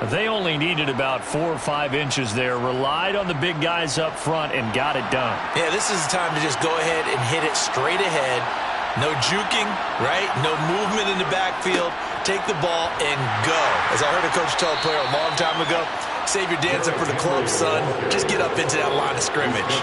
They only needed about 4 or 5 inches there, relied on the big guys up front, and got it done. Yeah, this is the time to just go ahead and hit it straight ahead. No juking, right? No movement in the backfield. Take the ball and go. As I heard a coach tell a player a long time ago, save your dancing for the club, son. Just get up into that line of scrimmage.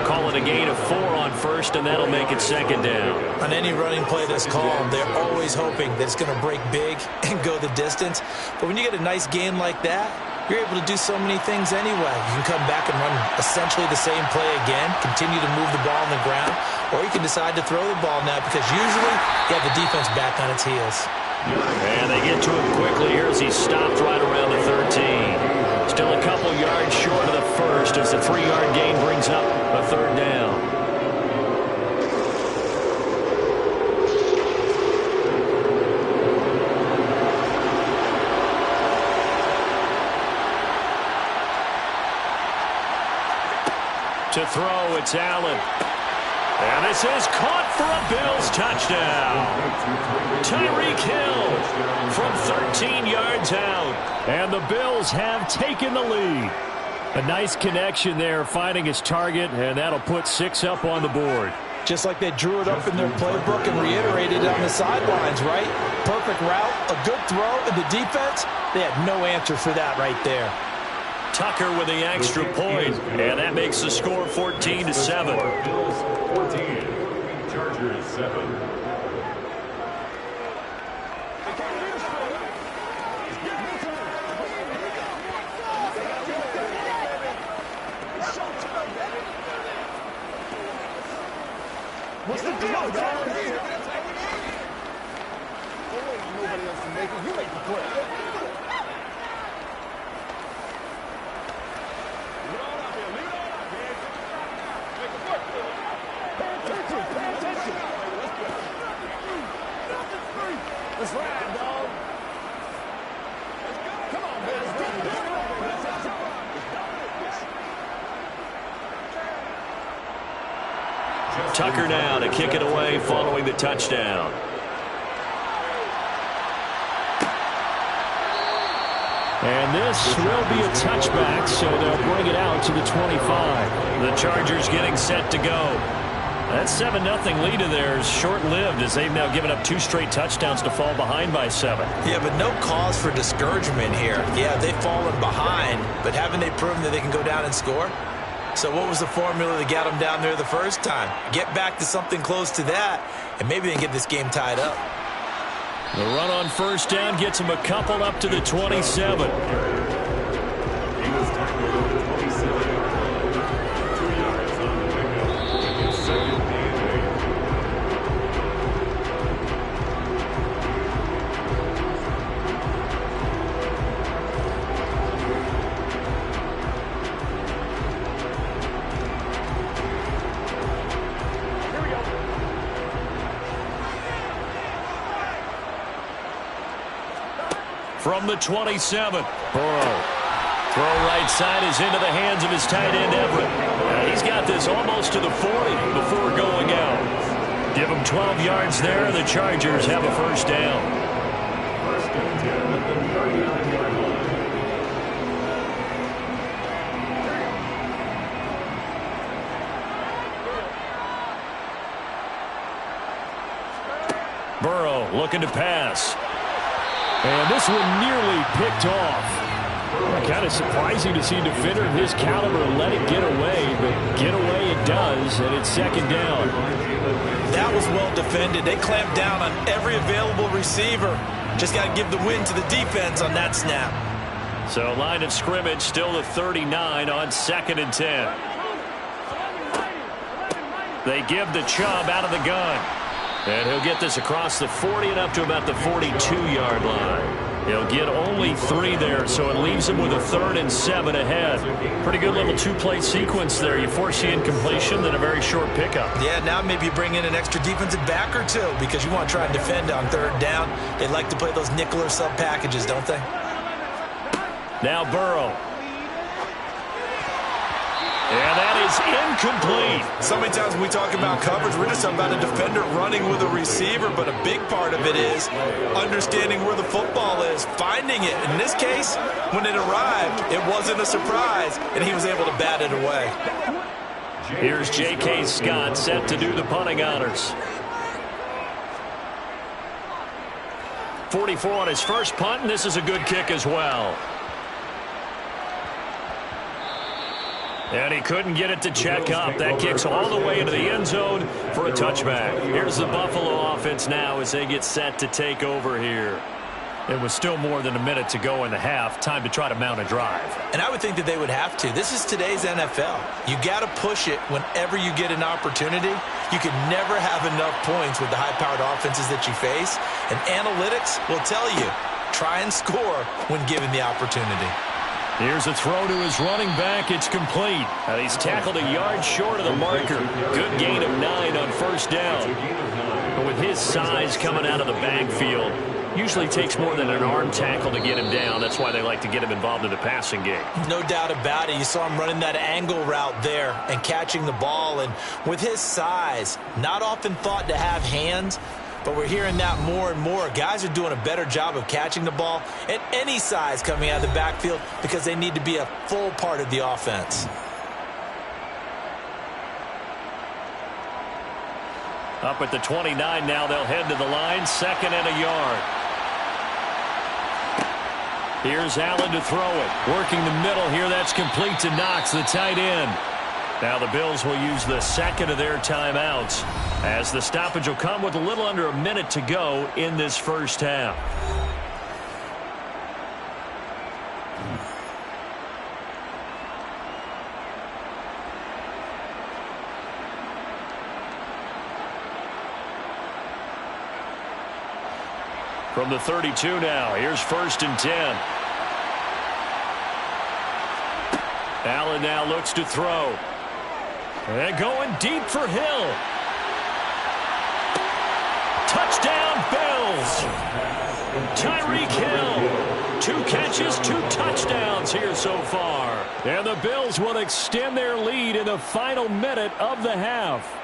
Call it a gain of 4 on first, and that'll make it second down. On any running play that's called, they're always hoping that it's going to break big and go the distance. But when you get a nice gain like that, you're able to do so many things anyway. You can come back and run essentially the same play again, continue to move the ball on the ground, or you can decide to throw the ball now because usually you have the defense back on its heels. And they get to him quickly here as he stopped right around the 13. Still a couple yards short of the first as the 3-yard gain brings up a third down. To throw, it's Allen. And this is caught for a Bills touchdown. Tyreek Hill from 13 yards out. And the Bills have taken the lead. A nice connection there, finding his target, and that'll put 6 up on the board. Just like they drew it up in their playbook and reiterated it on the sidelines, right? Perfect route, a good throw, and the defense, they had no answer for that right there. Tucker with the extra point, and that makes the score 14-7. Bills 14, Chargers 7. What's the deal, dog? Nobody else to make it. You make the play. Let's ride, dog. Come on, man. Tucker now to kick it away following the touchdown. And this will be a touchback, so they'll bring it out to the 25. The Chargers getting set to go. That 7-0 lead of theirs short-lived as they've now given up 2 straight touchdowns to fall behind by 7. Yeah, but no cause for discouragement here. Yeah, they've fallen behind, but haven't they proven that they can go down and score? So what was the formula that got them down there the first time? Get back to something close to that, and maybe they can get this game tied up. The run on first down gets them a couple up to the 27. He was tackled at the 27-yard line. 2 yards on the pickup. It's second and 8. From the 27, Burrow. Throw right side is into the hands of his tight end, Everett. He's got this almost to the 40 before going out. Give him 12 yards there. The Chargers have a first down. First and 10 at the 39-yard line. Burrow looking to pass. And this one nearly picked off. Kind of surprising to see a defender of his caliber let it get away, but get away it does, and it's second down. That was well defended. They clamped down on every available receiver. Just got to give the win to the defense on that snap. So line of scrimmage still the 39 on 2nd and 10. They give to Chubb out of the gun. And he'll get this across the 40 and up to about the 42-yard line. He'll get only 3 there, so it leaves him with a 3rd and 7 ahead. Pretty good little two-play sequence there. You force the incompletion, then a very short pickup. Yeah, now maybe you bring in an extra defensive back or two because you want to try and defend on 3rd down. They like to play those nickel or sub packages, don't they? Now Burrow. And that is incomplete. So many times when we talk about coverage, we're just talking about a defender running with a receiver, but a big part of it is understanding where the football is, finding it. In this case, when it arrived, it wasn't a surprise, and he was able to bat it away. Here's J.K. Scott set to do the punting honors. 44 on his first punt, and this is a good kick as well. And he couldn't get it to check up. That kicks all the way into the end zone for a touchback. Here's the Buffalo offense now as they get set to take over here. It was still more than a minute to go in the half. Time to try to mount a drive. And I would think that they would have to. This is today's NFL. You got to push it whenever you get an opportunity. You can never have enough points with the high-powered offenses that you face. And analytics will tell you, try and score when given the opportunity. Here's a throw to his running back. It's complete. And he's tackled a yard short of the marker. Good gain of 9 on first down. But with his size coming out of the backfield, usually takes more than an arm tackle to get him down. That's why they like to get him involved in the passing game. No doubt about it. You saw him running that angle route there and catching the ball. And with his size, not often thought to have hands, but we're hearing that more and more. Guys are doing a better job of catching the ball at any size coming out of the backfield because they need to be a full part of the offense. Up at the 29 now, they'll head to the line. 2nd and a yard. Here's Allen to throw it. Working the middle here. That's complete to Knox, the tight end. Now the Bills will use the 2nd of their timeouts as the stoppage will come with a little under a minute to go in this first half. From the 32 now, here's 1st and 10. Allen now looks to throw. And going deep for Hill. Touchdown, Bills. Tyreek Hill. 2 catches, 2 touchdowns here so far. And the Bills will extend their lead in the final minute of the half.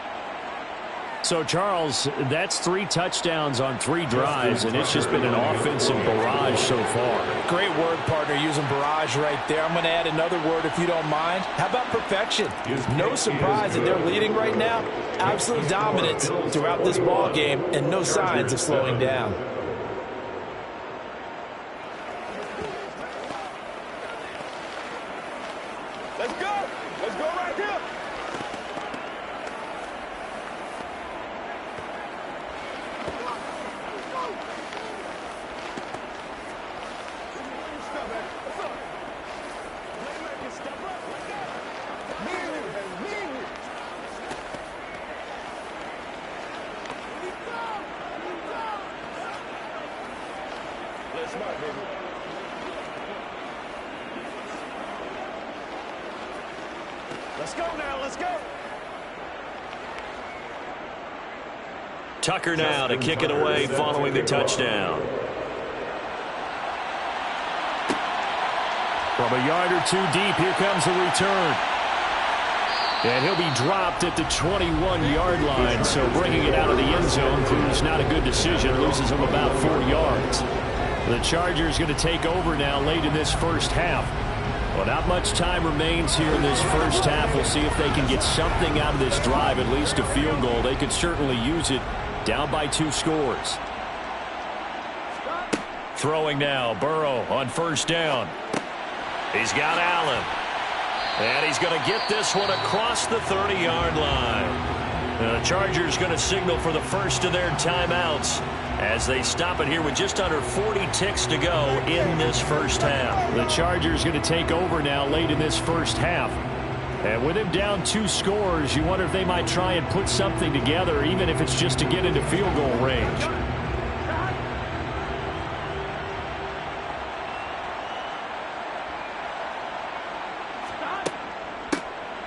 So, Charles, that's 3 touchdowns on 3 drives, and it's just been an offensive barrage so far. Great word, partner, using barrage right there. I'm going to add another word if you don't mind. How about perfection? No surprise that they're leading right now. Absolute dominance throughout this ball game and no signs of slowing down. Let's go. Let's go right here. Let's go now. Let's go. Tucker now to kick it away following the touchdown. From a yard or 2 deep, here comes the return. And he'll be dropped at the 21-yard line, so bringing it out of the end zone proves not a good decision. Loses him about 4 yards. The Chargers going to take over now late in this first half. Well, not much time remains here in this first half. We'll see if they can get something out of this drive, at least a field goal. They could certainly use it, down by 2 scores. Throwing now, Burrow on first down. He's got Allen. And he's going to get this one across the 30-yard line. The Chargers going to signal for the first of their timeouts as they stop it here with just under 40 ticks to go in this first half. The Chargers going to take over now late in this first half. And with him down 2 scores, you wonder if they might try and put something together, even if it's just to get into field goal range.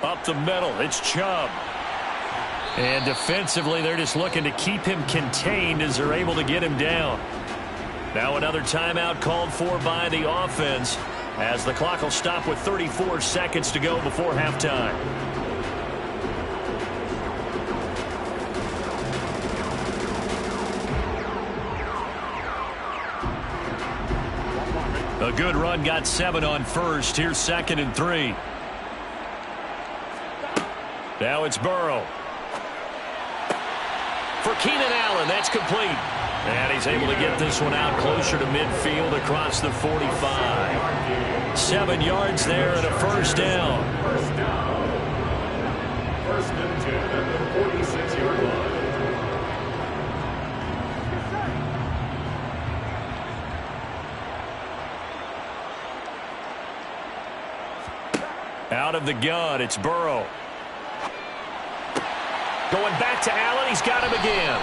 Up the middle, it's Chubb. And defensively, they're just looking to keep him contained as they're able to get him down. Now another timeout called for by the offense, as the clock will stop with 34 seconds to go before halftime. A good run, got 7 on first. Here's 2nd and 3. Now it's Burrow. For Keenan Allen, that's complete. And he's able to get this one out closer to midfield across the 45. 7 yards there and a first down. First and 10 at the 46-yard line. Out of the gun, it's Burrow. Going back to Allen, he's got him again.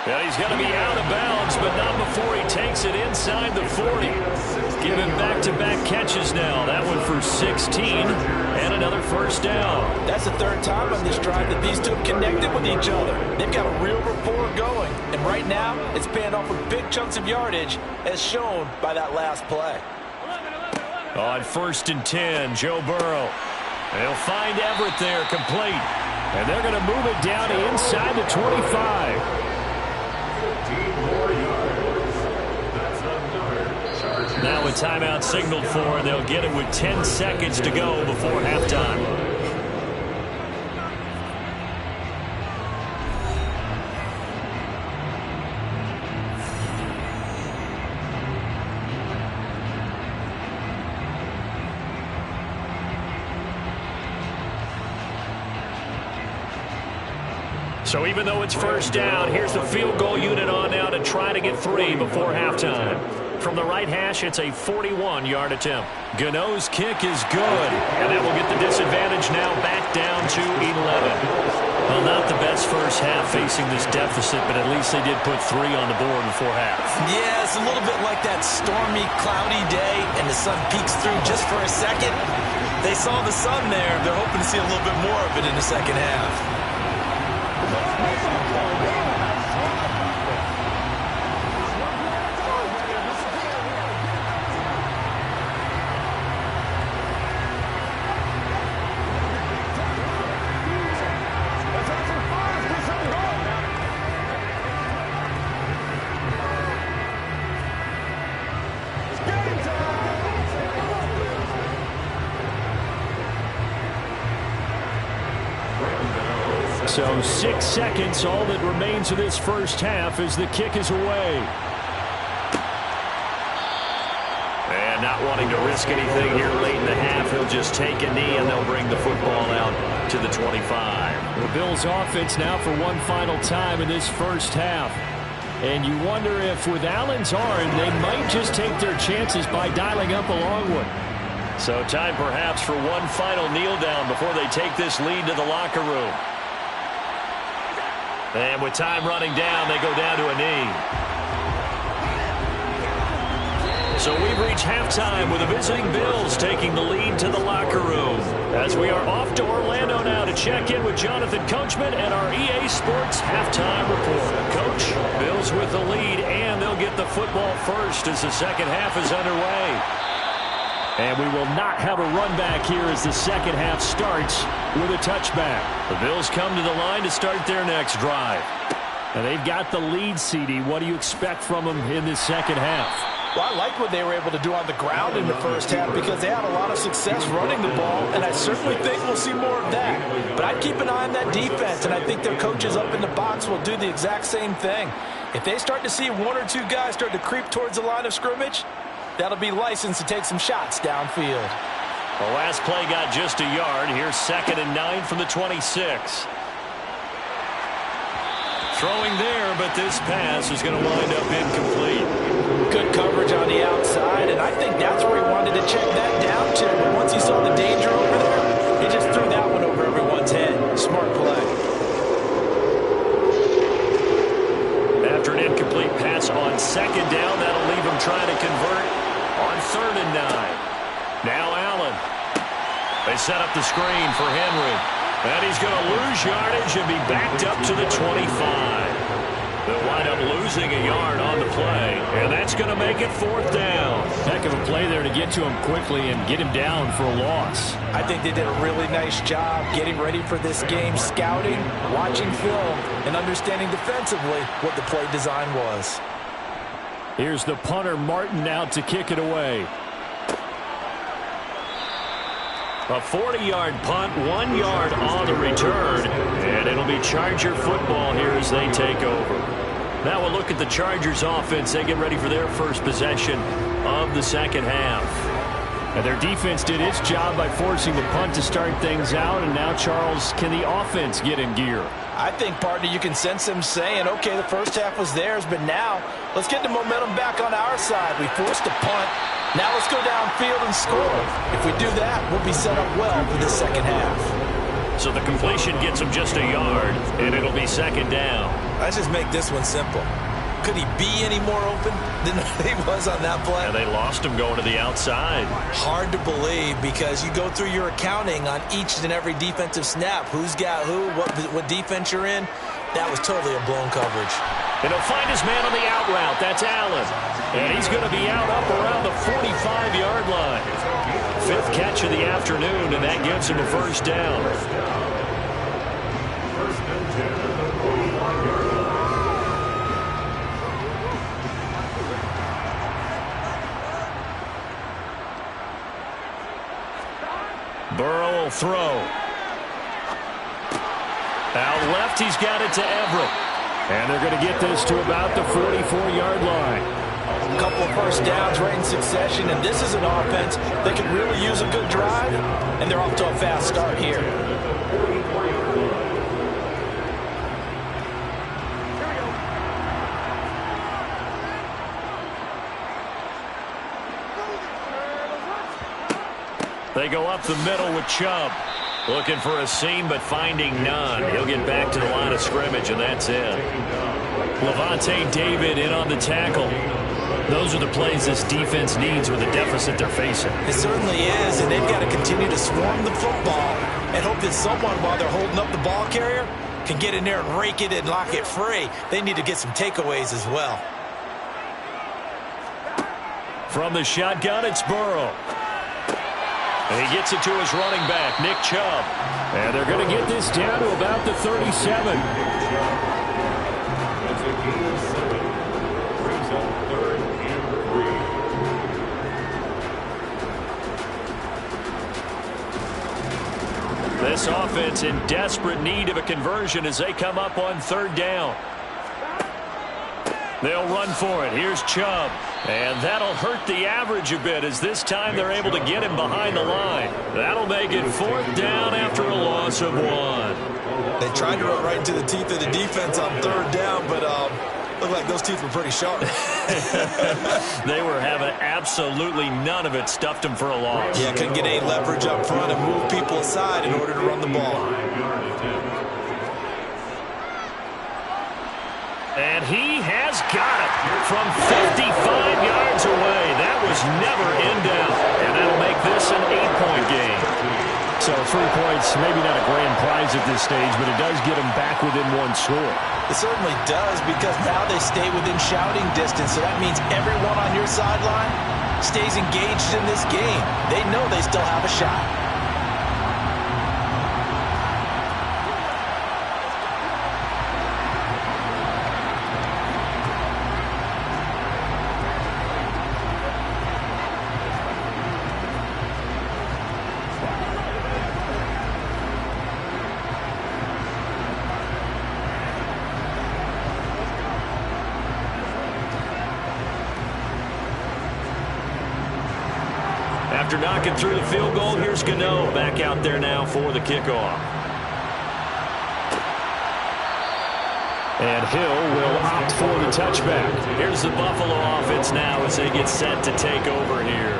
And he's going to be out of bounds, but not before he takes it inside the 40. Giving back-to-back catches now. That one for 16 and another first down. That's the 3rd time on this drive that these two have connected with each other. They've got a real rapport going. And right now, it's paying off with big chunks of yardage, as shown by that last play. On 1st and 10, Joe Burrow. They'll find Everett there, complete. And they're going to move it down to inside the 25. 15 more yards. That's another Chargers. Now a timeout signaled for, and they'll get it with 10 seconds to go before halftime. So even though it's first down, here's the field goal unit on now to try to get 3 before halftime. From the right hash, it's a 41-yard attempt. Gano's kick is good, and that will get the disadvantage now back down to 11. Well, not the best first half facing this deficit, but at least they did put 3 on the board before half. Yeah, it's a little bit like that stormy, cloudy day, and the sun peeks through just for a second. They saw the sun there. They're hoping to see a little bit more of it in the second half. So 6 seconds, all that remains of this first half as the kick is away. And not wanting to risk anything here late in the half, he'll just take a knee and they'll bring the football out to the 25. The Bills offense now for one final time in this first half. And you wonder if with Allen's arm, they might just take their chances by dialing up a long one. So time perhaps for one final kneel down before they take this lead to the locker room. And with time running down, they go down to a knee. So we've reached halftime with the visiting Bills taking the lead to the locker room. As we are off to Orlando now to check in with Jonathan Coachman and our EA Sports halftime report. Coach, Bills with the lead, and they'll get the football first as the second half is underway. And we will not have a run back here as the second half starts with a touchback. The Bills come to the line to start their next drive. And they've got the lead, CD. What do you expect from them in this second half? Well, I like what they were able to do on the ground in the first half because they had a lot of success running the ball, and I certainly think we'll see more of that. But I'd keep an eye on that defense, and I think their coaches up in the box will do the exact same thing. If they start to see 1 or 2 guys start to creep towards the line of scrimmage, that'll be licensed to take some shots downfield. The last play got just a yard. Here's 2nd and 9 from the 26. Throwing there, but this pass is going to wind up incomplete. Good coverage on the outside, and I think that's where he wanted to check that down to. But once he saw the danger over there, he just threw that one its head. Smart play. After an incomplete pass on second down, that'll leave him trying to convert on 3rd and 9. Now Allen. They set up the screen for Henry. And he's going to lose yardage and be backed up to the 25. They'll wind up losing a yard on the play, and that's going to make it 4th down. Heck of a play there to get to him quickly and get him down for a loss. I think they did a really nice job getting ready for this game, scouting, watching film, and understanding defensively what the play design was. Here's the punter, Martin, out to kick it away. A 40-yard punt, 1 yard on the return, and it'll be Charger football here as they take over. Now we'll look at the Chargers offense. They get ready for their first possession of the second half. And their defense did its job by forcing the punt to start things out, and now, Charles, can the offense get in gear? I think, partner, you can sense them saying, okay, the first half was theirs, but now let's get the momentum back on our side. We forced a punt. Now let's go downfield and score. If we do that, we'll be set up well for the second half. So the completion gets him just a yard, and it'll be 2nd down. Let's just make this one simple. Could he be any more open than he was on that play? And they lost him going to the outside. Hard to believe because you go through your accounting on each and every defensive snap. Who's got who, what defense you're in. That was totally a blown coverage. And he'll find his man on the out route. That's Allen. And he's going to be out up around the 45-yard line. 5th catch of the afternoon, and that gives him a 1st down. Burrow will throw. Out left, he's got it to Everett. And they're going to get this to about the 44-yard line. A couple of first downs right in succession, and this is an offense that could really use a good drive, and they're off to a fast start here. They go up the middle with Chubb. Looking for a seam, but finding none. He'll get back to the line of scrimmage, and that's it. Levante David in on the tackle. Those are the plays this defense needs with the deficit they're facing. It certainly is, and they've got to continue to swarm the football and hope that someone, while they're holding up the ball carrier, can get in there and rake it and lock it free. They need to get some takeaways as well. From the shotgun, it's Burrow. And he gets it to his running back, Nick Chubb. And they're going to get this down to about the 37. That's a gain of 7. Brings up 3rd and 3. This offense in desperate need of a conversion as they come up on 3rd down. They'll run for it. Here's Chubb. And that'll hurt the average a bit as this time they're able to get him behind the line. That'll make it 4th down after a loss of 1. They tried to run right into the teeth of the defense on 3rd down, but looked like those teeth were pretty sharp. They were having absolutely none of it. Stuffed them for a loss. Yeah, couldn't get any leverage up front and move people aside in order to run the ball. And he has got it from 55 yards away. That was never in doubt. And that'll make this an 8-point game. So 3 points, maybe not a grand prize at this stage, but it does get them back within 1 score. It certainly does because now they stay within shouting distance. So that means everyone on your sideline stays engaged in this game. They know they still have a shot. After knocking through the field goal, here's Gano back out there now for the kickoff. And Hill will opt for the touchback. Here's the Buffalo offense now as they get set to take over here.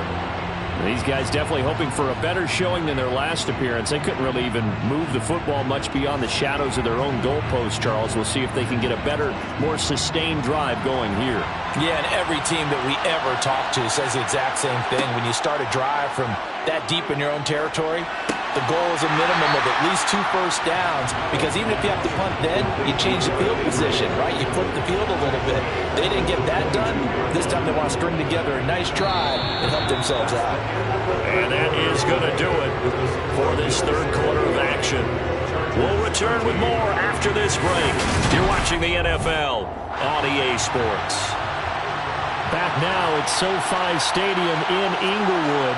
These guys definitely hoping for a better showing than their last appearance. They couldn't really even move the football much beyond the shadows of their own goalpost, Charles. We'll see if they can get a better, more sustained drive going here. Yeah, and every team that we ever talk to says the exact same thing. When you start a drive from that deep in your own territory, the goal is a minimum of at least 2 first downs, because even if you have to punt then, you change the field position, right? You flip the field a little bit. They didn't get that done. This time they want to string together a nice drive and help themselves out. And that is going to do it for this third quarter of action. We'll return with more after this break. You're watching the NFL on EA Sports. Back now at SoFi Stadium in Inglewood.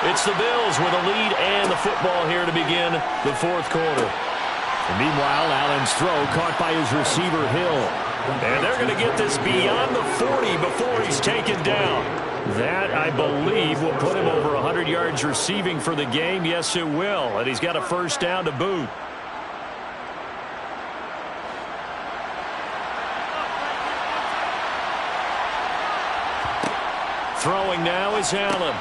It's the Bills with a lead and the football here to begin the fourth quarter. And meanwhile, Allen's throw caught by his receiver, Hill. And they're going to get this beyond the 40 before he's taken down. That, I believe, will put him over 100 yards receiving for the game. Yes, it will. And he's got a first down to boot. Throwing now is Allen.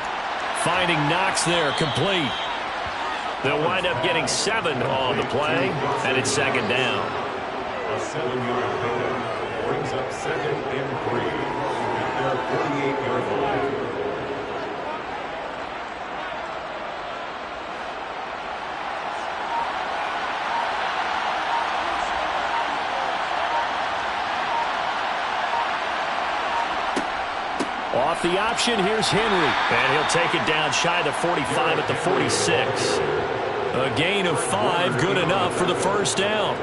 Finding Knox there, complete. They'll wind up getting 7 on the play, and it's second down. A 7-yard pickup brings up 2nd and 3 at their 48-yard line. Off the option, here's Henry. And he'll take it down shy of the 45 at the 46. A gain of 5, good enough for the first down.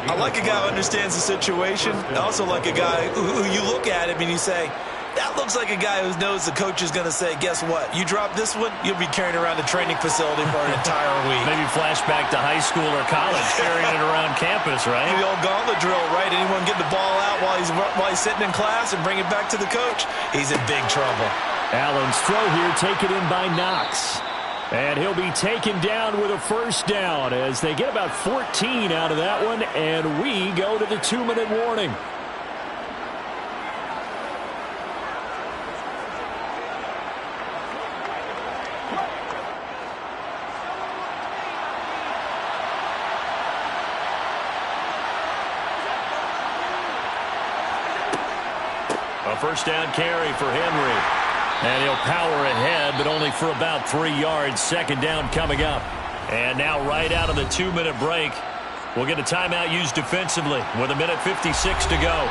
I like a guy who understands the situation. I also like a guy who you look at him and you say, that looks like a guy who knows the coach is going to say, guess what? You drop this one, you'll be carrying around the training facility for an entire week. Maybe flashback to high school or college, carrying it around campus, right? The old gauntlet drill, right? Anyone get the ball out while he's sitting in class and bring it back to the coach? He's in big trouble. Allen's throw here taken in by Knox. And he'll be taken down with a first down as they get about 14 out of that one, and we go to the 2-minute warning. A first down carry for Henry. And he'll power ahead, but only for about 3 yards. Second down coming up. And now right out of the 2-minute break, we'll get a timeout used defensively with 1:56 to go.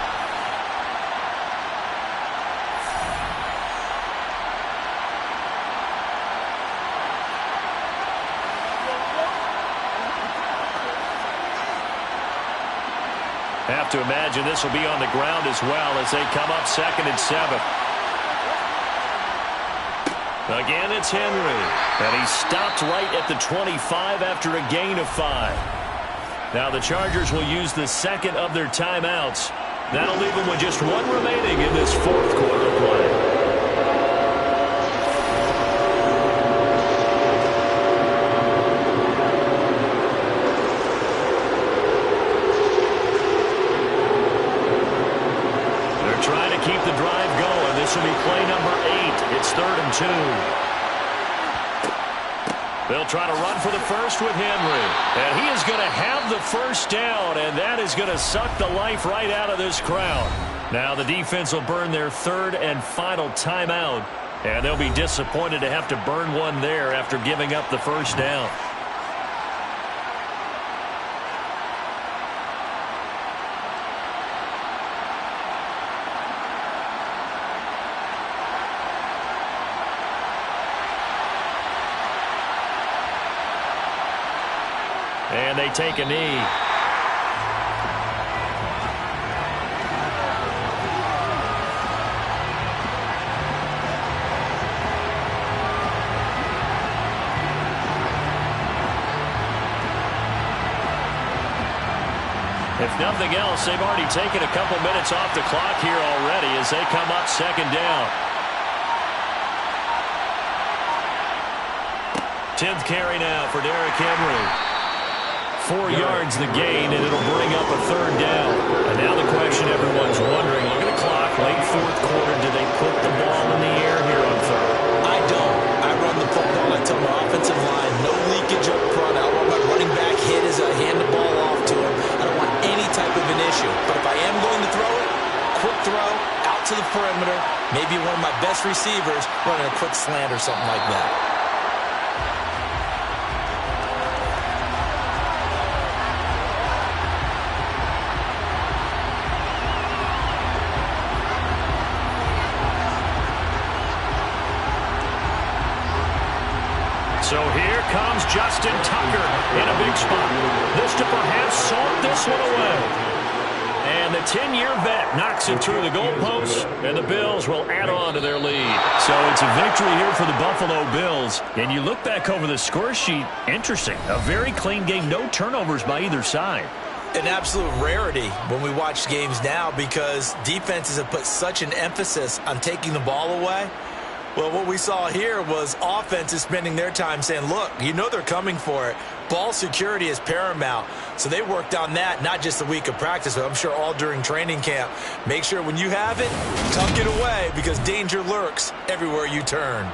Have to imagine this will be on the ground as well as they come up 2nd and 7. Again, it's Henry. And he stopped right at the 25 after a gain of 5. Now the Chargers will use the second of their timeouts. That'll leave them with just 1 remaining in this fourth quarter play. This will be play number 8. It's 3rd and 2. They'll try to run for the first with Henry. And he is going to have the first down, and that is going to suck the life right out of this crowd. Now the defense will burn their 3rd and final timeout, and they'll be disappointed to have to burn one there after giving up the first down. And they take a knee. If nothing else, they've already taken a couple minutes off the clock here already as they come up 2nd down. 10th carry now for Derrick Henry. 4 yards the gain, and it'll bring up a 3rd down. And now the question everyone's wondering, look at the clock, late 4th quarter, do they put the ball in the air here on 3rd? I don't. I out to the perimeter, maybe one of my best receivers running a quick slant or something like that. So here comes Justin Tucker in a big spot. This to perhaps salt this one away. And the 10-year vet knocks it through the goalpost, and the Bills will add on to their lead. So it's a victory here for the Buffalo Bills. And you look back over the score sheet, interesting. A very clean game, no turnovers by either side. An absolute rarity when we watch games now because defenses have put such an emphasis on taking the ball away. Well, what we saw here was offenses spending their time saying, look, you know they're coming for it. Ball security is paramount. So they worked on that, not just a week of practice, but I'm sure all during training camp. Make sure when you have it, tuck it away because danger lurks everywhere you turn.